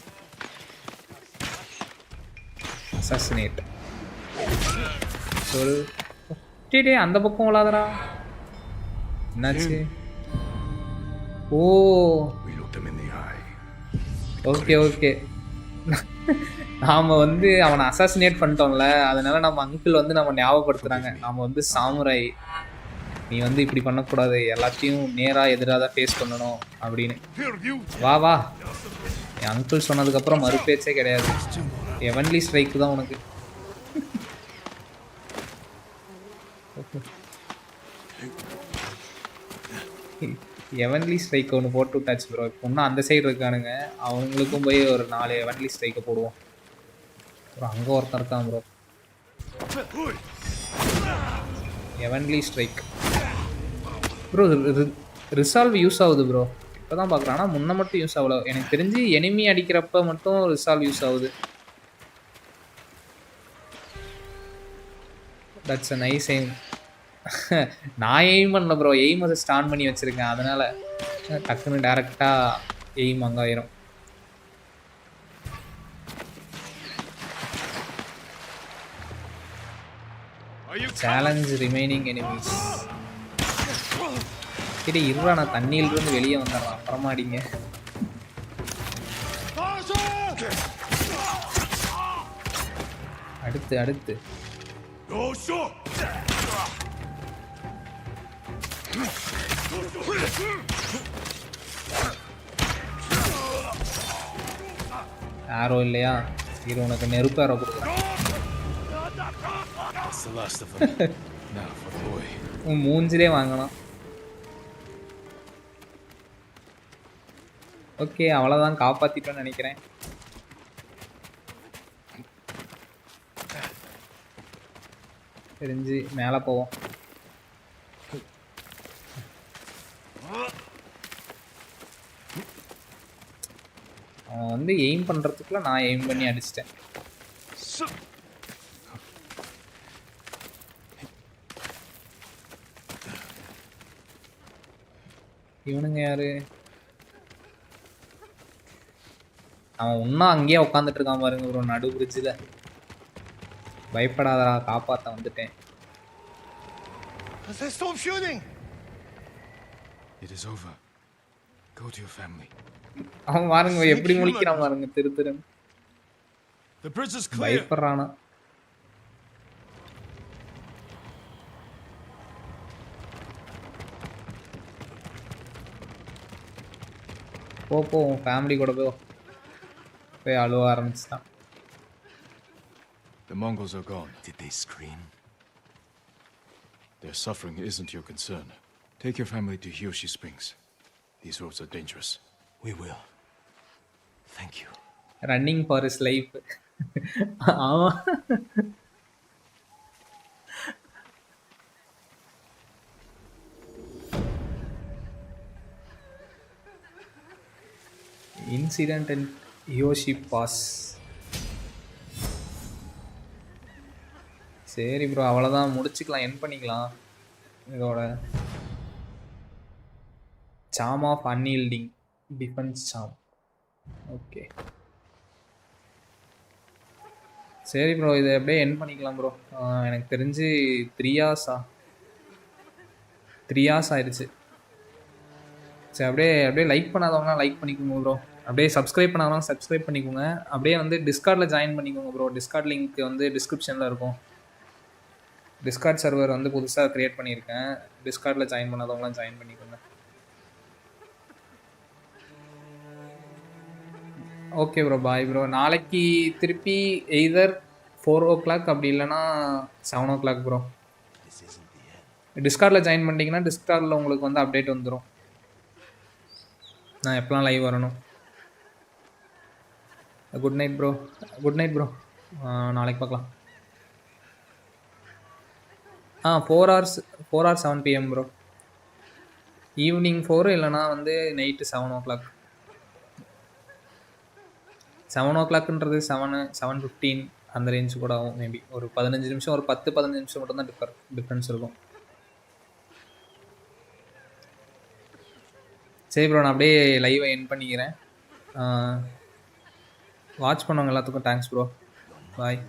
Speaker 1: அசாசினேட். ஒரு டே அந்த பக்கம் விளாதரா. என்னாச்சு? ஓ ஓகே ஓகே. நாம் வந்து அவனை அசாசினேட் பண்ணிட்டோம்ல, அதனால நம்ம அங்கிள் வந்து நம்ம ஞாபகப்படுத்துகிறாங்க. நாம் வந்து சாமுராய், நீ வந்து இப்படி பண்ணக்கூடாது, எல்லாத்தையும் நேராக எதிராக தான் ஃபேஸ் பண்ணணும் அப்படின்னு. வா வா, என் அங்கிள் சொன்னதுக்கப்புறம் மறுபேச்சே கிடையாது. ஹெவன்லி ஸ்ட்ரைக்கு தான் உனக்கு. ஹெவன்லி ஸ்ட்ரைக் ஒன்று போட்டு விட்டாச்சு ப்ரோ. இப்போ இன்னும் அந்த சைடு இருக்கானுங்க, அவங்களுக்கும் போய் ஒரு 4 ஹெவன்லி ஸ்ட்ரைக்கை போடுவோம். அப்புறம் அங்கே ஒருத்தன் இருக்கான் bro. Heavenly strike bro. Resolve use ஆகுது ப்ரோ. இப்போ தான் பார்க்குறேன். ஆனால் முன்ன மட்டும் யூஸ் ஆகல எனக்கு தெரிஞ்சு. எனிமி அடிக்கிறப்ப மட்டும் ரிசால்வ் யூஸ் ஆகுது. That's a nice aim. நான் எய்ம் பண்ணல ப்ரோ, எய்ம் அதை ஸ்டார்ட் பண்ணி வச்சுருக்கேன். அதனால் டக்குன்னு டேரெக்டாக எய்ம் அங்கே ஆயிரும். Challenge remaining enemies. சரி இருடா, நான் தண்ணியிலிருந்து வெளியே வந்துடுறேன், அப்புறமா அடிங்க. அடுத்து அடுத்து ஆரோ இல்லையா? இது உனக்கு நெருப்பு ஆரோ கொடுக்குறேன். உன் மூஞ்சிலே வாங்கணும். ஓகே, அவ்வளோதான், காப்பாற்றிட்டோன்னு நினைக்கிறேன். தெரிஞ்சு மேலே போவோம். அவன் வந்து எய்ம் பண்ணுறதுக்குள்ள நான் எய்ம் பண்ணி அடிச்சிட்டேன். இவனுங்க யாரு? அவன் இன்னும் அங்கேயே உட்காந்துட்டு இருக்கான் பாருங்க ப்ரோ, நடு பிரிட்ஜில். பயப்படாதடா, காப்பாற்ற வந்துட்டேன்.
Speaker 2: They stopped shooting. It is over. Go to your family.
Speaker 1: அவன் பாருங்க எப்படி முழிக்கிறான் பாருங்க, திரு திருன்னு.
Speaker 2: The bridge is clear.
Speaker 1: பயப்படுறானா? போ உன் ஃபேமிலி கூட போய் அழுவ ஆரம்பிச்சுட்டான்.
Speaker 2: The Mongols are gone.
Speaker 11: Did they scream?
Speaker 2: Their suffering isn't your concern. Take your family to Hiyoshi Springs. These roads are dangerous.
Speaker 11: We will. Thank you.
Speaker 1: Running for his life. ஆமா. Incident in Hiyoshi Pass. சரி bro, அவ்வளோதான், முடிச்சுக்கலாம், என் பண்ணிக்கலாம் இதோட. சாம் of அன்யீல்டிங் defence Sam. Okay சரி bro, இதை அப்படியே என் பண்ணிக்கலாம் ப்ரோ. எனக்கு தெரிஞ்சு 3 hours ஆயிடுச்சு. சரி, அப்படியே லைக் பண்ணாதவங்க லைக் பண்ணிக்கோங்க ப்ரோ. அப்படியே சப்ஸ்கிரைப் பண்ணாதவங்க சப்ஸ்கிரைப் பண்ணிக்கோங்க. அப்படியே வந்து டிஸ்கார்டில் ஜாயின் பண்ணிக்கோங்க ப்ரோ. டிஸ்கார்ட் லிங்க் வந்து டிஸ்கிரிப்ஷனில் இருக்கும். டிஸ்கார்ட் சர்வர் வந்து புதுசாக க்ரியேட் பண்ணியிருக்கேன். டிஸ்கார்டில் ஜாயின் பண்ணாதவங்களாம் ஜாயின் பண்ணிக்கோங்க. Okay bro, bye bro. நாளைக்கு திருப்பி எய்தர் 4 o'clock அப்படி இல்லைனா 7 o'clock ப்ரோ. டிஸ்கார்டில் ஜாயின் பண்ணிட்டீங்கன்னா டிஸ்கார்டில் உங்களுக்கு வந்து அப்டேட் வந்துடும், நான் எப்போலாம் லைவ் வரணும். Good night bro. Good night bro. நாளைக்கு பார்க்கலாம். 4 hours 7 PM ப்ரோ. ஈவினிங் 4 இல்லைனா வந்து நைட்டு 7 o'clock. 7 o'clockன்றது 7:15 அந்த ரேஞ்சு கூட ஆகும் மேபி. ஒரு 15 நிமிஷம், ஒரு 10-15 நிமிஷம் மட்டும்தான் டிஃப்ரென்ஸ் இருக்கும். சரி ப்ரோ, நான் அப்படியே லைவை என் பண்ணிக்கிறேன். வாட்ச் பண்ணவங்க எல்லாத்துக்கும் தேங்க்ஸ் ப்ரோ. பாய்.